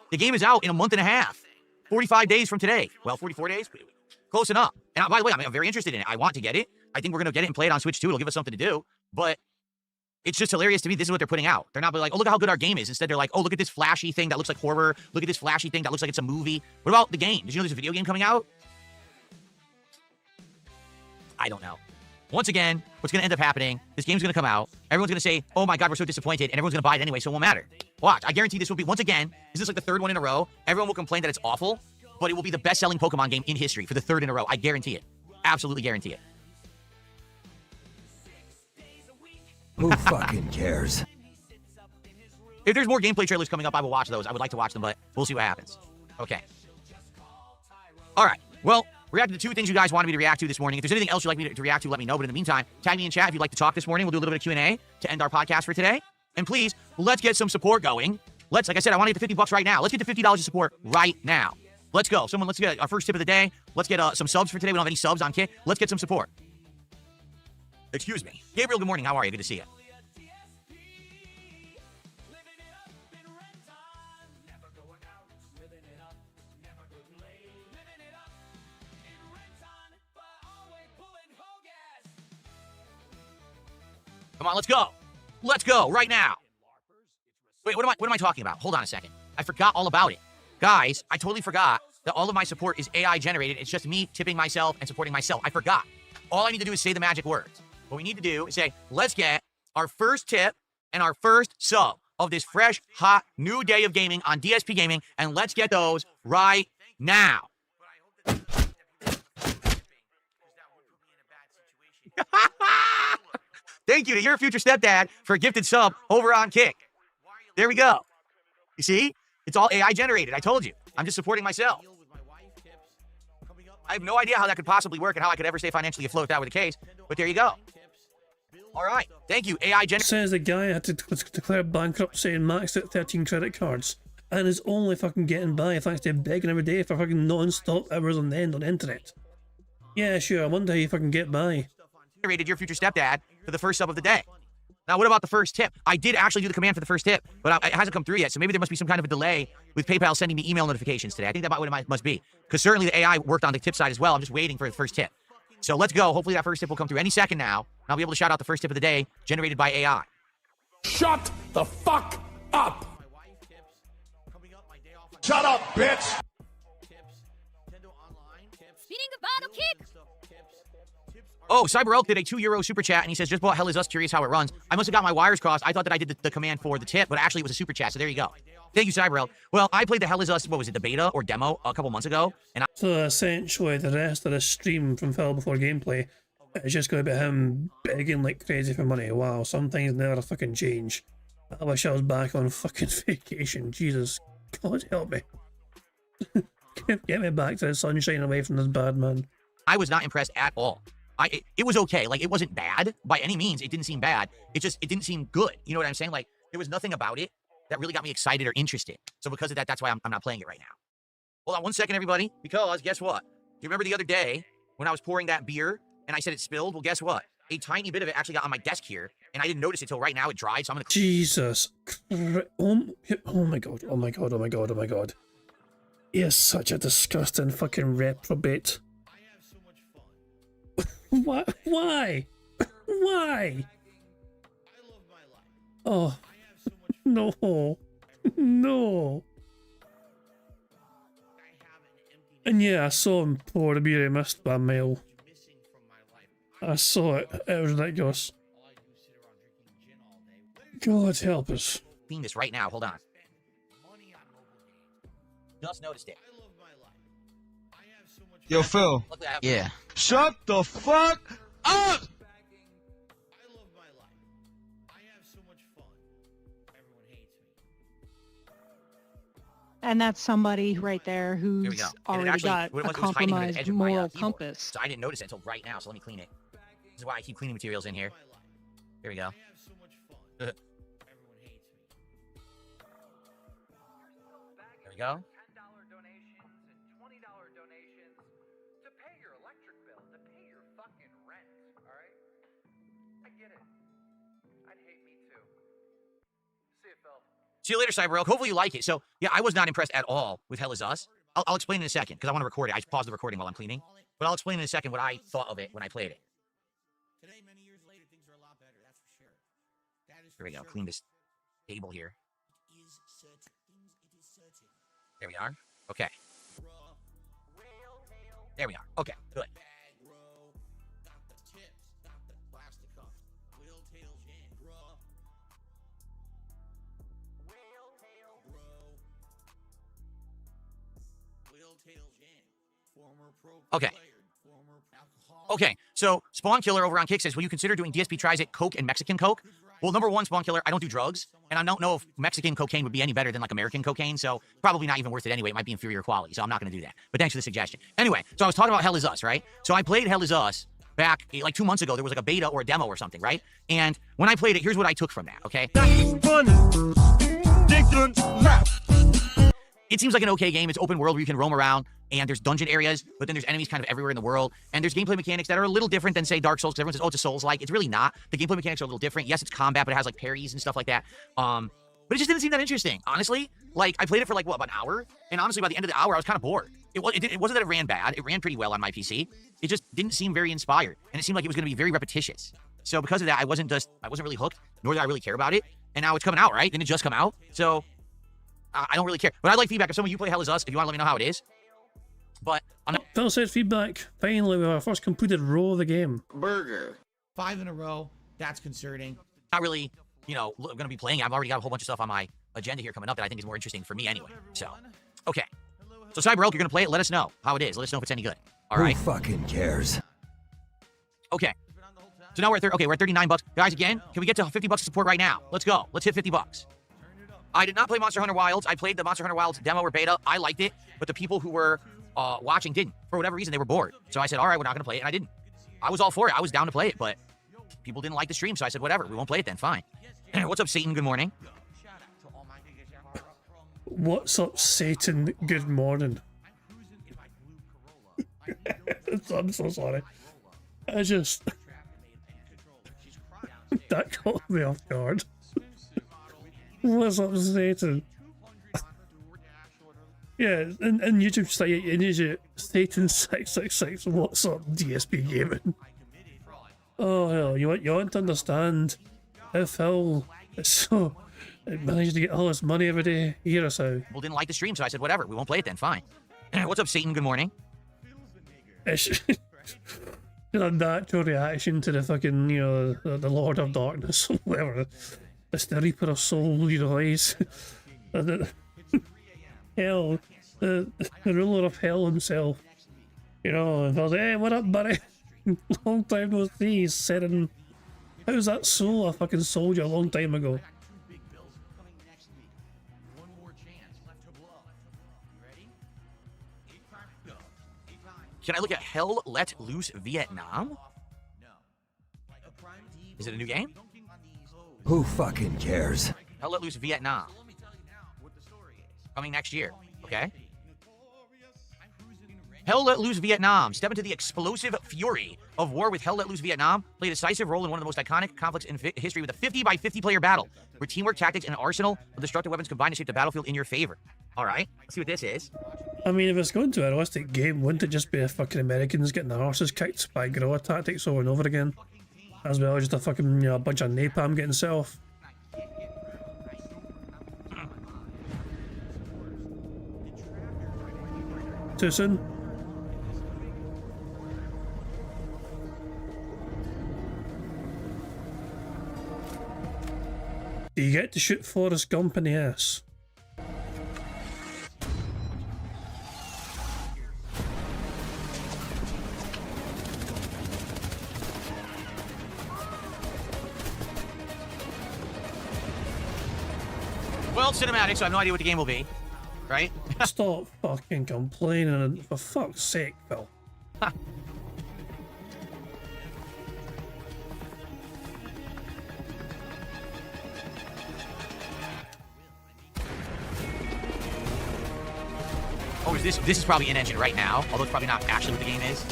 The game is out in a month and a half. 45 days from today. Well, 44 days? Close enough. And by the way, I'm very interested in it. I want to get it. I think we're going to get it and play it on Switch too. It'll give us something to do. But it's just hilarious to me. This is what they're putting out. They're not like, oh, look at how good our game is. Instead, they're like, oh, look at this flashy thing that looks like horror. Look at this flashy thing that looks like it's a movie. What about the game? Did you know there's a video game coming out? I don't know. once again, what's going to end up happening, this game's going to come out. Everyone's going to say, oh my God, we're so disappointed. And everyone's going to buy it anyway, so it won't matter. Watch. I guarantee this will be, once again, this is like the third one in a row. Everyone will complain that it's awful, but it will be the best-selling Pokemon game in history for the third in a row. I guarantee it. Absolutely guarantee it. Who fucking cares? If there's more gameplay trailers coming up, I will watch those. I would like to watch them, but we'll see what happens. Okay. All right. Well, reacted to 2 things you guys wanted me to react to this morning. If there's anything else you'd like me to react to, let me know. But in the meantime, tag me in chat if you'd like to talk this morning. We'll do a little bit of Q&A to end our podcast for today. And please, let's get some support going. Like I said, I want to get to $50 right now. Let's get to $50 of support right now. Let's go. Let's get our first tip of the day. Let's get some subs for today. We don't have any subs on Kick. Let's get some support. Excuse me. Gabriel, good morning. How are you? Good to see you. Come on, let's go. Let's go right now. Wait, what am I talking about? Hold on a second. I forgot all about it. Guys, I totally forgot that all of my support is AI generated. It's just me tipping myself and supporting myself. I forgot. All I need to do is say the magic words. What we need to do is say, let's get our first tip and our first sub of this fresh, hot, new day of gaming on DSP Gaming, and let's get those right now. Thank you to your future stepdad for a gifted sub over on Kick. There we go. You see? It's all AI generated. I told you. I'm just supporting myself. I have no idea how that could possibly work and how I could ever stay financially afloat if that were the case. But there you go. All right. Thank you, AI generated. Says the guy had to declare bankruptcy and maxed out 13 credit cards and is only fucking getting by thanks to begging every day for fucking non-stop hours on end on the internet. Yeah, sure. I wonder how you fucking get by. Generated your future stepdad for the first sub of the day. Now, what about the first tip? I did actually do the command for the first tip, but it hasn't come through yet, so maybe there must be some kind of a delay with PayPal sending me email notifications today. I think that what it must be, because certainly the AI worked on the tip side as well. I'm just waiting for the first tip. So let's go. Hopefully that first tip will come through any second now, and I'll be able to shout out the first tip of the day generated by AI. Shut the fuck up! Shut up, bitch! Feeding a bottle kick! Oh, Cyber Elk did a €2 super chat, and he says, just bought Hell Is Us, curious how it runs. I must have got my wires crossed. I thought that I did the command for the tip, but actually it was a super chat, so there you go. Thank you, Cyber Elk. Well, I played the Hell Is Us, what was it, the beta or demo a couple months ago, and So essentially the rest of the stream from Phil Before Gameplay is just going to be him begging like crazy for money. Wow, some things never fucking change. I wish I was back on fucking vacation. Jesus, God help me. Get me back to the sunshine away from this bad man. I was not impressed at all. It was okay. Like, it wasn't bad by any means. It didn't seem bad. It didn't seem good. You know what I'm saying? Like, there was nothing about it that really got me excited or interested. So because of that, that's why I'm not playing it right now. Hold on one second, everybody, because guess what? Do you remember the other day when I was pouring that beer and I said it spilled? Well, guess what? A tiny bit of it actually got on my desk here, and I didn't notice it till right now. It dried, so I'm gonna... Jesus Christ. Oh my God. Oh my God. Oh my God. Oh my God. He is such a disgusting fucking reprobate. Why? Why? Why? Oh, no. No. And yeah, I saw him pour the beer he missed by a mile. I saw it. It was ridiculous. God help us. Seeing this right now. Hold on. Just noticed it. Yo, Phil. Yeah. Shut the fuck up! And that's somebody right there who's already got a compromised moral compass. So I didn't notice it until right now, so let me clean it. This is why I keep cleaning materials in here. Here we go. There we go. See you later, Cyber Elk. Hopefully you like it. So, yeah, I was not impressed at all with Hell Is Us. I'll explain in a second, because I want to record it. I paused the recording while I'm cleaning. But I'll explain in a second what I thought of it when I played it. Today, many years later, things are a lot better, that's for sure. Here we go. Clean this table here. There we are. Okay. There we are. Okay, good. Okay. Okay, so Spawn Killer over on Kick says, will you consider doing DSP Tries It, Coke, and Mexican Coke? Well, number one, Spawn Killer, I don't do drugs, and I don't know if Mexican cocaine would be any better than, like, American cocaine, so probably not even worth it anyway. It might be inferior quality, so I'm not going to do that. But thanks for the suggestion. Anyway, so I was talking about Hell Is Us, right? So I played Hell Is Us back, like, 2 months ago. There was, like, a beta or a demo or something, right? And when I played it, here's what I took from that, okay? It seems like an okay game. It's open world where you can roam around, and there's dungeon areas, but then there's enemies kind of everywhere in the world, and there's gameplay mechanics that are a little different than, say, Dark Souls, because everyone says, oh, it's a Souls-like. It's really not. The gameplay mechanics are a little different. Yes, it's combat, but it has, like, parries and stuff like that. But it just didn't seem that interesting, honestly. Like, I played it for, like, what, about an hour? And honestly, by the end of the hour, I was kind of bored. It wasn't that it ran bad. It ran pretty well on my PC. It just didn't seem very inspired, and it seemed like it was going to be very repetitious. So because of that, I wasn't really hooked, nor did I really care about it. And now it's coming out, right? Didn't it just come out? So I don't really care. But I'd like feedback. If some of you play Hell Is Us, if you want to let me know how it is. But I'm not... Phil said feedback. Finally, we have our first completed row of the game. Burger. 5 in a row. That's concerning. Not really, you know, going to be playing. I've already got a whole bunch of stuff on my agenda here coming up that I think is more interesting for me anyway. So, okay. So, Cyber Elk, you're going to play it. Let us know how it is. Let us know if it's any good. All right? Who fucking cares? Okay. So now we're at we're at 39 bucks. Guys, again, can we get to 50 bucks of support right now? Let's go. Let's hit 50 bucks. I did not play Monster Hunter Wilds. I played the Monster Hunter Wilds demo or beta. I liked it, but the people who were watching didn't. For whatever reason, they were bored. So I said, all right, we're not going to play it, and I didn't. I was all for it. I was down to play it, but people didn't like the stream, so I said, whatever, we won't play it then. Fine. What's up, Satan? Good morning. What's up, Satan? Good morning. I'm so sorry. I just... that caught me off guard. What's up, Satan? Yeah, and YouTube Satan 666. What's up, DSP Gaming? Oh hell, you want to understand how Phil is so managed to get all this money every day? Hear us out. People didn't like the stream, so I said, whatever, we won't play it then. Fine. What's up, Satan? Good morning. It's a natural reaction to the fucking, you know, the Lord of Darkness, whatever. It's the Reaper of Soul, you know, he's hell, the ruler of hell himself. You know, and I was like, hey, what up, buddy? Long time no see. He's saying, how's that soul? I fucking sold you a long time ago. Can I look at Hell Let Loose Vietnam? Is it a new game? Who fucking cares? Hell Let Loose Vietnam. Coming next year, okay? Hell Let Loose Vietnam. Step into the explosive fury of war with Hell Let Loose Vietnam. Play a decisive role in one of the most iconic conflicts in history with a 50 by 50 player battle, where teamwork, tactics, and an arsenal of destructive weapons combine to shape the battlefield in your favor. All right, let's see what this is. I mean, if it's going to a realistic game, wouldn't it just be fucking Americans getting their arses kicked by guerrilla tactics over and over again? As well as just a fucking, you know, a bunch of napalm getting set off. Too soon? Do you get to shoot Forrest Gump in the ass? Well, cinematics, so I have no idea what the game will be. Right? Stop fucking complaining, for fuck's sake, Phil. Oh, is this is probably in engine right now, although it's probably not actually what the game is.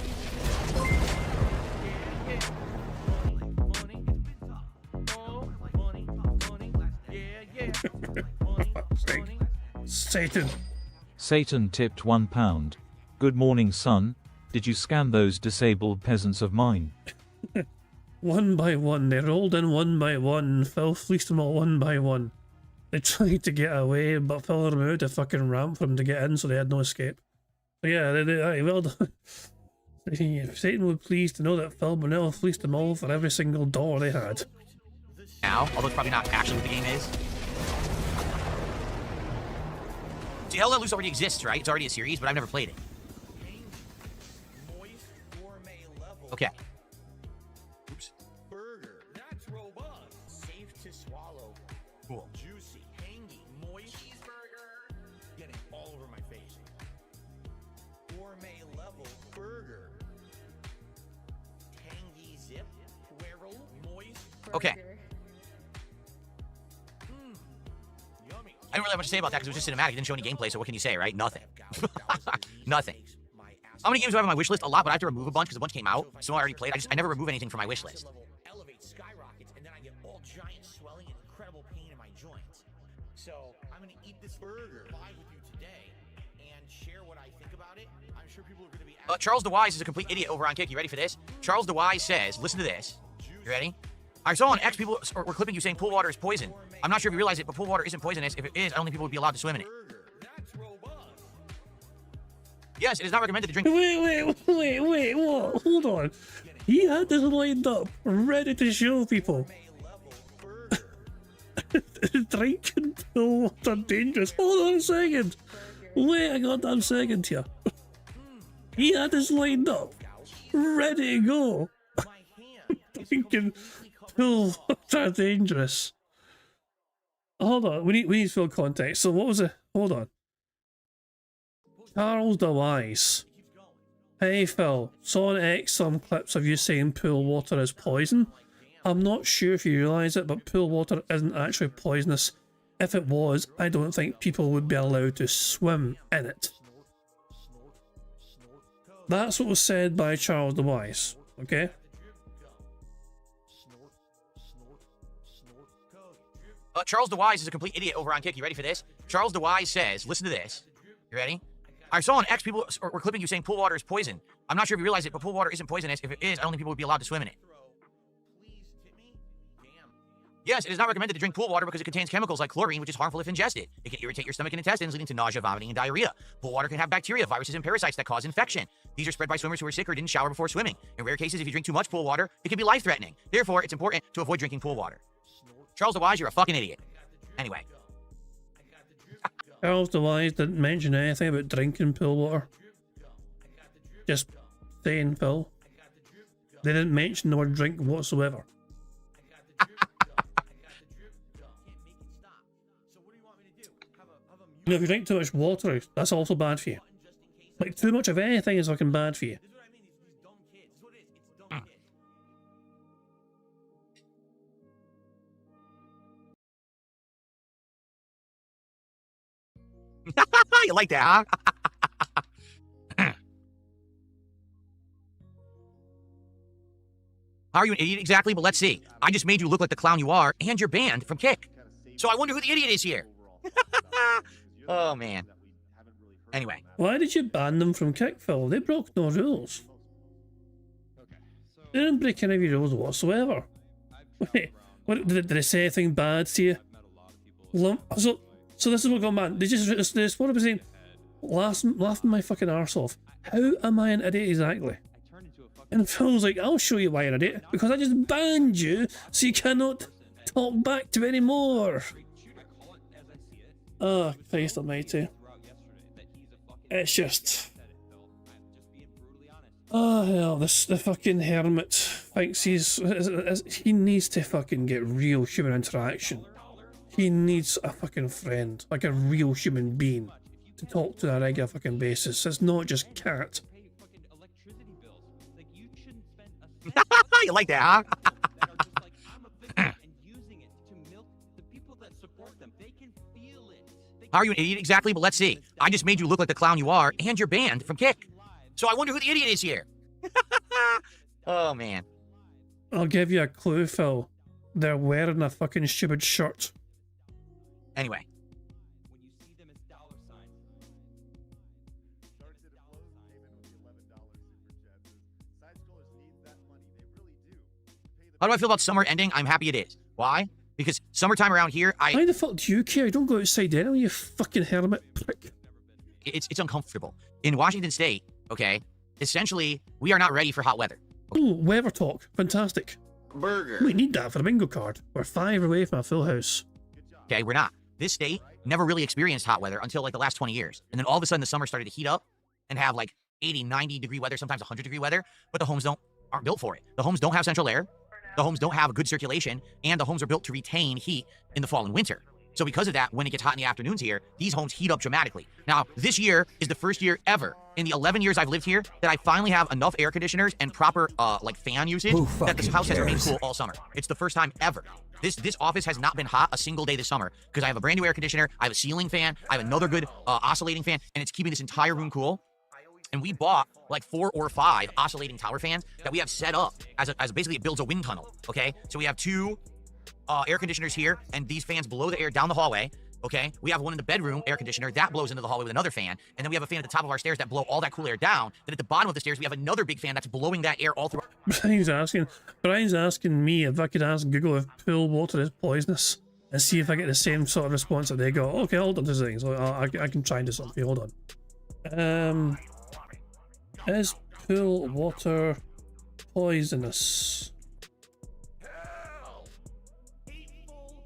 Satan. Satan tipped £1. Good morning, son. Did you scan those disabled peasants of mine? One by one, they rolled in one by one. Phil fleeced them all one by one. They tried to get away, but Phil removed a fucking ramp for them to get in, so they had no escape. So yeah, well done. Satan would be pleased to know that Phil Burnell fleeced them all for every single door they had. Now, although it's probably not actually what the game is. See, Hell Let Loose already exists, right? It's already a series, but I've never played it. Okay. Oops. Burger. That's robust. Safe to swallow. Cool. Juicy. Tangy. Moist. Cheeseburger. Getting all over my face. Gourmet level burger. Tangy zip. Whirl. Moist. Okay. Yummy. I don't really have much to say about that because it was just cinematic. It didn't show any gameplay, so what can you say, right? Nothing. Nothing. How many games do I have on my wish list? A lot, but I have to remove a bunch because a bunch came out. Some I already played. I never remove anything from my wish list. Elevates, skyrockets, and then I get all giant swelling and incredible pain in my joints. So I'm gonna eat this burger live with you today and share what I think about it. I'm sure people are gonna be. Charles DeWise is a complete idiot over on Kick. You ready for this? Charles DeWise says, listen to this. You ready? I saw on X people were clipping you saying pool water is poison. I'm not sure if you realize it, but pool water isn't poisonous. If it is, I don't think people would be allowed to swim in it. Yes, it is not recommended to drink. Wait, what? Hold on. He had this lined up, ready to show people. Drinking pool water dangerous. Hold on a second. Wait a goddamn second here. He had this lined up, ready to go. Drinking pool water dangerous. Hold on, we need full context. So what was it? Hold on. Charles DeWise. Hey Phil, saw on X some clips of you saying pool water is poison. I'm not sure if you realise it, but pool water isn't actually poisonous. If it was, I don't think people would be allowed to swim in it. That's what was said by Charles DeWise, okay? Charles DeWise is a complete idiot over on Kick. You ready for this? Charles DeWise says, listen to this. You ready? I saw on X people were clipping you saying pool water is poison. I'm not sure if you realize it, but pool water isn't poisonous. If it is, I don't think people would be allowed to swim in it. Yes, it is not recommended to drink pool water because it contains chemicals like chlorine, which is harmful if ingested. It can irritate your stomach and intestines, leading to nausea, vomiting, and diarrhea. Pool water can have bacteria, viruses, and parasites that cause infection. These are spread by swimmers who are sick or didn't shower before swimming. In rare cases, if you drink too much pool water, it can be life-threatening. Therefore, it's important to avoid drinking pool water. Charles DeWise, you're a fucking idiot. Anyway. Charles DeWise didn't mention anything about drinking pool water. Just saying, Phil. They didn't mention the word drink whatsoever. You know, if you drink too much water, that's also bad for you. Like, too much of anything is fucking bad for you. You like that, huh? How are you an idiot exactly? But let's see. I just made you look like the clown you are, and you're banned from Kick. So I wonder who the idiot is here. Oh, man. Anyway. Why did you ban them from Kick, Phil? They broke no rules. They didn't break any rules whatsoever. Wait, what, did they say anything bad to you? So this is what got mad. They just what I was saying, laughing my fucking arse off. How am I an idiot exactly? And Phil's like, I'll show you why you're an idiot. Because I just banned you, so you cannot talk back to me anymore. Oh, Christ almighty. It's just... Oh hell, the fucking hermit thinks he needs to fucking get real human interaction. He needs a fucking friend, like a real human being, to talk to on a regular fucking basis. It's not just cat. You like that, huh? How are you an idiot exactly? But let's see. I just made you look like the clown you are, and you're banned from Kick. So I wonder who the idiot is here. Oh, man. I'll give you a clue, Phil. They're wearing a fucking stupid shirt. Anyway. How do I feel about summer ending? I'm happy it is. Why? Because summertime around here, Why the fuck do you care? You don't go outside anyway, you fucking hermit prick. It's uncomfortable. In Washington State, okay, essentially, we are not ready for hot weather. Oh, weather talk. Fantastic. Burger. We need that for the bingo card. We're 5 away from a full house. Okay, we're not. this state never really experienced hot weather until like the last 20 years. And then all of a sudden the summer started to heat up and have like 80, 90 degree weather, sometimes 100 degree weather, but the homes aren't built for it. The homes don't have central air. The homes don't have good circulation, and the homes are built to retain heat in the fall and winter. So because of that, when it gets hot in the afternoons here, these homes heat up dramatically. Now, this year is the first year ever in the 11 years I've lived here that I finally have enough air conditioners and proper like fan usage that this house has remained cool all summer. It's the first time ever. This office has not been hot a single day this summer because I have a brand new air conditioner, I have a ceiling fan, I have another good oscillating fan, and it's keeping this entire room cool. And we bought like 4 or 5 oscillating tower fans that we have set up as basically it builds a wind tunnel, okay? So we have 2 air conditioners here, and these fans blow the air down the hallway, okay? We have one in the bedroom air conditioner that blows into the hallway with another fan, and then we have a fan at the top of our stairs that blow all that cool air down. Then at the bottom of the stairs, we have another big fan that's blowing that air all through. Brian's asking me if I could ask Google if pool water is poisonous and see if I get the same sort of response that they go. Okay, hold on 2 seconds. I can try and do something. Hold on. Is pool water poisonous?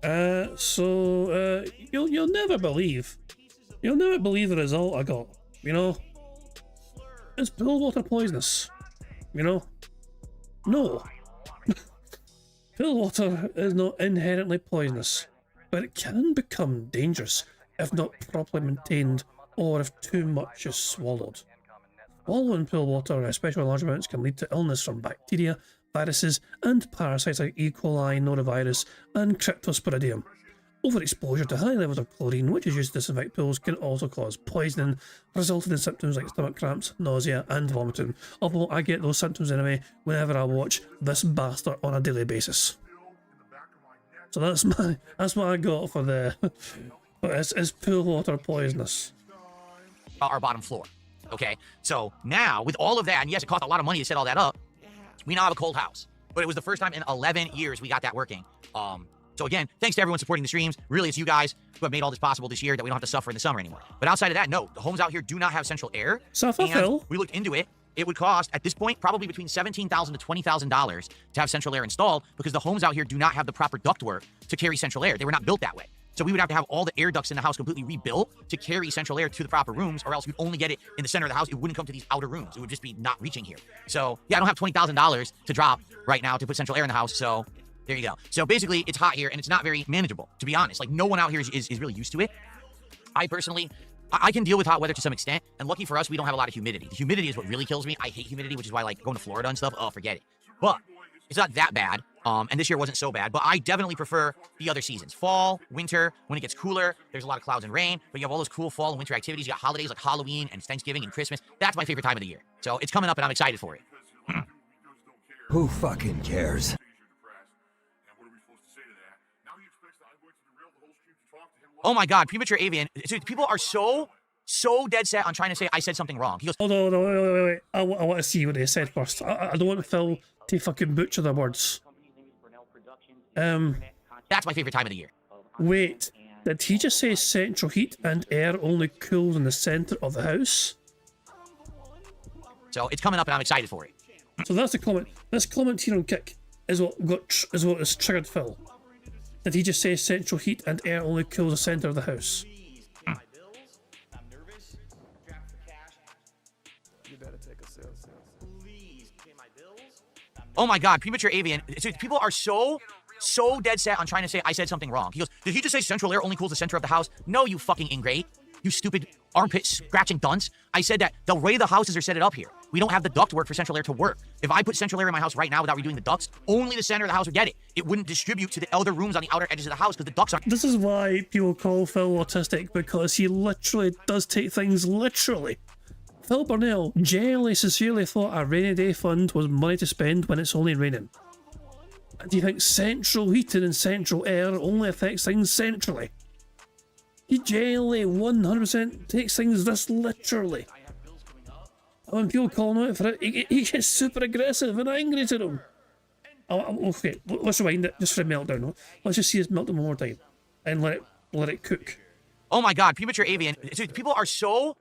You'll never believe the result I got. You know, is pool water poisonous? You know, no. Pool water is not inherently poisonous, but it can become dangerous if not properly maintained or if too much is swallowed. Swallowing pool water, especially in large amounts, can lead to illness from bacteria, viruses, and parasites like E. coli, norovirus, and cryptosporidium. Overexposure to high levels of chlorine, which is used to disinfect pools, can also cause poisoning, resulting in symptoms like stomach cramps, nausea, and vomiting. Although I get those symptoms anyway whenever I watch this bastard on a daily basis. So that's what I got for the. But is pool water poisonous? Our bottom floor. Okay, so now with all of that, and yes, it cost a lot of money to set all that up, we now have a cold house. But it was the first time in 11 years we got that working. So again, thanks to everyone supporting the streams. Really, it's you guys who have made all this possible this year that we don't have to suffer in the summer anymore. But outside of that, no, the homes out here do not have central air. And we looked into it. It would cost, at this point, probably between $17,000 to $20,000 to have central air installed because the homes out here do not have the proper ductwork to carry central air. They were not built that way. So we would have to have all the air ducts in the house completely rebuilt to carry central air to the proper rooms, or else you'd only get it in the center of the house. It wouldn't come to these outer rooms. It would just be not reaching here. So yeah, I don't have $20,000 to drop right now to put central air in the house. So there you go. So basically, it's hot here and it's not very manageable, to be honest. Like no one out here is really used to it. I personally, I can deal with hot weather to some extent. And lucky for us, we don't have a lot of humidity. The humidity is what really kills me. I hate humidity, which is why like going to Florida and stuff, oh, forget it. But it's not that bad. And this year wasn't so bad, but I definitely prefer the other seasons. Fall, winter, when it gets cooler, there's a lot of clouds and rain, but you have all those cool fall and winter activities. You got holidays like Halloween and Thanksgiving and Christmas. That's my favorite time of the year. So it's coming up and I'm excited for it. Who fucking cares? Oh my God, premature avian. So people are so dead set on trying to say I said something wrong. He goes, hold on, wait. I want to see what they said first. I don't want Phil to fucking butcher the words. That's my favorite time of the year. Wait, did he just say central heat and air only cools in the center of the house? So it's coming up and I'm excited for it. So that's the comment. This comment here on Kick is what has triggered Phil. Did he just say central heat and air only cools the center of the house? Oh my God, premature avian. So people are so dead set on trying to say I said something wrong. He goes, did he just say central air only cools the center of the house? No, you fucking ingrate. You stupid armpit scratching dunce. I said that the way the houses are set up here, we don't have the ductwork for central air to work. If I put central air in my house right now without redoing the ducts, only the center of the house would get it. It wouldn't distribute to the other rooms on the outer edges of the house because the ducts aren't. This is why people call Phil autistic, because he literally does take things literally. Phil Burnell genuinely sincerely thought a rainy day fund was money to spend when it's only raining. And he thinks central heating and central air only affects things centrally. He genuinely 100% takes things this literally. And when people call him out for it, he gets super aggressive and angry to them. Okay, let's rewind it just for a meltdown. Let's just see his meltdown one more time and let it cook. Oh my God, premature avian. So people are so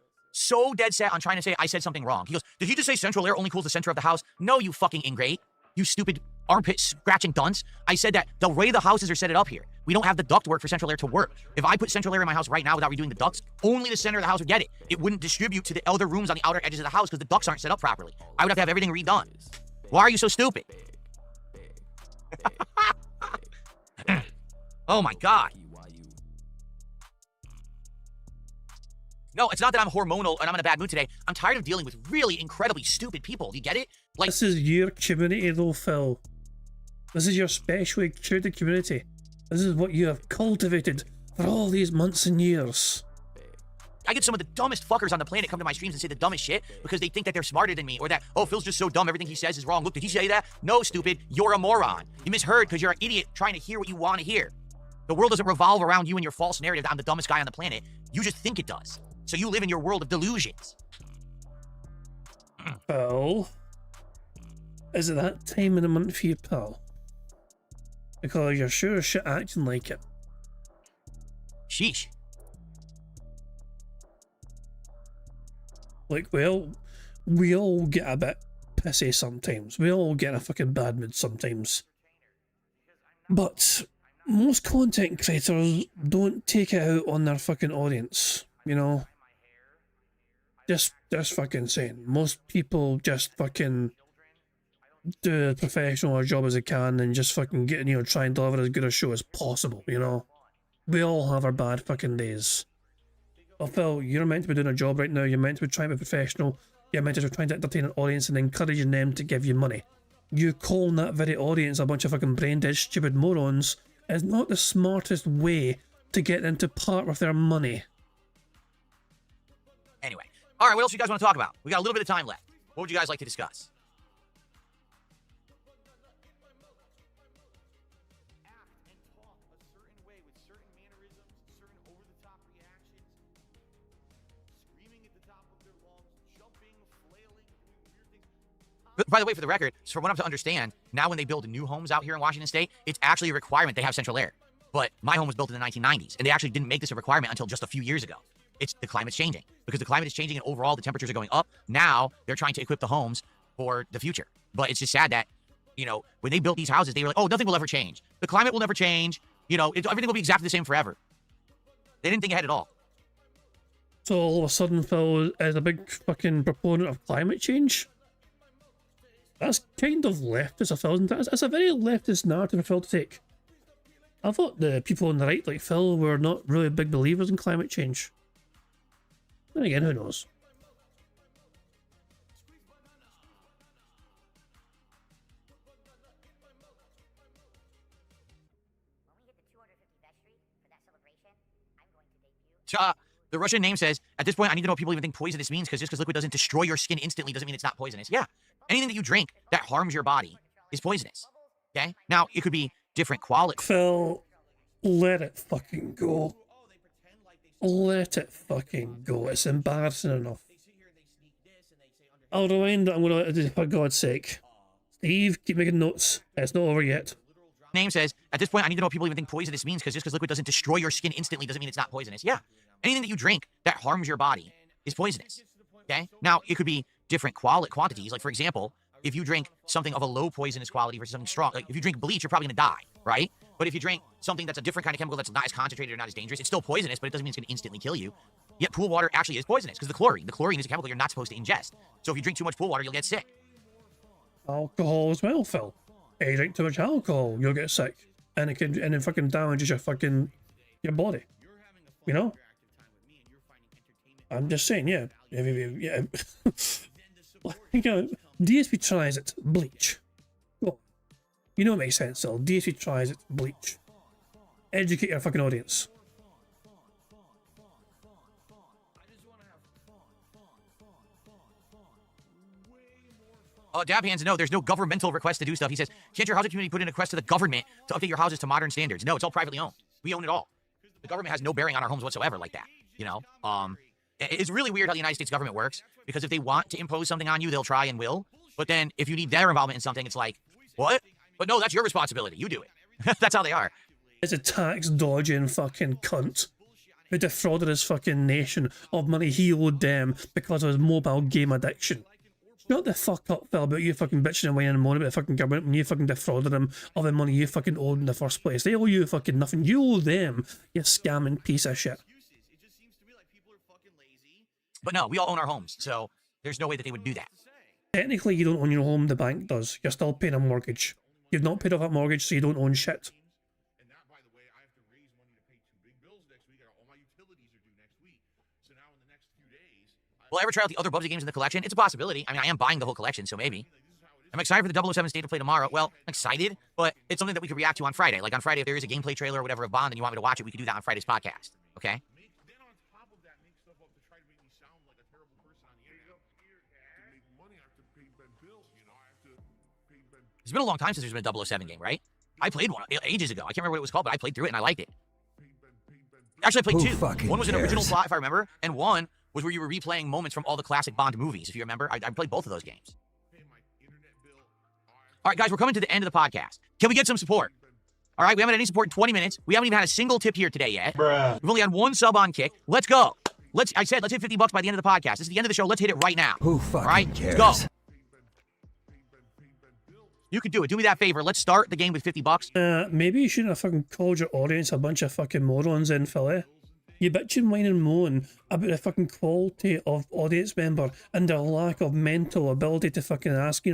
dead set on trying to say I said something wrong. He goes, did he just say central air only cools the center of the house? No, you fucking ingrate. You stupid armpit scratching dunce. I said that the way the houses are set it up here, we don't have the ductwork for central air to work. If I put central air in my house right now without redoing the ducts, only the center of the house would get it. It wouldn't distribute to the other rooms on the outer edges of the house because the ducts aren't set up properly. I would have to have everything redone. Why are you so stupid? Oh my God. No, it's not that I'm hormonal and I'm in a bad mood today. I'm tired of dealing with really incredibly stupid people. Do you get it? Like, this is your community though, Phil. This is your specially curated community. This is what you have cultivated for all these months and years. I get some of the dumbest fuckers on the planet come to my streams and say the dumbest shit because they think that they're smarter than me, or that, oh, Phil's just so dumb, everything he says is wrong. Look, did he say that? No, stupid, you're a moron. You misheard because you're an idiot trying to hear what you want to hear. The world doesn't revolve around you and your false narrative that I'm the dumbest guy on the planet. You just think it does. So you live in your world of delusions. Phil, is it that time in the month for you, pal? Because you're sure as shit acting like it. Sheesh. Like, well, we all get a bit pissy sometimes. We all get in a fucking bad mood sometimes. But most content creators don't take it out on their fucking audience, you know? Just fucking saying. Most people just fucking do a professional job as they can and just fucking get, you know, try and deliver as good a show as possible, you know? We all have our bad fucking days. Well, Phil, you're meant to be doing a job right now. You're meant to be trying to be professional. You're meant to be trying to entertain an audience and encouraging them to give you money. You calling that very audience a bunch of fucking brain-dead stupid morons is not the smartest way to get them to part with their money. Anyway. All right, what else do you guys want to talk about? We got a little bit of time left. What would you guys like to discuss? But by the way, for the record, so from what I'm to understand, now when they build new homes out here in Washington State, it's actually a requirement they have central air. But my home was built in the 1990s, and they actually didn't make this a requirement until just a few years ago. It's the climate's changing. Because the climate is changing and overall the temperatures are going up, now they're trying to equip the homes for the future. But it's just sad that, you know, when they built these houses, they were like, oh, nothing will ever change. The climate will never change. You know, everything will be exactly the same forever. They didn't think ahead at all. So all of a sudden, Phil is a big fucking proponent of climate change? That's kind of leftist of Phil, isn't it? It's a very leftist narrative for Phil to take. I thought the people on the right, like Phil, were not really big believers in climate change. Then again, who knows? The Russian name says, at this point, I need to know what people even think poisonous means, because just because liquid doesn't destroy your skin instantly doesn't mean it's not poisonous. Yeah, anything that you drink that harms your body is poisonous. Okay? Now, it could be different quality. Phil, let it fucking go. Let it fucking go. It's embarrassing enough. I'll rewind it. I'm going to, for God's sake. Steve, keep making notes. It's not over yet. Name says, at this point, I need to know what people even think poisonous means, because just because liquid doesn't destroy your skin instantly doesn't mean it's not poisonous. Yeah. Anything that you drink that harms your body is poisonous. Okay? Now, it could be different quantities. Like, for example, if you drink something of a low poisonous quality versus something strong, like if you drink bleach, you're probably going to die, right? But if you drink something that's a different kind of chemical that's not as concentrated or not as dangerous, it's still poisonous, but it doesn't mean it's going to instantly kill you. Yet pool water actually is poisonous because the chlorine is a chemical you're not supposed to ingest. So if you drink too much pool water, you'll get sick. Alcohol as well, Phil. If you drink too much alcohol, you'll get sick. And it fucking damages your body. You know? I'm just saying, yeah. Yeah. You know, DSP tries it, bleach. Well, you know it makes sense, Phil. DSP tries it, bleach. Educate your fucking audience. Dab Hands, no, there's no governmental request to do stuff. He says, can't your housing community put in a request to the government to update your houses to modern standards? No, it's all privately owned. We own it all. The government has no bearing on our homes whatsoever like that, you know? It's really weird how the United States government works, because if they want to impose something on you, they'll try and will. But then if you need their involvement in something, it's like, what? But no, that's your responsibility. You do it. That's how they are. It's a tax dodging fucking cunt who defrauded his fucking nation of money he owed them because of his mobile game addiction. Shut the fuck up, Phil, about you fucking bitching and whining and moaning about the fucking government when you fucking defrauded them of the money you fucking owed in the first place. They owe you fucking nothing. You owe them, you scamming piece of shit. But no, we all own our homes, so there's no way that they would do that. Technically, you don't own your home, the bank does. You're still paying a mortgage. You've not paid off that mortgage, so you don't own shit. Will I ever try out the other Bubsy games in the collection? It's a possibility. I mean, I am buying the whole collection, so maybe. I'm excited for the 007 State of Play tomorrow. Well, I'm excited, but it's something that we could react to on Friday. Like on Friday, if there is a gameplay trailer or whatever of Bond and you want me to watch it, we could do that on Friday's podcast. Okay? It's been a long time since there's been a 007 game, right? I played one ages ago. I can't remember what it was called, but I played through it and I liked it. Actually, I played two. One was an original plot, if I remember, and one was where you were replaying moments from all the classic Bond movies, if you remember. I played both of those games. All right, guys, we're coming to the end of the podcast. Can we get some support? All right, we haven't had any support in 20 minutes. We haven't even had a single tip here today yet. Bruh. We've only had one sub on Kick. Let's go. I said, let's hit $50 by the end of the podcast. This is the end of the show. Let's hit it right now. Who fucking all right, cares? Let's go. You could do it. Do me that favor. Let's start the game with $50. Maybe you shouldn't have fucking called your audience a bunch of fucking morons in Philly. You bitching, whine and moan about the fucking quality of audience member and their lack of mental ability to fucking ask,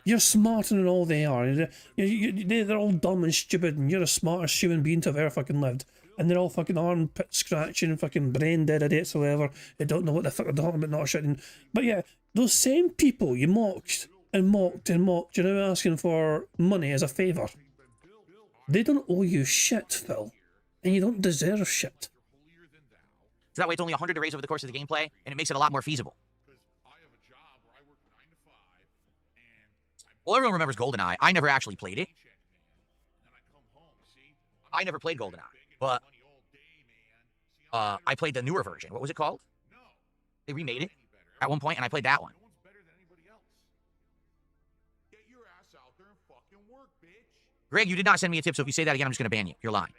you're smarter than all they are. They're all dumb and stupid and you're the smartest human being to have ever fucking lived. And they're all fucking armpit scratching, fucking brain dead idiots or whatever. They don't know what the fuck they're talking about, not shitting. But yeah, those same people you mocked and mocked and mocked, you're now asking for money as a favour. They don't owe you shit, Phil. And you don't deserve shit. So that way it's only 100 to raise over the course of the gameplay, and it makes it a lot more feasible. Well, everyone remembers GoldenEye. I never actually played it. I never played GoldenEye, but I played the newer version. What was it called? They remade it at one point, and I played that one. Greg, you did not send me a tip, so if you say that again, I'm just going to ban you. You're lying.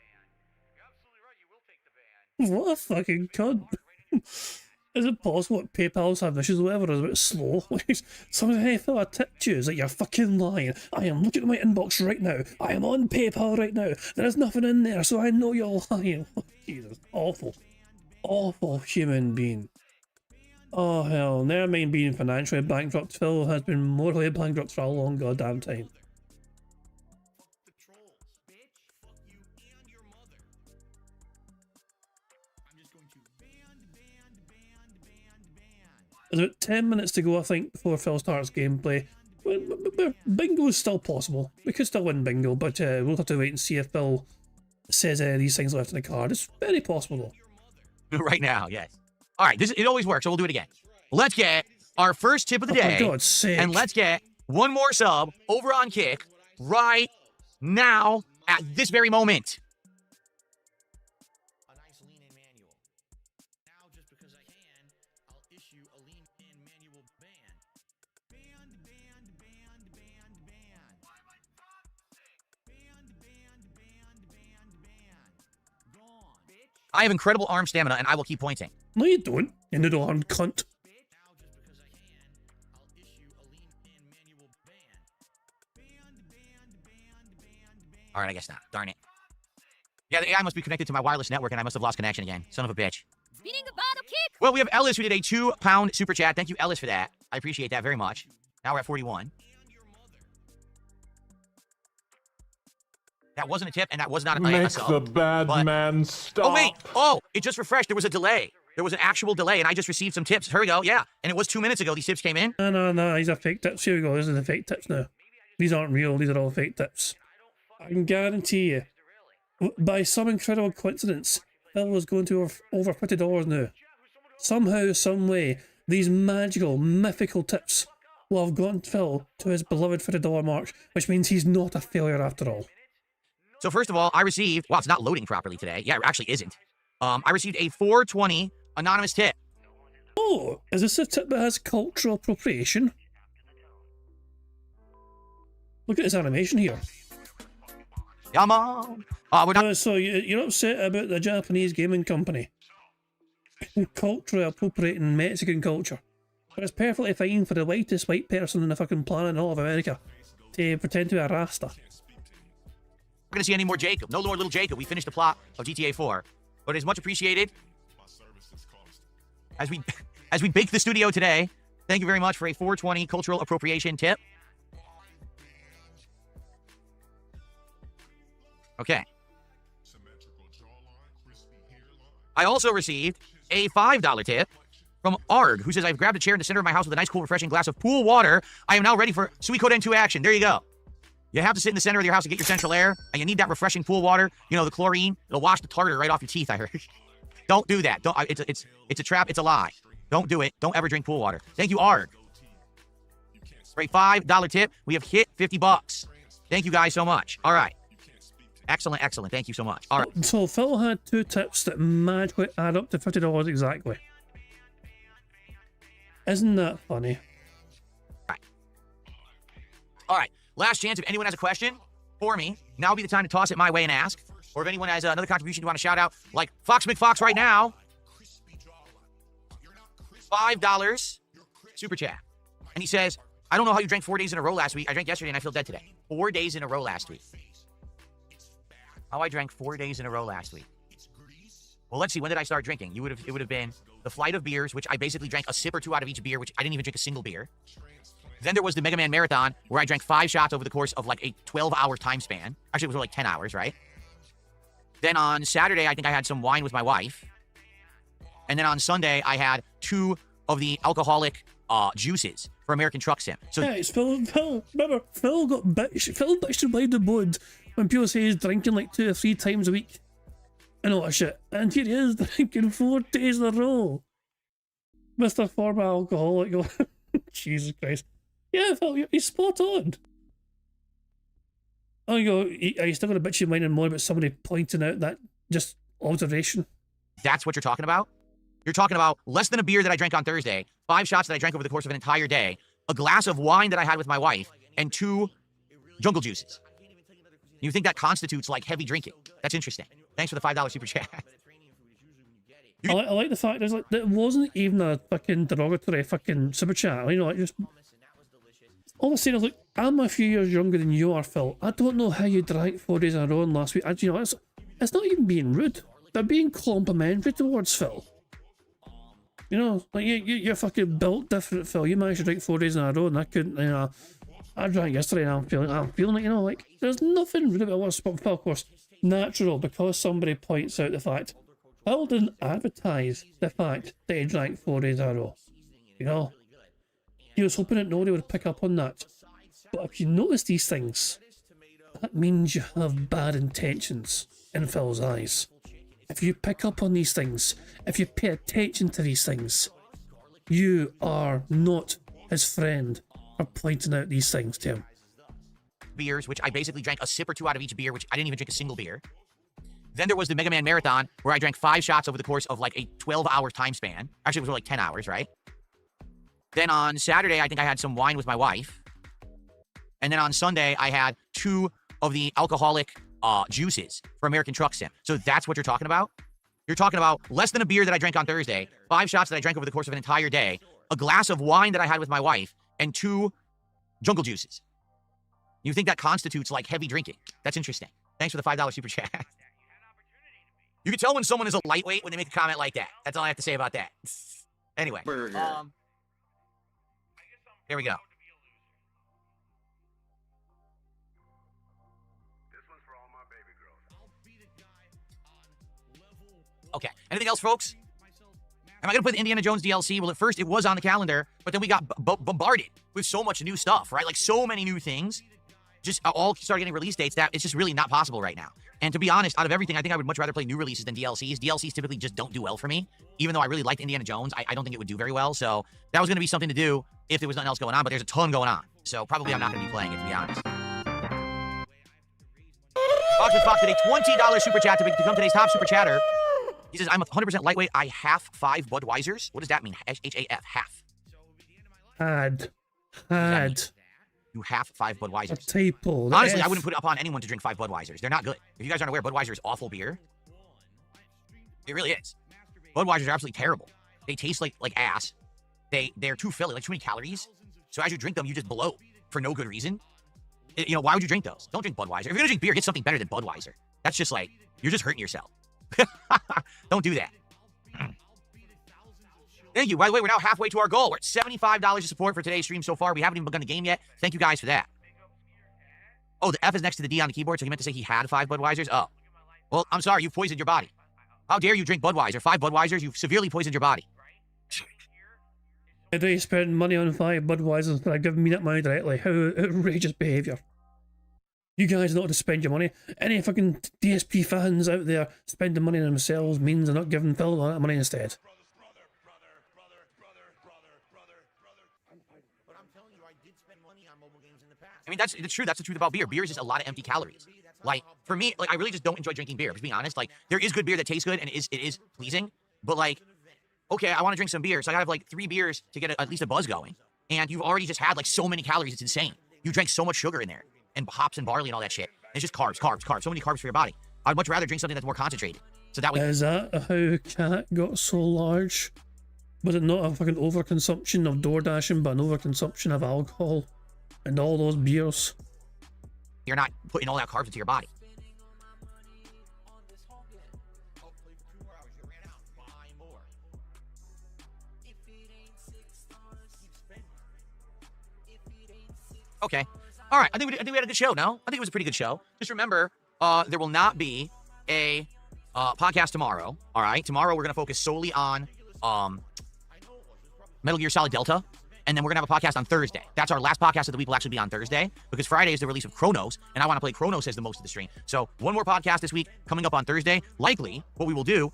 What a fucking cunt. Is it possible that PayPal's having issues or whatever? Is it a bit slow? Somebody, hey Phil, I tipped you. Is like, you're fucking lying. I am looking at my inbox right now. I am on PayPal right now. There is nothing in there, so I know you're lying. Jesus, awful. Awful human being. Oh hell, never mind being financially bankrupt. Phil has been morally bankrupt for a long goddamn time. There's about 10 minutes to go, I think, before Phil starts gameplay. Bingo is still possible. We could still win bingo, but we'll have to wait and see if Phil says any of these things left in the card. It's very possible, though. Right now, yes. All right, it always works, so we'll do it again. Let's get our first tip of the day. For God's sake. And let's get one more sub over on Kick right now at this very moment. I have incredible arm stamina, and I will keep pointing. No, you don't. You noodle-armed cunt. All right, I guess not. Darn it. Yeah, the AI must be connected to my wireless network, and I must have lost connection again. Son of a bitch. Well, we have Ellis who did a £2 super chat. Thank you, Ellis, for that. I appreciate that very much. Now we're at 41. That wasn't a tip, and that was not a Make sub. the bad man stop. Oh, wait. Oh, it just refreshed. There was a delay. There was an actual delay, and I just received some tips. Here we go. Yeah. And it was 2 minutes ago these tips came in. No. These are fake tips. Here we go. These are the fake tips now. These aren't real. These are all fake tips. I can guarantee you, by some incredible coincidence, Phil was going to over $50 now. Somehow, some way, these magical, mythical tips will have gotten Phil to his beloved $50 mark, which means he's not a failure after all. So first of all, I received, wow, it's not loading properly today. Yeah, it actually isn't. I received a 420 anonymous tip. Oh, is this a tip that has cultural appropriation? Look at this animation here. Come on. We're not... So you're upset about the Japanese gaming company culturally appropriating Mexican culture? But it's perfectly fine for the whitest white person in the fucking planet in all of America to pretend to be a Rasta. We're gonna see any more Jacob. No more little Jacob. We finished the plot of GTA 4. But it is much appreciated. As we bake the studio today, thank you very much for a 420 cultural appropriation tip. Okay. I also received a $5 tip from Arg, who says, I've grabbed a chair in the center of my house with a nice, cool, refreshing glass of pool water. I am now ready for Suikoden 2 action. There you go. You have to sit in the center of your house to get your central air, and you need that refreshing pool water. You know, the chlorine, it'll wash the tartar right off your teeth, I heard. Don't do that. Don't. It's a trap. It's a lie. Don't do it. Don't ever drink pool water. Thank you, Arg. For a $5 tip, we have hit 50 bucks. Thank you guys so much. All right. Excellent, excellent. Thank you so much. All right. So Phil had 2 tips that magically add up to $50 exactly. Isn't that funny? All right. Last chance. If anyone has a question for me, now would be the time to toss it my way and ask. Or if anyone has another contribution you want to shout out, like Fox McFox right now. $5 super chat. And he says, I don't know how you drank 4 days in a row last week. I drank yesterday and I feel dead today. 4 days in a row last week. How I drank 4 days in a row last week. Well, let's see. When did I start drinking? It would have been the flight of beers, which I basically drank a sip or 2 out of each beer, which I didn't even drink a single beer. Then there was the Mega Man Marathon, where I drank 5 shots over the course of like a 12-hour time span. Actually, it was like 10 hours, right? Then on Saturday, I think I had some wine with my wife. And then on Sunday, I had 2 of the alcoholic juices for American Truck Sim. So yeah, it's Phil, remember, Phil bitched by the board when people say he's drinking like 2 or 3 times a week. And all that shit. And here he is drinking 4 days in a row. Mr. Former Alcoholic. Jesus Christ. Yeah, Phil, he's spot on. Oh, you go, are you still going to bitch your mind and more about somebody pointing out that just observation? That's what you're talking about? You're talking about less than a beer that I drank on Thursday, 5 shots that I drank over the course of an entire day, a glass of wine that I had with my wife, and 2 jungle juices. You think that constitutes like heavy drinking? That's interesting. Thanks for the $5 super chat. I like the fact there's like it wasn't even a fucking derogatory fucking super chat. You know, like just all I'm saying is, look, I'm a few years younger than you are, Phil. I don't know how you drank 4 days in a row last week. You know, it's not even being rude. They're being complimentary towards Phil. You know, like you're fucking built different, Phil. You managed to drink 4 days in a row, and I couldn't. You know, I drank yesterday, and I'm feeling it. You know, like there's nothing rude about what's Phil, of course, natural because somebody points out the fact. Phil didn't advertise the fact that he drank 4 days in a row. You know, he was hoping that nobody would pick up on that. But if you notice these things, that means you have bad intentions in Phil's eyes. If you pick up on these things, if you pay attention to these things, you are not his friend for pointing out these things to him. Beers, which I basically drank a sip or 2 out of each beer, which I didn't even drink a single beer. Then there was the Mega Man Marathon, where I drank 5 shots over the course of like a 12-hour time span. Actually, it was like 10 hours, right? Then on Saturday, I think I had some wine with my wife. And then on Sunday, I had 2 of the alcoholic juices for American Truck Sim. So that's what you're talking about? You're talking about less than a beer that I drank on Thursday, 5 shots that I drank over the course of an entire day, a glass of wine that I had with my wife, and 2 jungle juices. You think that constitutes like heavy drinking? That's interesting. Thanks for the $5 super chat. You can tell when someone is a lightweight when they make a comment like that. That's all I have to say about that. Anyway. Here we go. Okay. Anything else, folks? Am I going to put the Indiana Jones DLC? Well, at first it was on the calendar, but then we got bombarded with so much new stuff, right? Like so many new things. Just all started getting release dates that it's just really not possible right now. And to be honest, out of everything, I think I would much rather play new releases than DLCs. DLCs typically just don't do well for me. Even though I really liked Indiana Jones, I don't think it would do very well. So that was going to be something to do if there was nothing else going on, but there's a ton going on. So probably I'm not going to be playing it, to be honest. Fox with Fox did a $20 super chat to become today's top super chatter. He says, I'm 100% lightweight. I half 5 Budweisers. What does that mean? H-A-F, half. Had. You half 5 Budweisers. A typo. Honestly, I wouldn't put it upon anyone to drink 5 Budweisers. They're not good. If you guys aren't aware, Budweiser is awful beer. It really is. Budweisers are absolutely terrible. They taste like ass. they're too filling, like too many calories. So as you drink them, you just bloat for no good reason. You know, why would you drink those? Don't drink Budweiser. If you're gonna drink beer, get something better than Budweiser. That's just like, you're just hurting yourself. Don't do that. Thank you. By the way, we're now halfway to our goal. We're at $75 of support for today's stream so far. We haven't even begun the game yet. Thank you guys for that. Oh, the F is next to the D on the keyboard, so he meant to say he had 5 Budweisers? Oh. Well, I'm sorry, you've poisoned your body. How dare you drink Budweiser? 5 Budweisers, you've severely poisoned your body. They spend money on 5 Budweisers instead of giving me that money directly. How outrageous behaviour. You guys know how to spend your money. Any fucking DSP fans out there spending money on themselves means they're not giving Phil that money instead. I mean, that's true. That's the truth about beer. Beer is just a lot of empty calories. Like, for me, like, I really just don't enjoy drinking beer. To be honest, like, there is good beer that tastes good and it is pleasing. But, like, okay, I want to drink some beer, so I gotta have, like, 3 beers to get at least a buzz going. And you've already just had, like, so many calories. It's insane. You drank so much sugar in there. And hops and barley and all that shit. And it's just carbs, carbs, carbs. So many carbs for your body. I'd much rather drink something that's more concentrated. So that way... Is that how Cat got so large? Was it not a fucking overconsumption of DoorDashing, but an overconsumption of alcohol? And all those beers? You're not putting all that carbs into your body. Okay. All right. I think we had a good show, no? I think it was a pretty good show. Just remember, there will not be a podcast tomorrow. All right? Tomorrow we're going to focus solely on Metal Gear Solid Delta. And then we're going to have a podcast on Thursday. That's our last podcast of the week will actually be on Thursday because Friday is the release of Chronos, and I want to play Chronos as the most of the stream. So one more podcast this week coming up on Thursday. Likely, what we will do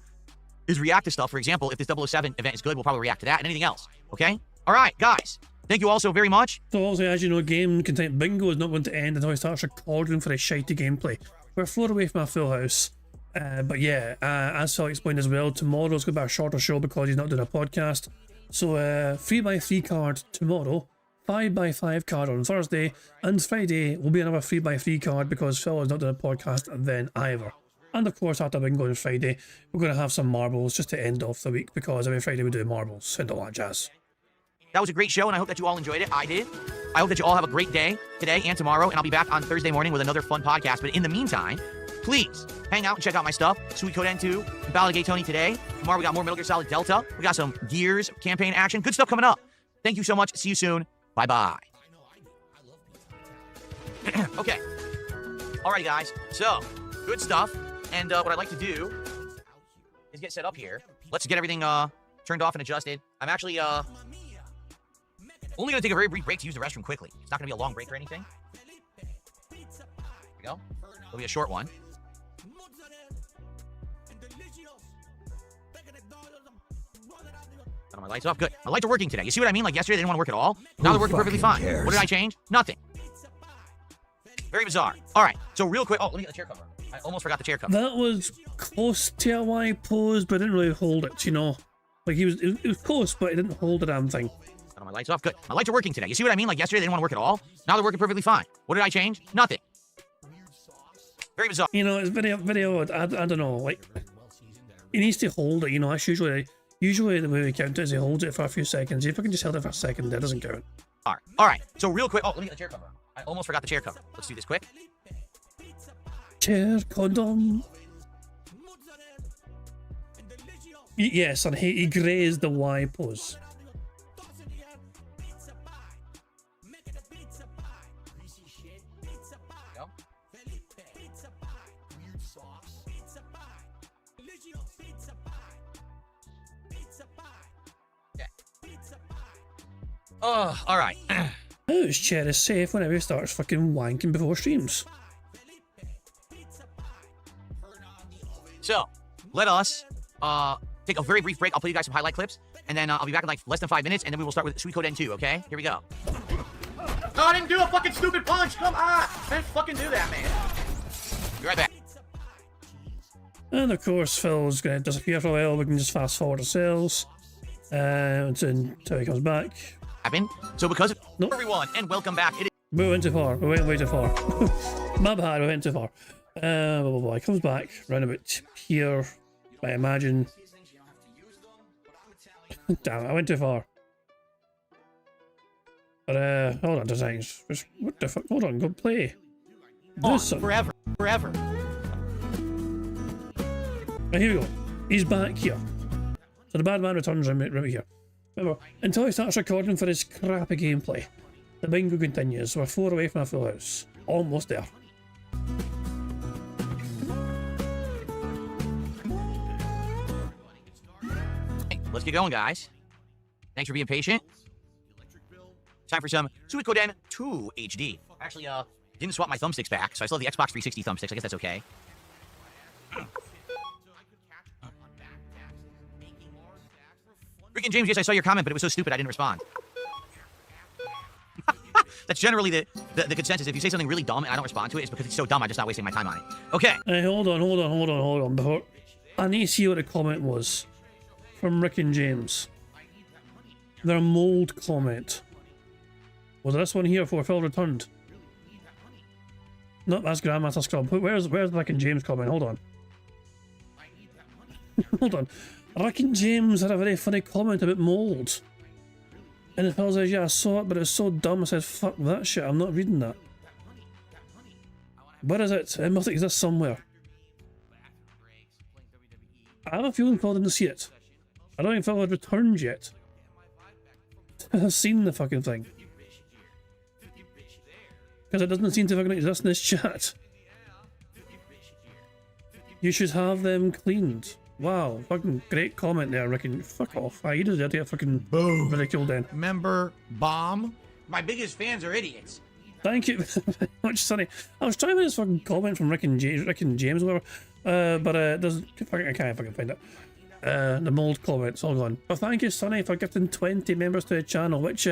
is react to stuff. For example, if this 007 event is good, we'll probably react to that and anything else. Okay? All right, guys. Thank you all so very much. So also, as you know, Game Content Bingo is not going to end until he starts recording for the shitey gameplay. We're a floor away from our full house. But yeah, as Phil explained as well, tomorrow's going to be a shorter show because he's not doing a podcast. So 3x3 card tomorrow, 5x5 card on Thursday, and Friday will be another 3x3 card because Phil is not doing a podcast then either. And of course, after Bingo on Friday, we're going to have some marbles just to end off the week because every Friday we do marbles and all that jazz. That was a great show, and I hope that you all enjoyed it. I did. I hope that you all have a great day today and tomorrow, and I'll be back on Thursday morning with another fun podcast. But in the meantime, please hang out and check out my stuff. Sweet Code N2 and Ballad Gay Tony today. Tomorrow we got more Metal Gear Solid Delta. We got some Gears campaign action. Good stuff coming up. Thank you so much. See you soon. Bye-bye. Okay. Alrighty, guys. So, good stuff. And what I'd like to do is get set up here. Let's get everything turned off and adjusted. I'm actually only going to take a very brief break to use the restroom quickly. It's not going to be a long break or anything. There we go. It'll be a short one. Got my lights off. Good. My lights are working today. You see what I mean? Like yesterday, they didn't want to work at all. Now they're working perfectly fine. What did I change? Nothing. Very bizarre. All right. So real quick. Oh, let me get the chair cover. I almost forgot the chair cover. That was close to a Y pose, but didn't really hold it, you know? Like, it was close, but it didn't hold the damn thing. Got my lights off. Good. My lights are working today. You see what I mean? Like yesterday, they didn't want to work at all. Now they're working perfectly fine. What did I change? Nothing. Very bizarre. You know, it's video, I don't know, like, he needs to hold it, you know, that's usually the way we count it is he holds it for a few seconds. If I can just hold it for a second, that doesn't count. All right. So real quick, oh, let me get the chair cover. I almost forgot the chair cover. Let's do this quick. Chair condom. Yes, and he grazed the Y pose. Oh, all right. Whose chair is safe whenever he starts fucking wanking before streams? So, let us take a very brief break. I'll play you guys some highlight clips, and then I'll be back in like less than 5 minutes, and then we will start with Sweet Code N2, okay? Here we go. No, I didn't do a fucking stupid punch. Come on. I didn't fucking do that, man. Be right back. And of course, Phil's going to disappear for a while. We can just fast forward ourselves until he comes back. So because of everyone, and welcome back. We went too far. We went way too far. My bad, we went too far. He comes back round about here, I imagine. Damn it, I went too far. But hold on, designs. What the fuck? Hold on, go play. This one. Forever. Right, here we go. He's back here. So the bad man returns right here. Remember, until he starts recording for his crappy gameplay, the bingo continues. We're 4 away from a full house. Almost there. Hey, let's get going, guys. Thanks for being patient. Time for some Suikoden 2 HD. Actually, didn't swap my thumbsticks back, so I still have the Xbox 360 thumbsticks. I guess that's okay. Freaking James, yes, I saw your comment, but it was so stupid I didn't respond. That's generally the consensus. If you say something really dumb and I don't respond to it, it's because it's so dumb I'm just not wasting my time on it. Okay. Hey, hold on. Before I need to see what the comment was from Rick and James. Their mold comment. Was this one here for Phil returned? No, that's Grandmaster Scrub. Where's Rick and James comment? Hold on. Hold on. Rick and James had a very funny comment about mold. And Phil says, yeah, I saw it, but it's so dumb. I said, fuck that shit, I'm not reading that. Where is it? It must exist somewhere. I have a feeling Phil didn't see it. I don't think Phil had returned yet. I've seen the fucking thing. Because it doesn't seem to fucking exist in this chat. You should have them cleaned. Wow, fucking great comment there, Rick. Fuck off. You deserve to get fucking ridiculed then. Member bomb. My biggest fans are idiots. Thank you very much, Sonny. I was trying to this fucking comment from Rick and James, whatever. But it doesn't. I can't fucking find it. The mold comment's all gone. But thank you, Sonny, for gifting 20 members to the channel, which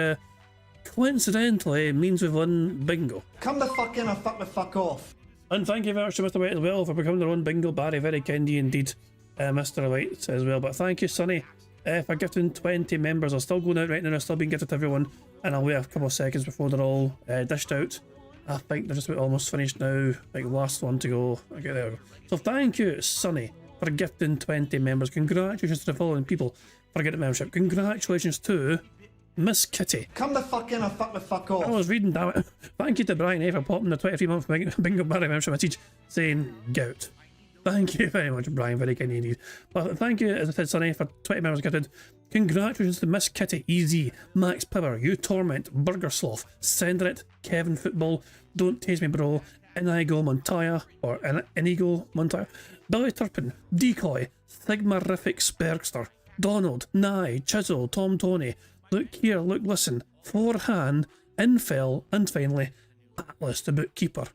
coincidentally means we've won bingo. Come the fuck in or fuck the fuck off. And thank you very much to Mr. White as well for becoming their own bingo Barry. Very kindy indeed, Mr. White as well. But thank you, Sonny, for gifting 20 members. Are still going out right now. They're still being gifted to everyone. And I'll wait a couple of seconds before they're all dished out. I think they're just about almost finished now. Like last one to go. Okay, there we go. So thank you, Sonny, for gifting 20 members. Congratulations to the following people for getting membership. Congratulations to Miss Kitty. Come the fuck in or fuck the fuck off. I was reading, damn it. Thank you to Brian A for popping the 23-month bingo Barry membership message saying gout. Thank you very much, Brian. Very kind indeed. But thank you, as I said, Sonny, for 20 members gifted. Congratulations to Miss Kitty, Easy, Max Power, You Torment, Burger Sloth, Sending It, Kevin Football, Don't Taste Me Bro, Inigo Montoya, or Inigo Montoya, Billy Turpin, Decoy, Thigmarific Spergster, Donald, Nye, Chisel, Tom Tony, Look Here, Look Listen, Forehand, Infel, and finally, Atlas the Bookkeeper.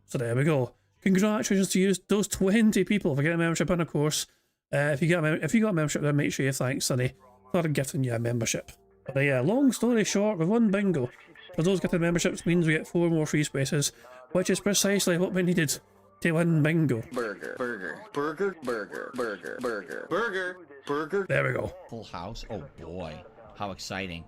So there we go. Congratulations to you, those 20 people for getting a membership, and of course, if you got a membership, then make sure you thank Sonny for gifting you a membership. But yeah, long story short, we've won bingo. For those getting memberships means we get 4 more free spaces, which is precisely what we needed to win bingo. Burger. There we go. Full house. Oh boy, how exciting.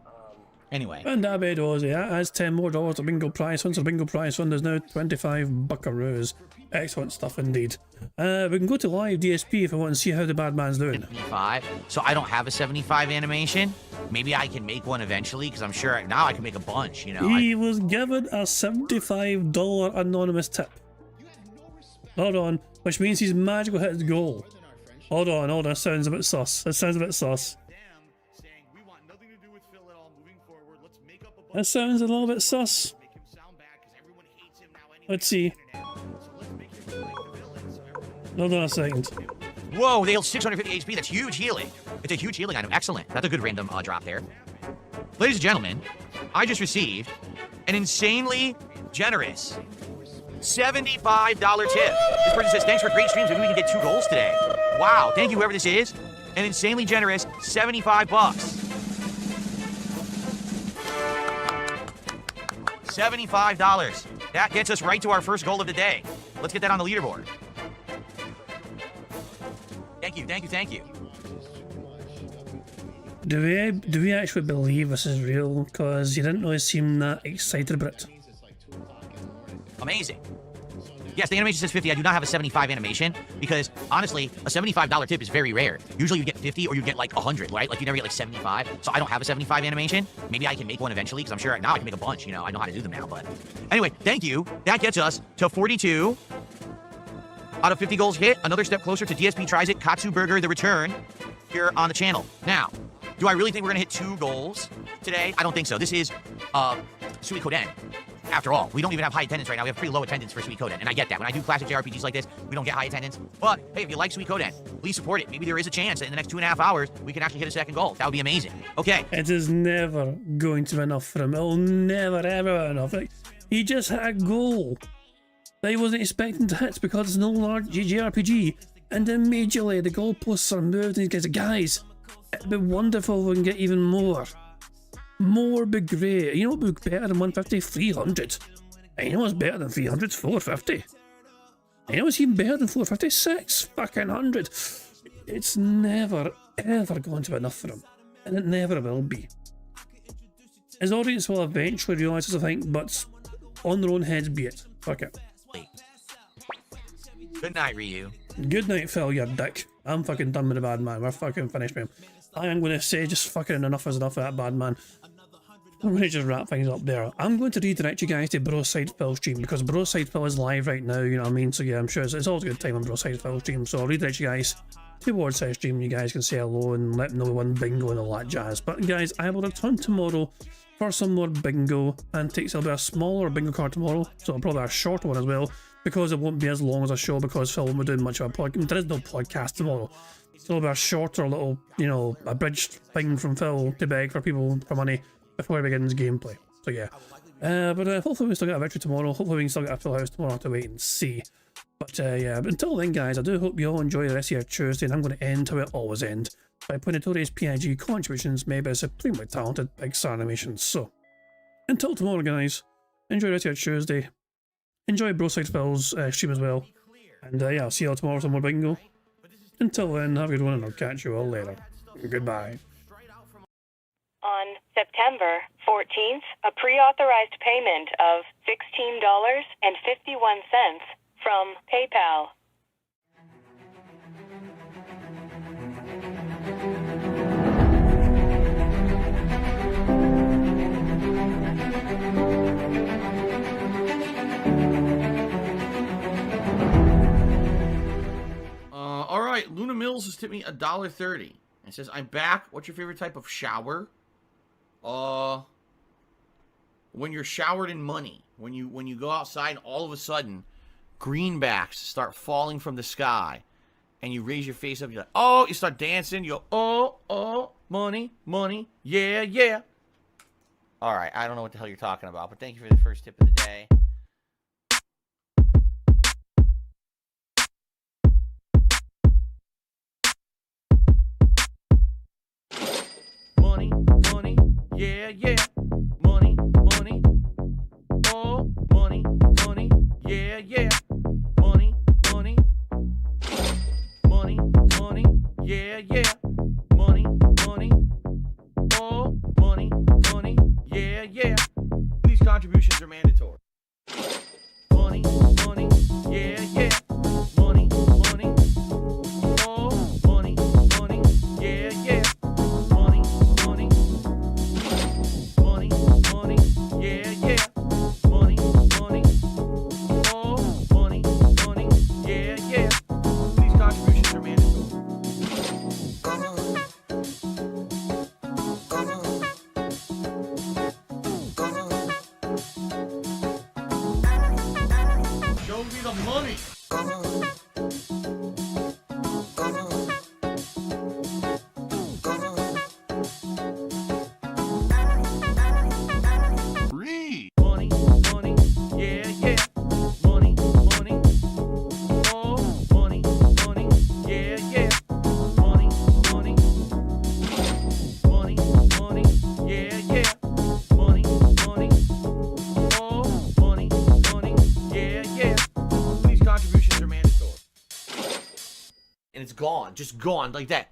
Anyway. And Abedozi, that adds $10 more to bingo prize fund. So bingo prize fund is now 25 buckaroos. Excellent stuff indeed. We can go to live DSP if I want to see how the bad man's doing. 75. So I don't have a 75 animation. Maybe I can make one eventually, because I'm sure now I can make a bunch, you know. He was given a $75 anonymous tip. Hold on, which means he's magical hit his goal. Hold on, that sounds a bit sus. That sounds a bit sus. That sounds a little bit sus. Let's see. Hold on a second. Whoa, they heal 650 HP. That's huge healing. It's a huge healing item. Excellent. That's a good random drop there. Ladies and gentlemen, I just received an insanely generous $75 tip. This person says, thanks for great streams. Maybe we can get 2 goals today. Wow. Thank you, whoever this is. An insanely generous 75 bucks. $75. That gets us right to our first goal of the day. Let's get that on the leaderboard. Thank you, thank you, thank you. Do we actually believe this is real? Because you didn't really seem that excited about it. Amazing. Yes, the animation says 50. I do not have a 75 animation because, honestly, a $75 tip is very rare. Usually you get 50 or you get like 100, right? Like you never get like 75. So I don't have a 75 animation. Maybe I can make one eventually because I'm sure now I can make a bunch. You know, I know how to do them now. But anyway, thank you. That gets us to 42 out of 50 goals hit. Another step closer to DSP Tries It, Katsu Burger, The Return here on the channel. Now, do I really think we're going to hit 2 goals today? I don't think so. This is Suikoden. After all, we don't even have high attendance right now. We have pretty low attendance for Suikoden, and I get that. When I do classic JRPGs like this, we don't get high attendance. But, hey, if you like Suikoden, please support it. Maybe there is a chance that in the next 2.5 hours, we can actually hit a second goal. That would be amazing. Okay. It is never going to be enough for him. It'll never, ever be enough. Like, he just had a goal that he wasn't expecting to hit because it's no large JRPG, and immediately the goalposts are moved, and he gets, guys, it'd be wonderful if we can get even more. More would be great. You know what would be better than 150? 300. And you know what's better than 300? 450. And you know what's even better than 450? 600. It's never, ever going to be enough for him. And it never will be. His audience will eventually realise this, I think, but on their own heads be it. Fuck it. Good night, Ryu. Good night, Phil, you dick. I'm fucking done with the bad man. We're fucking finished with him. I am going to say just fucking enough is enough of that bad man. I'm going to just wrap things up there. I'm going to redirect you guys to Broside Phil's stream because Broside Phil is live right now, you know what I mean? So yeah, I'm sure it's always a good time on Broside Phil's stream. So I'll redirect you guys towards his stream. You guys can say hello and let them know we won bingo and all that jazz. But guys, I will return tomorrow for some more bingo and take a bit of smaller bingo card tomorrow. So probably a shorter one as well because it won't be as long as a show because Phil won't be doing much of a podcast. There is no podcast tomorrow. So it'll be a shorter little, you know, abridged thing from Phil to beg for people for money before he begins gameplay. So yeah. But hopefully we still get a victory tomorrow. Hopefully we can still get a full house tomorrow. I'll have to wait and see. But yeah, but until then guys, I do hope you all enjoy the rest of your Tuesday, and I'm going to end how it always ends, by putting notorious PIG contributions made by supremely talented Big Star Animations. So, until tomorrow guys, enjoy the rest of your Tuesday. Enjoy Broside Phil's stream as well. And yeah, I'll see you all tomorrow for some more bingo. Until then, have a good one, and I'll catch you all later. Goodbye. On September 14th, a pre-authorized payment of $16.51 from PayPal. All right, Luna Mills has tipped me $1.30. It says, "I'm back. What's your favorite type of shower?" When you're showered in money. When you go outside and all of a sudden greenbacks start falling from the sky and you raise your face up, you're like, oh, you start dancing, you go, oh, money, money, yeah, yeah. All right, I don't know what the hell you're talking about, but thank you for the first tip of the day. Money, money, yeah, yeah. Money, money, oh, money, money, yeah, yeah. Money, money, money, money, yeah, yeah. Money, money, oh, money, money, yeah, yeah. These contributions are mandatory. Money, money, yeah, yeah. Money, money, oh, money, money, yeah, yeah. Money, money, money, money, yeah, yeah. Money, money, oh, money, money, yeah, yeah. These contributions are mandatory. Show me the money. Money, money, yeah, yeah. Money, money, oh, money, money, yeah, yeah. Money, money, money, money, yeah, yeah. Money, money, oh, money, money, yeah, yeah. These contributions are mandatory. And it's gone, just gone like that.